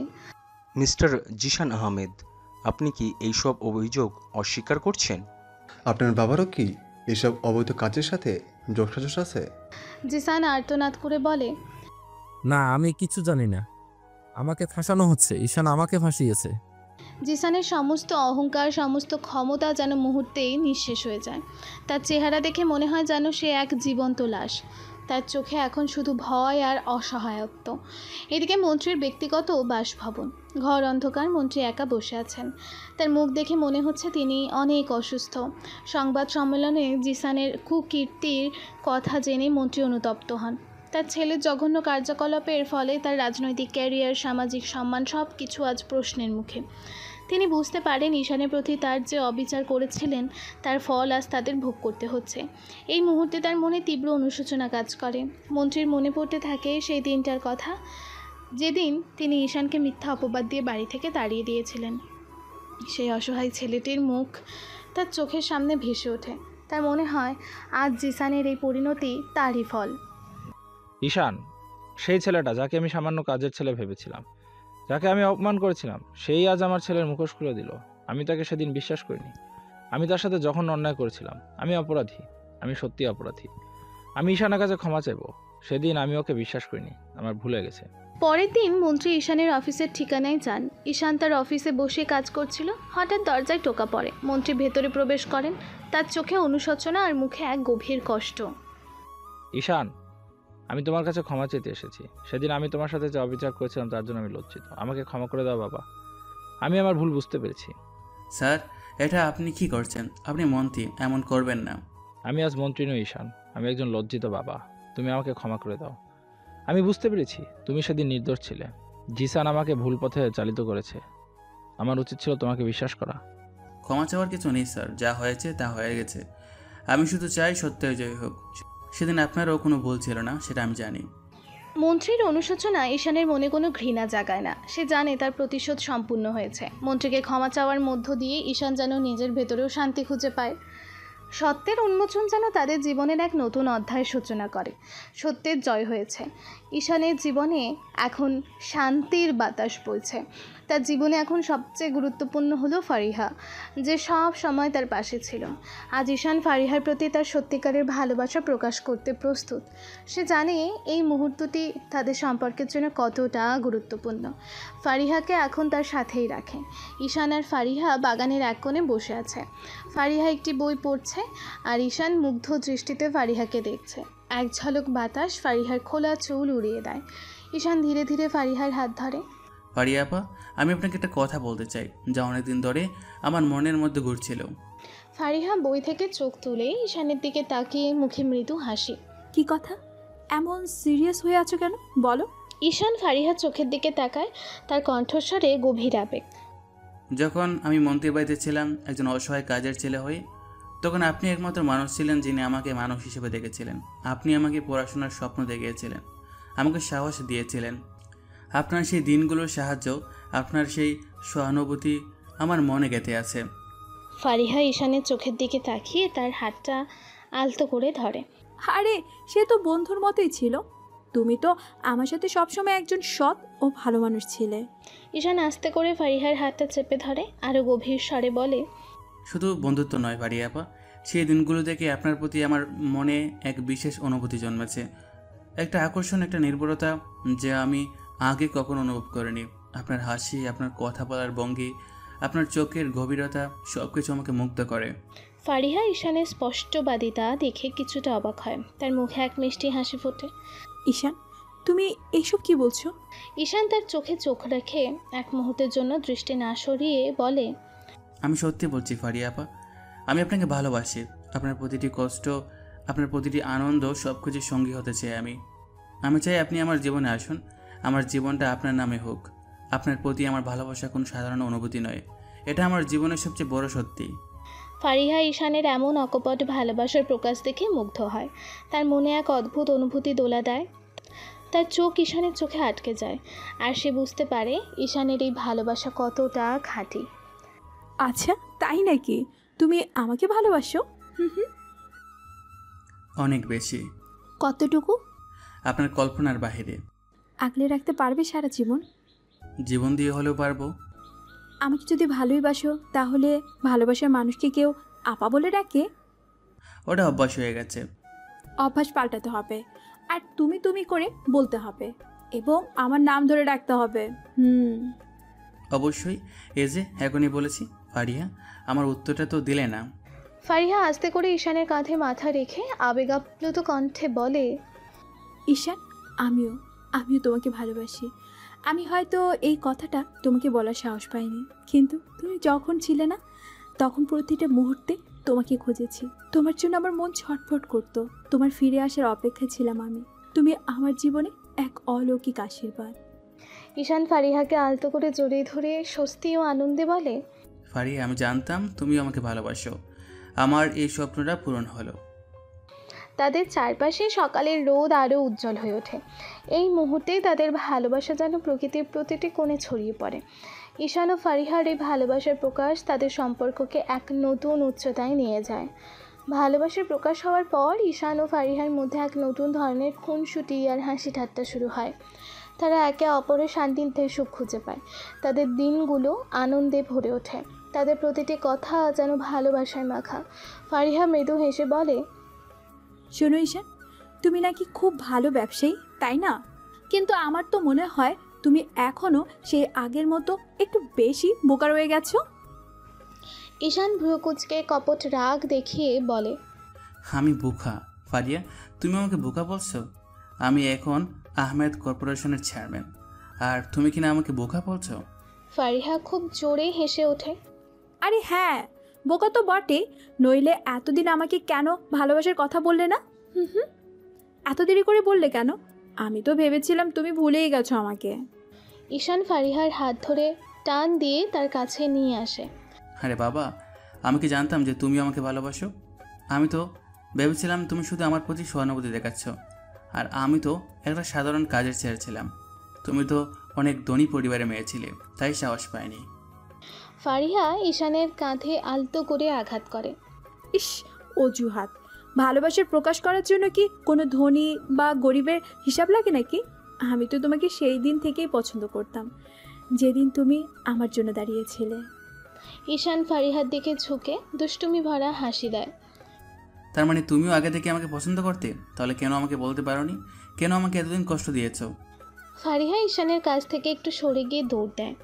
মিস্টার জিসান আহমেদ, আপনি কি এইসব অভিযোগ অস্বীকার করছেন?
আপনার বাবারও কি এসব অবৈধ কাজের সাথে যোগসাজশ আছে?
জিসান আর্তনাদ করে বলে,
না, আমি কিছু জানি না। আমাকে ফাঁসানো হচ্ছে, ঈশান আমাকে ফাঁসিয়েছে।
জিসানের সমস্ত অহংকার, সমস্ত ক্ষমতা যেন মুহূর্তেই নিঃশেষ হয়ে যায়। তার চেহারা দেখে মনে হয় যেন সে এক জীবন্ত লাশ। তার চোখে এখন শুধু ভয় আর অসহায়ত্ব। এদিকে মন্ত্রীর ব্যক্তিগত বাসভবন, ঘর অন্ধকার, মন্ত্রী একা বসে আছেন। তার মুখ দেখে মনে হচ্ছে তিনি অনেক অসুস্থ। সংবাদ সম্মেলনে জিসানের কুকীর্তির কথা জেনে মন্ত্রী অনুতপ্ত হন। তার ছেলের জঘন্য কার্যকলাপের ফলে তার রাজনৈতিক ক্যারিয়ার, সামাজিক সম্মান সব কিছু আজ প্রশ্নের মুখে। তিনি বুঝতে পারেন ঈশানের প্রতি তার যে অবিচার করেছিলেন তার ফল আজ তাদের ভোগ করতে হচ্ছে। এই মুহূর্তে তার মনে তীব্র অনুশোচনা কাজ করে। মন্ত্রীর মনে পড়তে থাকে সেই দিনটার কথা, যেদিন তিনি ঈশানকে মিথ্যা অপবাদ দিয়ে বাড়ি থেকে তাড়িয়ে দিয়েছিলেন। সেই অসহায় ছেলেটির মুখ তার চোখের সামনে ভেসে ওঠে। তার মনে হয় আজ জিসানের এই পরিণতি তারই ফল।
ঈশান, সেই ছেলেটা যাকে আমি সামান্য কাজের ছেলে ভেবেছিলাম, যাকে আমি অপমান করেছিলাম, সেই আজ আমার ছেলের মুখোশ খুলে দিল। আমি তাকে সেদিন বিশ্বাস করিনি। আমি তার সাথে যখন অন্যায় করেছিলাম, আমি অপরাধী, আমি সত্যি অপরাধী। আমি ঈশানের কাছে ক্ষমা চাইব। সেদিন আমি ওকে বিশ্বাস করিনি, আমার ভুলে গেছে।
পরের দিন মন্ত্রী ঈশানের অফিসের ঠিকানায় যান। ঈশান তার অফিসে বসে কাজ করছিল। হঠাৎ দরজায় টোকা পড়ে। মন্ত্রী ভেতরে প্রবেশ করেন। তার চোখে অনুশোচনা আর মুখে এক গভীর কষ্ট।
ঈশান, আমি তোমার কাছে ক্ষমা চাইতে এসেছি। সেদিন আমি তোমার সাথে যে অবিচার করেছিলাম তার জন্য আমি লজ্জিত। আমাকে ক্ষমা করে দাও বাবা, আমি আমার ভুল বুঝতে পেরেছি।
স্যার, এটা আপনি কি করছেন? আপনি মন্ত্রী, এমন করবেন না।
আমি আজ মন্ত্রী নই ঈশান, আমি একজন লজ্জিত বাবা। তুমি আমাকে ক্ষমা করে দাও। আমি বুঝতে পেরেছি তুমি সেদিন নির্দোষ ছিলে। জিসান আমাকে ভুল পথে চালিত করেছে। আমার উচিত ছিল তোমাকে বিশ্বাস করা।
ক্ষমা চাওয়ার কিছু নেই স্যার, যা হয়েছে তা হয়ে গেছে। আমি শুধু চাই সত্যের জয় হোক। সেদিন আপনারও কোনো ভুল ছিল না, সেটা আমি জানি।
মন্ত্রীর অনুশোচনা ঈশানের মনে কোনো ঘৃণা জাগায় না। সে জানে তার প্রতিশোধ সম্পূর্ণ হয়েছে। মন্ত্রীকে ক্ষমা চাওয়ার মধ্য দিয়ে ঈশান যেন নিজের ভেতরেও শান্তি খুঁজে পায়। সত্যের উন্মোচন যেন তাদের জীবনের এক নতুন অধ্যায়ের সূচনা করে। সত্যের জয় হয়েছে। ঈশানের জীবনে এখন শান্তির বাতাস বইছে। তার জীবনে এখন সবচেয়ে গুরুত্বপূর্ণ হলো ফারিহা, যে সব সময় তার পাশে ছিল। আজ ঈশান ফারিহার প্রতি তার সত্যিকারের ভালোবাসা প্রকাশ করতে প্রস্তুত। সে জানে এই মুহূর্তটি তাদের সম্পর্কের জন্য কতটা গুরুত্বপূর্ণ। ফারিহাকে এখন তার সাথেই রাখে। ঈশান আর ফারিহা বাগানের এক কোণে বসে আছে। ফারিহা একটি বই পড়ছে আর ঈশান মুগ্ধ দৃষ্টিতে ফারিহাকে দেখছে। এক ঝলক বাতাস ফারিহার খোলা চুল উড়িয়ে দেয়। ঈশান ধীরে ধীরে ফারিহার হাত ধরে।
ফারিয়া আপা, আমি আপনাকে একটা কথা বলতে চাই, যা অনেকদিন ধরে আমার মনের মধ্যে ঘুরছিল।
ফারিহা বই থেকে চোখ তুলে ঈশানের দিকে তাকিয়ে মুখে মৃদু হাসি।
কি কথা? এমন সিরিয়াস হয়ে আছো কেন, বলো।
ঈশান ফারিহার চোখের দিকে তাকায়, তার কণ্ঠস্বরে গভীর আবেগ।
যখন আমি মন্ত্রীর বাড়িতে ছিলাম একজন অসহায় কাজের ছেলে হয়ে, তখন আপনি একমাত্র মানুষ ছিলেন যিনি আমাকে মানুষ হিসেবে দেখেছিলেন। আপনি আমাকে পড়াশোনার স্বপ্ন দেখিয়েছিলেন, আমাকে সাহস দিয়েছিলেন। আপনার সেই দিনগুলোর সাহায্য, আপনার সেই সহানুভূতি আমার মনে গেঁথে আছে।
ফারিহা ঈশানের চোখের দিকে তাকিয়ে তার হাতটা আলতো করে ধরে।
আরে, সে তো বন্ধুর মতোই ছিল। তুমি তো আমার সাথে সবসময় একজন সৎ ও ভালো মানুষ ছিলে।
ঈশান আস্তে করে ফারিহার হাতটা চেপে ধরে, আরও গভীর স্বরে বলে,
শুধু বন্ধুত্ব নয় ফারিয়া আপা, সেই দিনগুলো থেকে আপনার প্রতি আমার মনে এক বিশেষ অনুভূতি জন্মেছে, একটা আকর্ষণ, একটা নির্ভরতা যা আমি আগে কখনো অনুভব করিনি। আপনার হাসি, আপনার কথা বলার ভঙ্গি, আপনার চোখের গভীরতা সব কিছু আমাকে মুগ্ধ করে।
ফারিহা ঈশানের স্পষ্টবাদিতা দেখে কিছুটা অবাক হয়, তার মুখে এক মিষ্টি হাসি ফোটে।
ঈশান, তুমি এইসব কি বলছো?
ঈশান তার চোখে চোখ রেখে এক মুহূর্তের জন্য দৃষ্টি না সরিয়ে বলে,
আমি সত্যি বলছি ফারিয়া আপা, আমি আপনাকে ভালোবাসি। আপনার প্রতিটি কষ্ট, আপনার প্রতিটি আনন্দ সব কিছুর সঙ্গী হতে চাই আমি চাই আপনি আমার জীবনে আসুন, আমার জীবনটা আপনার নামে হোক। আপনার প্রতি আমার ভালোবাসা কোনো সাধারণ অনুভূতি নয়, এটা আমার জীবনের সবচেয়ে বড় সত্যি।
ফারিহা ঈশানের এমন অকপট ভালোবাসার প্রকাশ দেখে মুগ্ধ হয়, তার মনে এক অদ্ভুত অনুভূতি দোলা দেয়। তার চোখ ঈশানের চোখে আটকে যায়, আর সে বুঝতে পারে ঈশানের এই ভালোবাসা কতটা খাঁটি।
আচ্ছা, তাই নাকি? তুমি আমাকে ভালোবাসো?
অনেক বেশি।
কতটুকু?
আপনার কল্পনার বাহিরে।
আগলে রাখতে পারবে সারা জীবন?
জীবন দিয়ে হলেও পারবো।
আমাকে যদি ভালোই বাসো, তাহলে ভালোবাসার মানুষকে কেউ আপা বলে ডাকে?
ওটা অভ্যাস হয়ে গেছে।
অভ্যাস পাল্টাতে হবে, আর তুমি তুমি করে বলতে হবে, এবং আমার নাম ধরে ডাকতে হবে।
অবশ্যই। এই যে এখনই বলেছি। ফারিয়া, আমার উত্তরটা তো দিলে না।
ফারিহা আস্তে করে ঈশানের কাঁধে মাথা রেখে আবেগাপ্লুত কণ্ঠে বলে,
ঈশান, আমিও তোমাকে ভালোবাসি। আমি হয়তো এই কথাটা তোমাকে বলার সাহস পাইনি, কিন্তু তুমি যখন ছিলে না, তখন প্রতিটা মুহূর্তে তোমাকে খুঁজেছি। তোমার জন্য আমার মন ছটফট করতো। তোমার ফিরে আসার অপেক্ষায় ছিলাম আমি। তুমি আমার জীবনে এক অলৌকিক আশীর্বাদ।
ঈশান ফারিহাকে আলতো করে জড়িয়ে ধরে স্বস্তি ও আনন্দে বলে,
ফারিয়া, আমি জানতাম তুমিও আমাকে ভালোবাসো। আমার এই স্বপ্নটা পূরণ হলো।
তাদের চারপাশে সকালের রোদ আরও উজ্জ্বল হয়ে ওঠে। এই মুহূর্তেই তাদের ভালোবাসা যেন প্রকৃতির প্রতিটি কোণে ছড়িয়ে পড়ে। ঈশান ও ফারিহার এই ভালোবাসার প্রকাশ তাদের সম্পর্ককে এক নতুন উচ্চতায় নিয়ে যায়। ভালোবাসার প্রকাশ হওয়ার পর ঈশান ও ফারিহার মধ্যে এক নতুন ধরনের খুনসুটি আর হাসি ঠাট্টা শুরু হয়। তারা একে অপরের শান্তিতে সুখ খুঁজে পায়। তাদের দিনগুলো আনন্দে ভরে ওঠে। তাদের প্রতিটি কথা যেন ভালোবাসায় মাখা। ফারিহা মৃদু হেসে বলে,
শোনো ঈশান, তুমি নাকি খুব ভালো ব্যবসায়ী, তাই না? কিন্তু আমার তো মনে হয় তুমি এখনও সেই আগের মতো একটু বেশি বোকা রয়ে গেছো।
ঈশান ভ্রুকুচকে কপট রাগ দেখিয়ে বলে,
আমি বোকা? ফারিয়া, তুমি আমাকে বোকা বলছো? আমি এখন আহমেদ কর্পোরেশনের চেয়ারম্যান, আর তুমি কিনা আমাকে বোকা বলছো?
ফারিহা খুব জোরে হেসে ওঠে।
আরে হ্যাঁ, বোকা তো বটে, নইলে এতদিন আমাকে কেন ভালোবাসার কথা বললে না? এত দেরি করে বললে কেন? আমি তো ভেবেছিলাম তুমি ভুলেই গেছো আমাকে।
ঈশান ফারিহার হাত ধরে টান দিয়ে তার কাছে নিয়ে আসে।
আরে বাবা, আমি কি জানতাম যে তুমি আমাকে ভালোবাসো? আমি তো ভেবেছিলাম তুমি শুধু আমার প্রতি সহানুভূতি দেখাচ্ছ, আর আমি তো একটা সাধারণ কাজের ছেলে ছিলাম। তুমি তো অনেক ধনী পরিবারে মেয়ে ছিলে, তাই সাহস পাইনি।
ফারিহা ঈশানের কাঁধে আলতো করে আঘাত করে।
ইস, অজুহাত! ভালোবাসার প্রকাশ করার জন্য কি কোনো ধনী বা গরিবের হিসাব লাগে নাকি? আমি তো তোমাকে সেই দিন থেকেই পছন্দ করতাম, যেদিন তুমি আমার জন্য দাঁড়িয়েছিলে।
ঈশান ফারিহার দিকে ঝুঁকে দুষ্টুমি ভরা হাসি দেয়।
তার মানে তুমিও আগে থেকে আমাকে পছন্দ করতে? তাহলে কেন আমাকে বলতে পারোনি? কেন আমাকে এতদিন কষ্ট দিয়েছো?
ফারিহা ঈশানের কাছ থেকে একটু সরে গিয়ে দৌড় দেয়।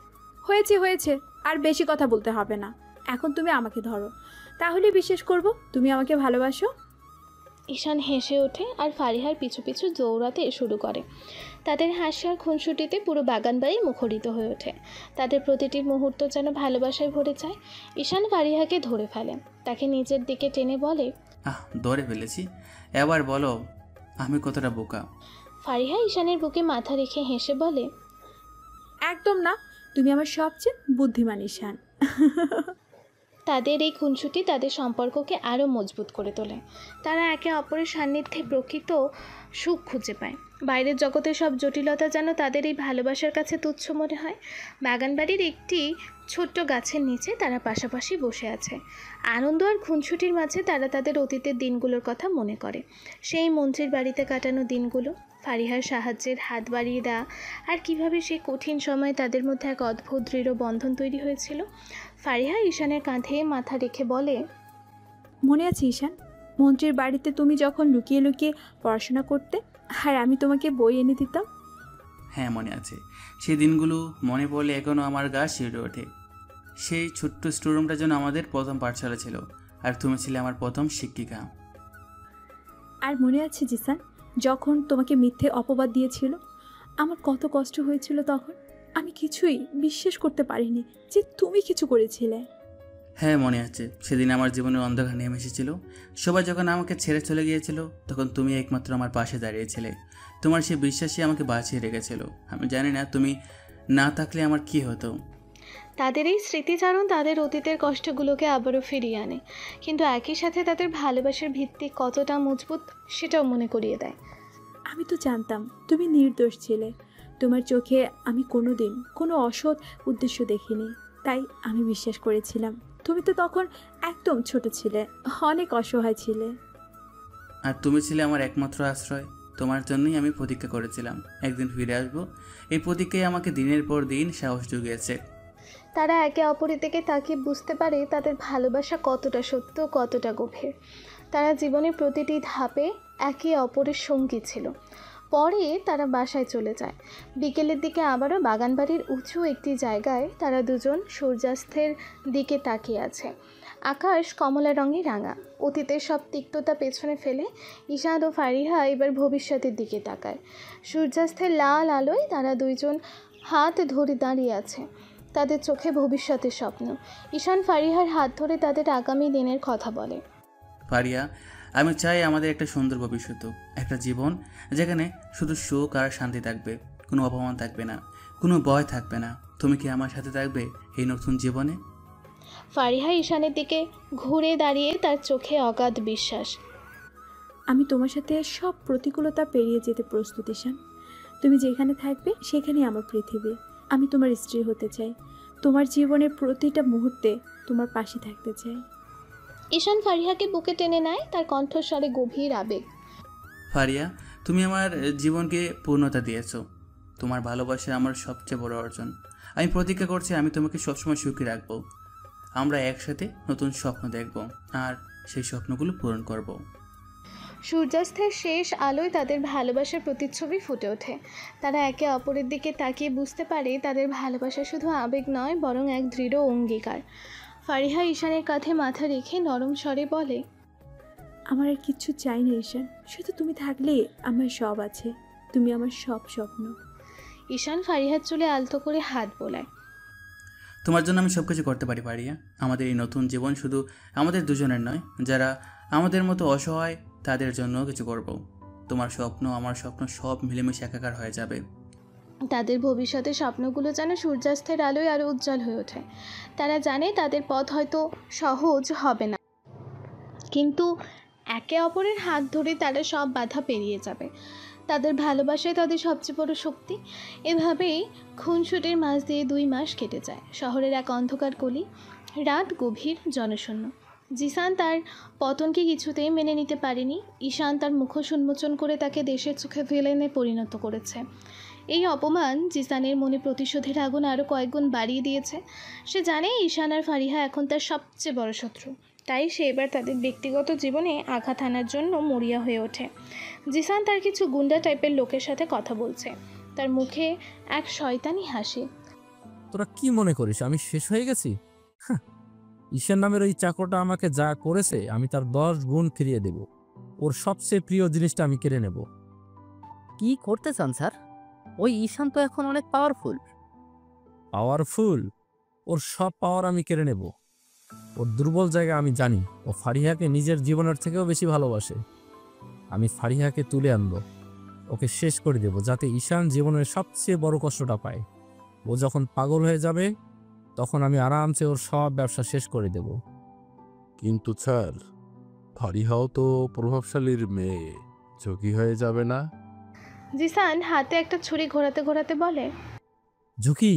হয়েছে, আর বেশি কথা বলতে হবে না। এখন তুমি আমাকে ধরো, তাহলে বিশ্বাস করব তুমি আমাকে ভালোবাসো।
ঈশান হেসে ওঠে আর ফারিহার পিছু পিছু দৌড়াতে শুরু করে। তাদের হাসি আর খুনসুটিতে পুরো বাগানবাড়ি মুখরিত হয়ে ওঠে। তাদের প্রতিটি মুহূর্ত যেন ভালোবাসায় ভরে যায়। ঈশান ফারিহাকে ধরে ফেলে, তাকে নিজের দিকে টেনে বলে,
ধরে ফেলেছি, এবার বলো আমি কতটা বোকা।
ফারিহা ঈশানের বুকে মাথা রেখে হেসে বলে,
একদম না, তুমি আমার সবচেয়ে বুদ্ধিমান ঈশান।
তাদের এই খুনসুটি তাদের সম্পর্ককে আরও মজবুত করে তোলে। তারা একে অপরের সান্নিধ্যে প্রকৃত সুখ খুঁজে পায়। বাইরের জগতের সব জটিলতা যেন তাদের এই ভালোবাসার কাছে তুচ্ছ মনে হয়। বাগানবাড়ির একটি ছোট্ট গাছের নিচে তারা পাশাপাশি বসে আছে। আনন্দ আর খুনসুটির মাঝে তারা তাদের অতীতের দিনগুলোর কথা মনে করে। সেই মন্ত্রীর বাড়িতে কাটানো দিনগুলো, ফারিহার সাহায্যের হাত বাড়িয়ে দেয়া আর কিভাবে সেই কঠিন সময়ে তাদের মধ্যে এক অদ্ভুত দৃঢ় বন্ধন তৈরি হয়েছিল। ফারিহা ঈশানের কাঁধে মাথা রেখে বলে,
মনে আছে ঈশান, মন্ত্রীর বাড়িতে তুমি যখন লুকিয়ে লুকিয়ে পড়াশোনা করতে আর আমি তোমাকে বই এনে দিতাম?
হ্যাঁ মনে আছে। সেই দিনগুলো মনে পড়লে এখনও আমার গা শিউরে ওঠে। সেই ছোট্ট স্টোররুমটা যেন আমাদের প্রথম পাঠশালা ছিল, আর তুমি ছিলে আমার প্রথম শিক্ষিকা।
আর মনে আছে জিসান, যখন তোমাকে মিথ্যে অপবাদ দিয়েছিল, আমার কত কষ্ট হয়েছিল তখন। আমি কিছুই বিশ্বাস করতে পারিনি যে তুমি কিছু করেছিলে।
হ্যাঁ মনে আছে, সেদিন আমার জীবনের অন্ধকার নেমে এসেছিল। সবাই যখন আমাকে ছেড়ে চলে গিয়েছিল, তখন তুমি একমাত্র আমার পাশে দাঁড়িয়েছিলে। তোমার সেই বিশ্বাসই আমাকে বাঁচিয়ে রেখেছিল। আমি জানি না তুমি না থাকলে আমার কি হতো।
তাদের এই স্মৃতিচারণ তাদের অতীতের কষ্টগুলোকে আবারও ফিরিয়ে আনে, কিন্তু একই সাথে তাদের ভালোবাসার ভিত্তি কতটা মজবুত সেটাও মনে করিয়ে দেয়।
আমি তো জানতাম তুমি নির্দোষ ছিলে। তোমার চোখে আমি কোনোদিন কোনো অসৎ উদ্দেশ্য দেখিনি, তাই আমি বিশ্বাস করেছিলাম। তুমি তো তখন একদম ছোট ছিলে, অনেক অসহায় ছিলে।
আর তুমি ছিলে আমার একমাত্র আশ্রয়। তোমার জন্যই আমি প্রতীক্ষা করেছিলাম একদিন ফিরে আসবো। এই প্রতীক্ষায় আমাকে দিনের পর দিন সাহস জুগিয়েছে।
তারা একে অপরের দিকে তাকিয়ে বুঝতে পারে তাদের ভালোবাসা কতটা সত্য, কতটা গভীর। তারা জীবনের প্রতিটি ধাপে একে অপরের সঙ্গী ছিল। পরে তারা বাসায় চলে যায়। বিকেলের দিকে আবারও বাগানবাড়ির উঁচু একটি জায়গায় তারা দুজন সূর্যাস্তের দিকে তাকিয়ে আছে। আকাশ কমলা রঙে রাঙা। অতীতের সব তিক্ততা পেছনে ফেলে ঈশান ও ফারিহা এবার ভবিষ্যতের দিকে তাকায়। সূর্যাস্তের লাল আলোয় তারা দুইজন হাত ধরে দাঁড়িয়ে আছে, তাদের চোখে ভবিষ্যতের স্বপ্ন। ঈশান ফারিহার হাত ধরে তাদের আগামী দিনের কথা বলে।
ফারিয়া, আমি চাই আমাদের একটা সুন্দর ভবিষ্যৎ, একটা জীবন যেখানে শুধু সুখ আর শান্তি থাকবে, কোনো অপমান থাকবে না, কোনো ভয় থাকবে না। তুমি কি আমার সাথে থাকবে এই নতুন জীবনে?
ফারিহা ঈশানের দিকে ঘুরে দাঁড়িয়ে, তার চোখে অগাধ বিশ্বাস।
আমি তোমার সাথে সব প্রতিকূলতা পেরিয়ে যেতে প্রস্তুত ঈশান। তুমি যেখানে থাকবে সেখানেই আমার পৃথিবী। আমি তোমার স্ত্রী হতে চাই, তোমার জীবনের প্রতিটা মুহূর্তে তোমার পাশে থাকতে চাই।
ঈশান ফারিহাকে বুকে টেনে নেয়, তার কণ্ঠস্বরে গভীর আবেগ।
ফারিয়া, তুমি আমার জীবনকে পূর্ণতা দিয়েছো। তোমার ভালোবাসা আমার সবচেয়ে বড় অর্জন। আমি প্রতিজ্ঞা করছি আমি তোমাকে সবসময় সুখী রাখবো। আমরা একসাথে নতুন স্বপ্ন দেখব আর সেই স্বপ্নগুলো পূরণ করব।
সূর্যাস্তের শেষ আলোয় তাদের ভালোবাসার প্রতিচ্ছবি ফুটে ওঠে। তারা একে অপরের দিকে তাকিয়ে বুঝতে পারে তাদের ভালোবাসা শুধু আবেগ নয়, বরং এক দৃঢ় অঙ্গীকার। ফারিহা ঈশানের কাঁধে মাথা রেখে নরম স্বরে বলে,
আমার আর কিচ্ছু চাই না ঈশান, শুধু তুমি থাকলে আমার সব আছে। তুমি আমার সব স্বপ্ন।
ঈশান ফারিহার চুলে আলতো করে হাত বোলায়।
তোমার জন্য আমি সব কিছু করতে পারি ফারিয়া। আমাদের এই নতুন জীবন শুধু আমাদের দুজনের নয়, যারা আমাদের মতো অসহায় তাদের জন্য কিছু করব। তোমার স্বপ্ন আমার স্বপ্ন সব মিলেমিশে একাকার হয়ে যাবে।
তাদের ভবিষ্যতের স্বপ্নগুলো যেন সূর্যাস্তের আলোয় আরও উজ্জ্বল হয়ে ওঠে। তারা জানে তাদের পথ হয়তো সহজ হবে না, কিন্তু একে অপরের হাত ধরে তারা সব বাধা পেরিয়ে যাবে। তাদের ভালোবাসায় তাদের সবচেয়ে বড় শক্তি। এভাবেই খুনসুটির মাঝ দিয়ে 2 মাস কেটে যায়। শহরের এক অন্ধকার গলি, রাত গভীর, জনশূন্য। জিসান তার পতনকে কিছুতেই মেনে নিতে পারেনি। ঈশান তার মুখোশ উন্মোচন করে তাকে দেশের চোখে ভিলেনে পরিণত করেছে। এই অপমান জিসানের মনে প্রতিশোধের আগুন আরও কয়েকগুণ বাড়িয়ে দিয়েছে। সে জানে ঈশান আর ফারিহা এখন তার সবচেয়ে বড় শত্রু, তাই সে এবার তাদের ব্যক্তিগত জীবনে আঘাত আনার জন্য মরিয়া হয়ে ওঠে। জিসান তার কিছু গুন্ডা টাইপের লোকের সাথে কথা বলছে, তার মুখে এক শয়তানি হাসি।
তোরা কি মনে করিস আমি শেষ হয়ে গেছি? ঈশান নামের ওই চাকরটা আমাকে যা করেছে আমি তার 10 গুণ ফিরিয়ে দেব। ওর সবচেয়ে প্রিয় জিনিসটা আমি কেড়ে নেব।
কি করতে চান স্যার? ওই ঈশান তো এখন অনেক পাওয়ারফুল।
পাওয়ারফুল? ওর সব পাওয়ার আমি কেড়ে নেব। ওর দুর্বল জায়গা আমি জানি। ও ফারিহাকে নিজের জীবনের থেকেও বেশি ভালোবাসে। আমি ফারিহাকে তুলে আনবো, ওকে শেষ করে দেব, যাতে ঈশান জীবনের সবচেয়ে বড় কষ্টটা পায়। ও যখন পাগল হয়ে যাবে তখন আমি আরামসে ওর সব ব্যবসা শেষ করে দেব।
কিন্তু স্যার, ফারিহাও তো প্রভাবশালীর মেয়ে, ঝুঁকি হয়ে যাবে না?
জিসান হাতে একটা ছুরি ঘোরাতে ঘোরাতে বলে,
ঝুঁকি?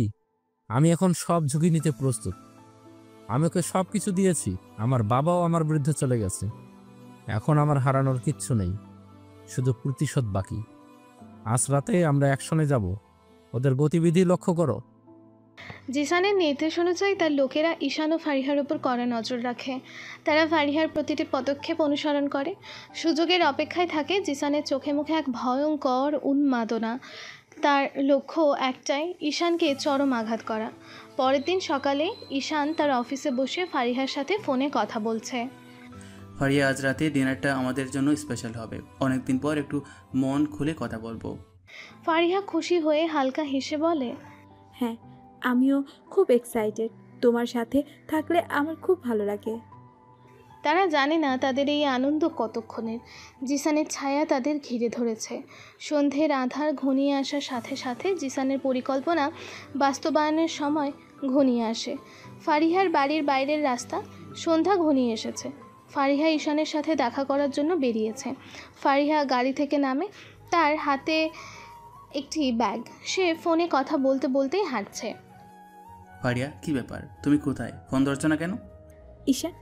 আমি এখন সব ঝুঁকি নিতে প্রস্তুত। আমি ওকে সব কিছু দিয়েছি। আমার বাবাও আমার বিরুদ্ধে চলে গেছে। এখন আমার হারানোর কিচ্ছু নেই, শুধু প্রতিশোধ বাকি। আজ রাতে আমরা অ্যাকশনে যাব, ওদের গতিবিধি লক্ষ্য করো।
জিসানের নির্দেশ অনুযায়ী তার লোকেরা ঈশান ও ফারিহার উপর কড়া নজর রাখে। তারা ফারিহার প্রতিটি পদক্ষেপ অনুসরণ করে, সুযোগের অপেক্ষায় থাকে। জিসানের চোখে মুখে এক ভয়ঙ্কর উন্মাদনা। তার লক্ষ্য একটাই, ঈশানকে চরম আঘাত করা। পরের দিন সকালে ঈশান তার অফিসে বসে ফারিহার সাথে ফোনে কথা বলছে।
ফারিয়া, আজ রাতে ডিনারটা আমাদের জন্য স্পেশাল হবে। অনেকদিন পর একটু মন খুলে কথা বলবো।
ফারিহা খুশি হয়ে হালকা হেসে বলে,
হ্যাঁ, আমিও খুব এক্সাইটেড। তোমার সাথে থাকলে আমার খুব ভালো লাগে।
তারা জানে না তাদের এই আনন্দ কতক্ষণের। জিসানের ছায়া তাদের ঘিরে ধরেছে। সন্ধ্যের আধার ঘনিয়ে আসার সাথে সাথে জিসানের পরিকল্পনা বাস্তবায়নের সময় ঘনিয়ে আসে। ফারিহার বাড়ির বাইরের রাস্তা। সন্ধ্যা ঘনিয়ে এসেছে। ফারিহা ঈশানের সাথে দেখা করার জন্য বেরিয়েছে। ফারিহা গাড়ি থেকে নামে, তার হাতে একটি ব্যাগ। সে ফোনে কথা বলতে বলতেই হাঁটছে।
ফারিয়া, কি ব্যাপার? তুমি কোথায়? ফোন ধরছো না কেন?
ঈশান,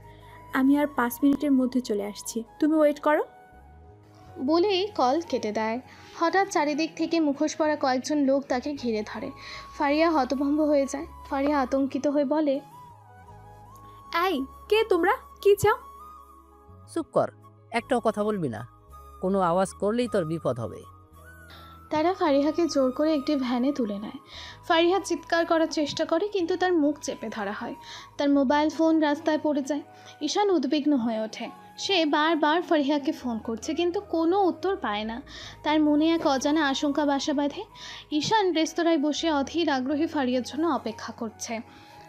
আমি আর 5 মিনিটের মধ্যে চলে আসছি, তুমি ওয়েট করো।
বলেই কল কেটে দেয়। হঠাৎ চারিদিক থেকে মুখোশ পরা কয়েকজন লোক তাকে ঘিরে ধরে। ফারিয়া হতভম্ব হয়ে যায়। ফারিয়া আতঙ্কিত হয়ে বলে,
এই, কে তোমরা? কি চাও?
চুপ কর, একটাও কথা বলবি না। কোনো আওয়াজ করলেই তোর বিপদ হবে।
তারা ফারিহাকে জোর করে একটি ভ্যানে তুলে নেয়। ফারিহা চিৎকার করার চেষ্টা করে, কিন্তু তার মুখ চেপে ধরা হয়। তার মোবাইল ফোন রাস্তায় পড়ে যায়। ঈশান উদ্বিগ্ন হয়ে ওঠে। সে বারবার ফারিহাকে ফোন করছে, কিন্তু কোনো উত্তর পায় না। তার মনে এক অজানা আশঙ্কা বাসা বাঁধে। ঈশান রেস্তোরাঁয় বসে অধীর আগ্রহী ফারিয়ার জন্য অপেক্ষা করছে।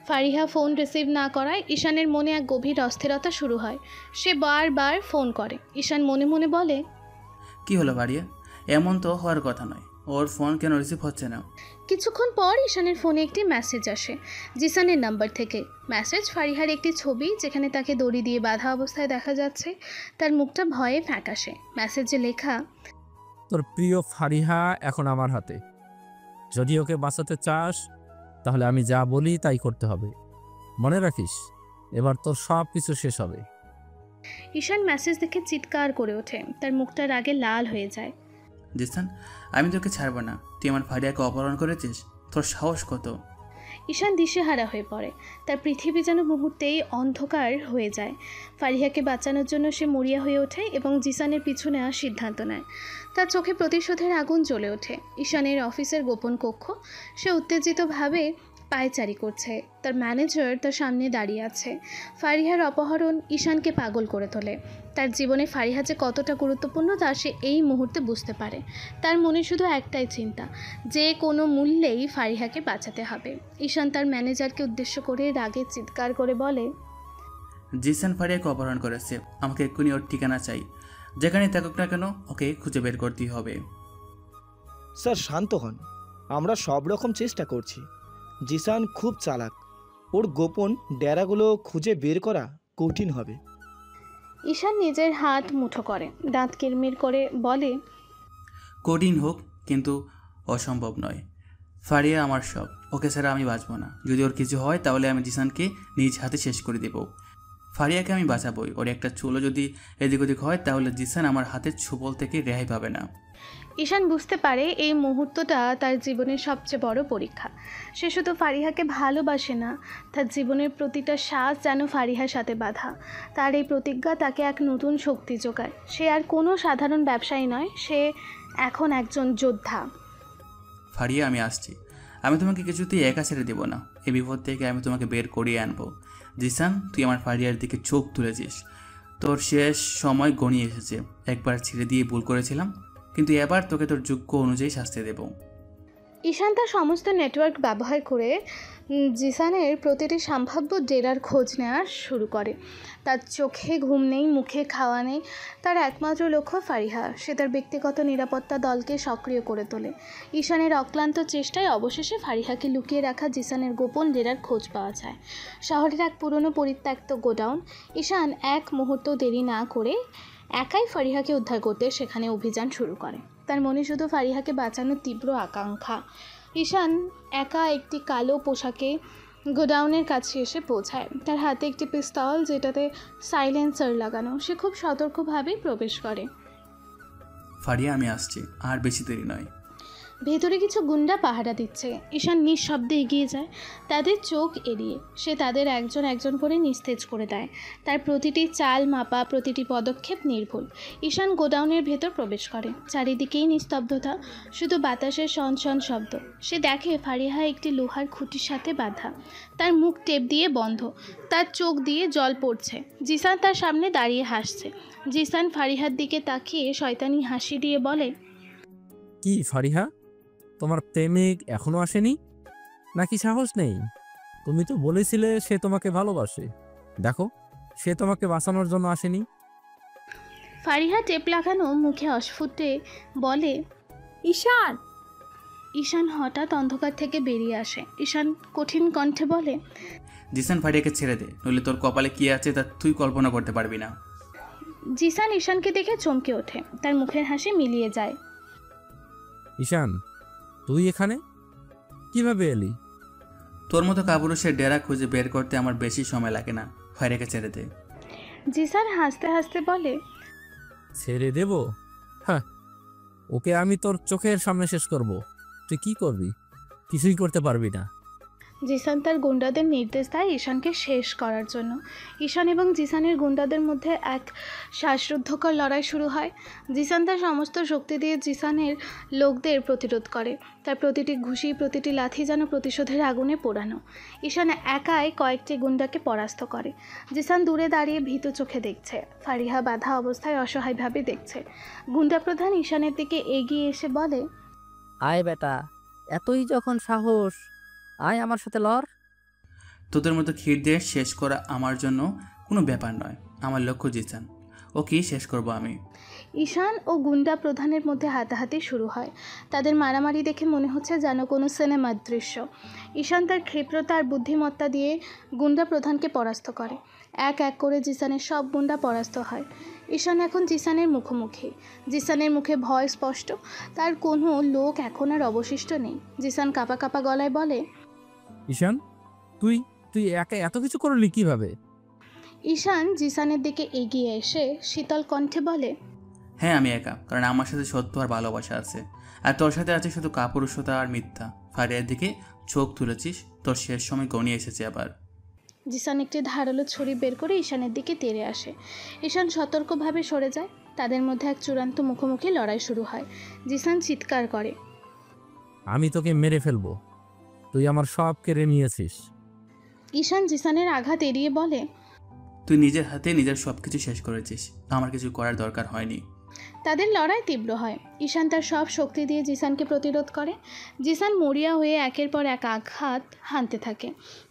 ফারিহা ফোন রিসিভ না করায় ঈশানের মনে এক গভীর অস্থিরতা শুরু হয়। সে বারবার ফোন করে। ঈশান মনে মনে বলে,
কি হলো ফারিয়া? এমন তো হওয়ার কথা নয়। ওর ফোন কেন রিসিভ হচ্ছে না?
কিছুক্ষণ পর ঈশানের ফোনে একটি মেসেজ আসে জিসানের নাম্বার থেকে। মেসেজ ফারিহার একটি ছবি, যেখানে তাকে দড়ি দিয়ে বাঁধা অবস্থায় দেখা যাচ্ছে। তার মুখটা ভয়ে ফ্যাকাশে। মেসেজে লেখা,
তোর প্রিয় ফারিহা এখন আমার হাতে। যদি ওকে বাঁচাতে চাস তাহলে আমি যা বলি তাই করতে হবে। মনে রাখিস, এবার তোর সব কিছু শেষ হবে।
ঈশান মেসেজ দেখে চিৎকার করে ওঠে। তার মুখটা রাগে লাল হয়ে যায়।
জিসান, আমি তোকে ছাড়বো না। তুই আমার ফারিয়াকে অপহরণ করেছিস? তোর সাহস কত?
ঈশান দিশেহারা হয়ে পড়ে। তার পৃথিবী যেন মুহূর্তেই অন্ধকার হয়ে যায়। ফারিহাকে বাঁচানোর জন্য সে মরিয়া হয়ে ওঠে এবং জিসানের পিছু নেওয়ার সিদ্ধান্ত নেয়। তার চোখে প্রতিশোধের আগুন জ্বলে ওঠে। ঈশানের অফিসের গোপন কক্ষ। সে উত্তেজিতভাবে পায়চারি করছে। তার ম্যানেজার তার সামনে দাঁড়িয়ে আছে। ফারিহার অপহরণ ঈশানকে পাগল করে তোলে। তার জীবনে ফারিহা যে কতটা গুরুত্বপূর্ণ তা সে এই মুহূর্তে বুঝতে পারে। তার মনে শুধু একটাই চিন্তা, যে কোনো মূল্যেই ফারিহাকে বাঁচাতে হবে। ঈশান তার ম্যানেজারকে উদ্দেশ্য করে রাগে চিৎকার করে বলে,
জিসান ফারিয়াকে অপহরণ করেছে। আমাকে এক্ষুনি ওর ঠিকানা চাই। যেখানে থাকুক না কেন ওকে খুঁজে বের করতেই হবে।
স্যার শান্ত হন, আমরা সব রকম চেষ্টা করছি। জিসান খুব চালাক। ওর গোপন ডেরাগুলো খুঁজে বের করা কঠিন হবে।
ঈশান নিজের হাত মুঠো করে দাঁত কিরমির করে বলে,
কঠিন হোক, কিন্তু অসম্ভব নয়। ফারিয়া আমার সব। ওকে ছাড়া আমি বাঁচব না। যদি ওর কিছু হয় তাহলে আমি জিসানকে নিজ হাতে শেষ করে দেব। ফারিয়াকে আমি বাঁচাবই। ওর একটা চুলো যদি এদিক ওদিক হয় তাহলে জিসান আমার হাতের ছোবল থেকে রেহাই পাবে না।
ঈশান বুঝতে পারে এই মুহূর্তটা তার জীবনের সবচেয়ে বড় পরীক্ষা। সে শুধু ফারিহাকে ভালোবাসে না, তার জীবনের প্রতিটা শ্বাস যেন ফারিহার সাথে বাঁধা। তার এই প্রতিজ্ঞা তাকে এক নতুন শক্তি যোগায়। সে আর কোনো সাধারণ ব্যবসায়ী নয়, সে এখন একজন যোদ্ধা।
ফারিয়া, আমি আসছি। আমি তোমাকে কিছুতেই একা ছেড়ে দেবো না। এই বিপদ থেকে আমি তোমাকে বের করিয়ে আনবো। জিসান, তুই আমার ফারিয়ার দিকে চোখ তুলেছিস। তোর শেষ সময় গণিয়ে এসেছে। একবার ছেড়ে দিয়ে ভুল করেছিলাম, কিন্তু এবার তোকে তোর যোগ্য অনুযায়ী শাস্তি দেব।
ঈশান তার সমস্ত নেটওয়ার্ক ব্যবহার করে জিসানের প্রতিটি সম্ভাব্য ডেরার খোঁজ নেওয়া শুরু করে। তার চোখে ঘুম নেই, মুখে খাওয়া নেই। তার একমাত্র লক্ষ্য ফারিহা। সে তার ব্যক্তিগত নিরাপত্তা দলকে সক্রিয় করে তোলে। ঈশানের অক্লান্ত চেষ্টায় অবশেষে ফারিহাকে লুকিয়ে রাখা জিসানের গোপন ডেরার খোঁজ পাওয়া যায়। শহরের এক পুরনো পরিত্যক্ত গোডাউন। ঈশান এক মুহূর্ত দেরি না করে একাই ফারিহাকে উদ্ধার করতে সেখানে অভিযান শুরু করে। তার মনে শুধু ফারিহাকে বাঁচানোর তীব্র আকাঙ্ক্ষা। ঈশান একা একটি কালো পোশাকে গোডাউনের কাছে এসে পৌঁছায়। তার হাতে একটি পিস্তল, যেটাতে সাইলেন্সার লাগানো। সে খুব সতর্কভাবে প্রবেশ করে।
ফারিয়া, আমি আসছি। আর বেশি দেরি নয়।
ভেতরে কিছু গুন্ডা পাহারা দিচ্ছে। ঈশান নিঃশব্দে এগিয়ে যায়, তাদের চোখ এড়িয়ে। সে তাদের একজন একজন করে নিস্তেজ করে দেয়। তার প্রতিটি চাল মাপা, প্রতিটি পদক্ষেপ নির্ভুল। ঈশান গোডাউনের ভেতর প্রবেশ করে। চারিদিকেই নিস্তব্ধতা, শুধু বাতাসের সনসন শব্দ। সে দেখে ফারিহা একটি লোহার খুঁটির সাথে বাঁধা, তার মুখ টেপ দিয়ে বন্ধ, তার চোখ দিয়ে জল পড়ছে। জিসান তার সামনে দাঁড়িয়ে হাসছে। জিসান ফারিহার দিকে তাকিয়ে শয়তানি হাসি দিয়ে বলে,
কি ফারিহা, তোমার প্রেমিক এখনো আসেনি নাকি সাহস নেই? তুমি তো বলেছিলে সে তোমাকে ভালোবাসে। দেখো, সে তোমাকে বাঁচানোর জন্য আসেনি।
ফারিহা টেপ লাগানো মুখে অস্ফুটে বলে,
ঈশান।
ঈশান হঠাৎ অন্ধকার থেকে বেরিয়ে আসে। ঈশান কঠিন কণ্ঠে বলে,
জিসান ফারিয়াকে ছেড়ে দে, নইলে তোর কপালে কি আছে তা তুই কল্পনা করতে পারবি না।
জিসান ঈশানকে দেখে চমকে ওঠে, তার মুখের হাসি মিলিয়ে যায়।
ঈশান, তুই এখানে কিভাবে এলি?
তোর মতো কাপুরুষের ডেরা খুঁজে বের করতে আমার বেশি সময় লাগে না, ফারিয়াকে ছেড়ে দে।
জিসান হাসতে হাসতে বলে,
ছেড়ে দেব? হ্যাঁ, ওকে আমি তোর চোখের সামনে শেষ করব। তুই কি করবি? কিছুই করতে পারবি না।
জিসান তার গুন্ডাদের নির্দেশ দেয় ঈশানকে শেষ করার জন্য। ঈশান এবং জিসানের গুন্ডাদের মধ্যে এক শ্বাসরুদ্ধকর লড়াই শুরু হয়। জিসান তার সমস্ত শক্তি দিয়ে জিসানের লোকদের প্রতিরোধ করে। তার প্রতিটি ঘুষি, প্রতিটি লাথি যেন প্রতিশোধের আগুনে পোড়ানো। ঈশান একাই কয়েকটি গুন্ডাকে পরাস্ত করে। জিসান দূরে দাঁড়িয়ে ভীতু চোখে দেখছে। ফারিহা বাধা অবস্থায় অসহায়ভাবে দেখছে। গুন্ডা প্রধান ঈশানের দিকে এগিয়ে এসে বলে,
আয় বেটা, এতই যখন সাহস, আয় আমার সাথে লড়।
তোদের মতো ক্ষীর দিয়ে শেষ করা আমার জন্য কোনো ব্যাপার নয়। আমার লক্ষ্য জিসান, ও কি শেষ করব আমি।
ঈশান ও গুন্ডা প্রধানের মধ্যে হাতাহাতি শুরু হয়। তাদের মারামারি দেখে মনে হচ্ছে যেন কোনো সিনেমার দৃশ্য। ঈশান তার ক্ষিপ্রতা আর বুদ্ধিমত্তা দিয়ে গুন্ডা প্রধানকে পরাস্ত করে। এক এক করে জিসানের সব গুন্ডা পরাস্ত হয়। ঈশান এখন জিসানের মুখোমুখি। জিসানের মুখে ভয় স্পষ্ট, তার কোনো লোক এখন আর অবশিষ্ট নেই। জিসান কাঁপা কাঁপা গলায় বলে,
ঈশান, তুই তুই একা এত কিছু করলি কিভাবে?
ঈশান জিসানের দিকে এগিয়ে এসে শীতল কণ্ঠে বলে,
হ্যাঁ, আমি একা, কারণ আমার সাথে সত্য আর ভালোবাসা আছে, আর তোর সাথে আছে শুধু কাপুরুষতা আর মিথ্যা। ফারিয়ার দিকে চোখ তুলেছিস, তোর শেষ সময় গনিয়ে এসেছে আবার।
জিসান একটি ধারালো ছুরি বের করে ঈশানের দিকে তেড়ে আসে। ঈশান সতর্কভাবে সরে যায়। তাদের মধ্যে এক চূড়ান্ত মুখোমুখি লড়াই শুরু হয়। জিসান চিৎকার করে,
আমি তোকে মেরে ফেলবো, তুই আমার সব কেড়ে নিয়েছিস।
ঈশান জিসানের আঘাত এড়িয়ে বলে,
তুই নিজের হাতে নিজের সব কিছু শেষ করেছিস, আমার কিছু করার দরকার হয়নি।
তাদের লড়াই তীব্র হয়। ঈশান তার সব শক্তি দিয়ে জিসানকে প্রতিরোধ করে। জিসান মরিয়া হয়ে একের পর এক আঘাত হানতে থাকে,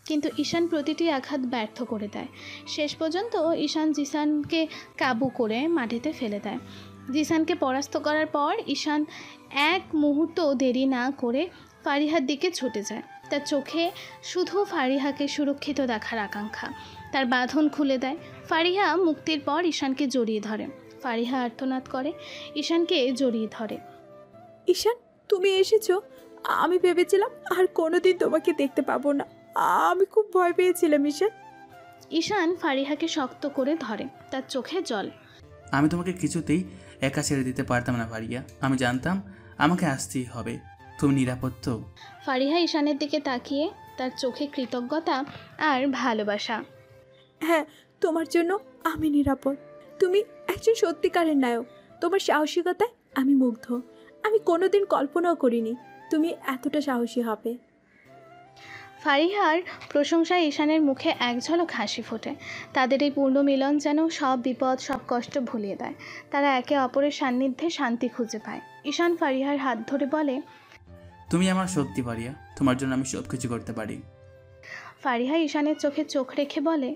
কিন্তু ঈশান প্রতিটি আঘাত ব্যর্থ করে দেয়। শেষ পর্যন্ত ঈশান জিসানকে কাবু করে মাটিতে ফেলে দেয়। জিসানকে পরাস্ত করার পর ঈশান এক মুহূর্ত দেরি না করে ফারিহার দিকে ছুটে যায়। তার চোখে শুধু ফারিহাকে সুরক্ষিত দেখার আকাঙ্ক্ষা। তার বাঁধন খুলে দেয়। ফারিহা মুক্তির পর ঈশানকে জড়িয়ে ধরে। ফারিহা আর্তনাদ করে, ঈশানকে জড়িয়ে ধরে।
ঈশান, তুমি এসেছো। আমি ভেবেছিলাম আর কোনোদিন তোমাকে দেখতে পাবো না। আমি খুব ভয় পেয়েছিলাম ঈশান।
ঈশান ফারিহাকে শক্ত করে ধরে, তার চোখে জল।
আমি তোমাকে কিছুতেই একা ছেড়ে দিতে পারতাম না ফারিয়া, আমি জানতাম আমাকে আসতেই হবে। তুমি নিরাপদ তো?
ফারিহা ঈশানের দিকে তাকিয়ে, তার চোখে কৃতজ্ঞতা আর ভালোবাসা।
হ্যাঁ, তোমার জন্য আমি নিরাপদ। তুমি একজন সত্যিকারের নায়ক। তোমার সাহসিকতায় আমি মুগ্ধ। আমি কোনোদিন কল্পনাও করিনি তুমি এতটা সাহসী হবে।
ফারিহার প্রশংসায় ঈশানের মুখে এক ঝলক হাসি ফোটে। তাদের এই পূর্ণ মিলন যেন সব বিপদ, সব কষ্ট ভুলিয়ে দেয়। তারা একে অপরের সান্নিধ্যে শান্তি খুঁজে পায়। ঈশান ফারিহার হাত ধরে বলে,
তুমি আমার শক্তি ফারিয়া, তোমার জন্য আমি সব কিছু করতে পারি।
ফারিহা ঈশানের চোখে চোখ রেখে বলে,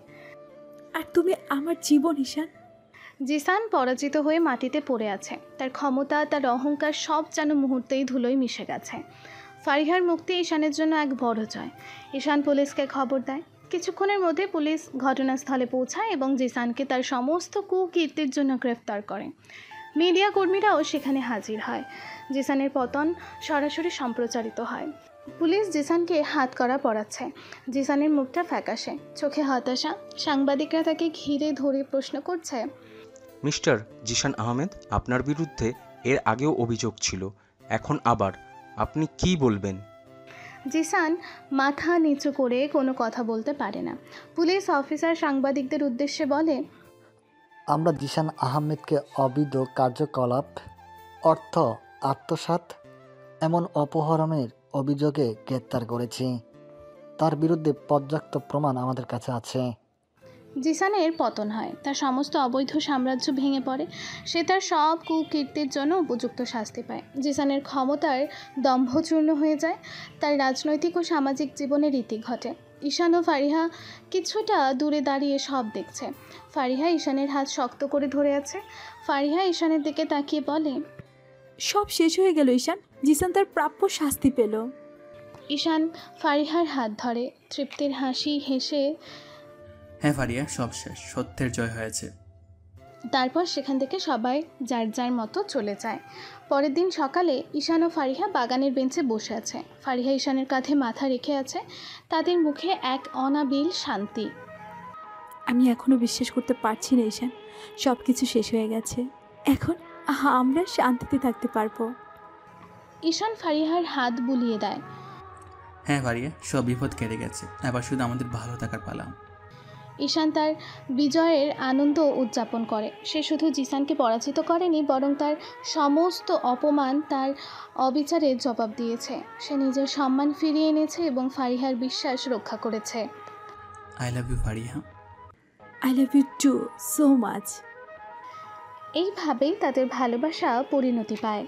আর তুমি আমার জীবন ঈশান।
জিসান পরাজিত হয়ে মাটিতে পড়ে আছে। তার ক্ষমতা, তার অহংকার সব যেন মুহূর্তেই ধুলোয় মিশে গেছে। ফারিহার মুক্তি ঈশানের জন্য এক বড় জয়। ঈশান পুলিশকে খবর দেয়। কিছুক্ষণের মধ্যে পুলিশ ঘটনাস্থলে পৌঁছায় এবং জিসানকে তার সমস্ত কুকীর্তির জন্য গ্রেফতার করে। মিডিয়া কর্মীরাও সেখানে হাজির হয়। জিসানের পতন সরাসরি সম্প্রচারিত হয়। পুলিশ জিসানকে হাতকড়া পরাচ্ছে। জিসানের মুখটা ফ্যাকাশে, চোখে হতাশা। সাংবাদিকরা তাকে ঘিরে ধরে প্রশ্ন করছে,
মিস্টার জিসান আহমেদ, আপনার বিরুদ্ধে এর আগেও অভিযোগ ছিল, এখন আবার আপনি কি বলবেন?
জিসান মাথা নিচু করে কোনো কথা বলতে পারে না। পুলিশ অফিসার সাংবাদিকদের উদ্দেশ্যে বলে,
আমরা জিসান আহমেদকে অবৈধ কার্যকলাপ, অর্থ আত্মসাৎ, এমন অপহরণের অভিযোগে গ্রেপ্তার করেছি। তার বিরুদ্ধে পর্যাপ্ত প্রমাণ আমাদের কাছে আছে।
জিসানের পতন হয়, তার সমস্ত অবৈধ সাম্রাজ্য ভেঙে পড়ে, সে তার সব কুকীর্তির জন্য উপযুক্ত শাস্তি পায়। জিসানের ক্ষমতার দম্ভচূর্ণ হয়ে যায়, তার রাজনৈতিক ও সামাজিক জীবনের রীতি ঘটে। ঈশান ও ফারিহা কিছুটা দূরে দাঁড়িয়ে সব দেখছে। ফারিহা ঈশানের হাত শক্ত করে ধরে আছে। ফারিহা ঈশানের দিকে তাকিয়ে বলে,
সব শেষ হয়ে গেল ঈশান, জিসান তার প্রাপ্য শাস্তি পেল।
ঈশান ফারিহার হাত ধরে তৃপ্তির হাসি হেসে,
হ্যাঁ ফারিয়া, সব শেষ, সত্যের জয় হয়েছে।
তারপর সেখান থেকে সবাই যার যার মতো চলে যায়। পরের দিন সকালে ঈশান ও ফারিহা বাগানের বেঞ্চে বসে আছে। ফারিহা ঈশানের কাঁধে মাথা রেখে আছে, তাদের মুখে এক অনাবিল শান্তি।
আমি এখনো বিশ্বাস করতে পারছি না ঈশান, সব কিছু শেষ হয়ে গেছে, এখন আমরা শান্তিতে থাকতে পারবো।
ঈশান ফারিহার হাত বুলিয়ে দেয়।
হ্যাঁ ফারিয়া, সব বিপদ কেটে গেছে, এবার শুধু আমাদের ভালো থাকার পালা।
ঈশান তার বিজয়ের আনন্দ উদযাপন করে। সে শুধু জিসানকে পরাজিত করেনি, বরং তার সমস্ত অপমান, তার অবিচারের জবাব দিয়েছে। সে নিজের সম্মান ফিরিয়ে এনেছে এবং ফারিহার বিশ্বাস রক্ষা করেছে।
I love you Fariha.
I love you too so much.
এইভাবেই তাদের ভালোবাসা পরিণতি পায়।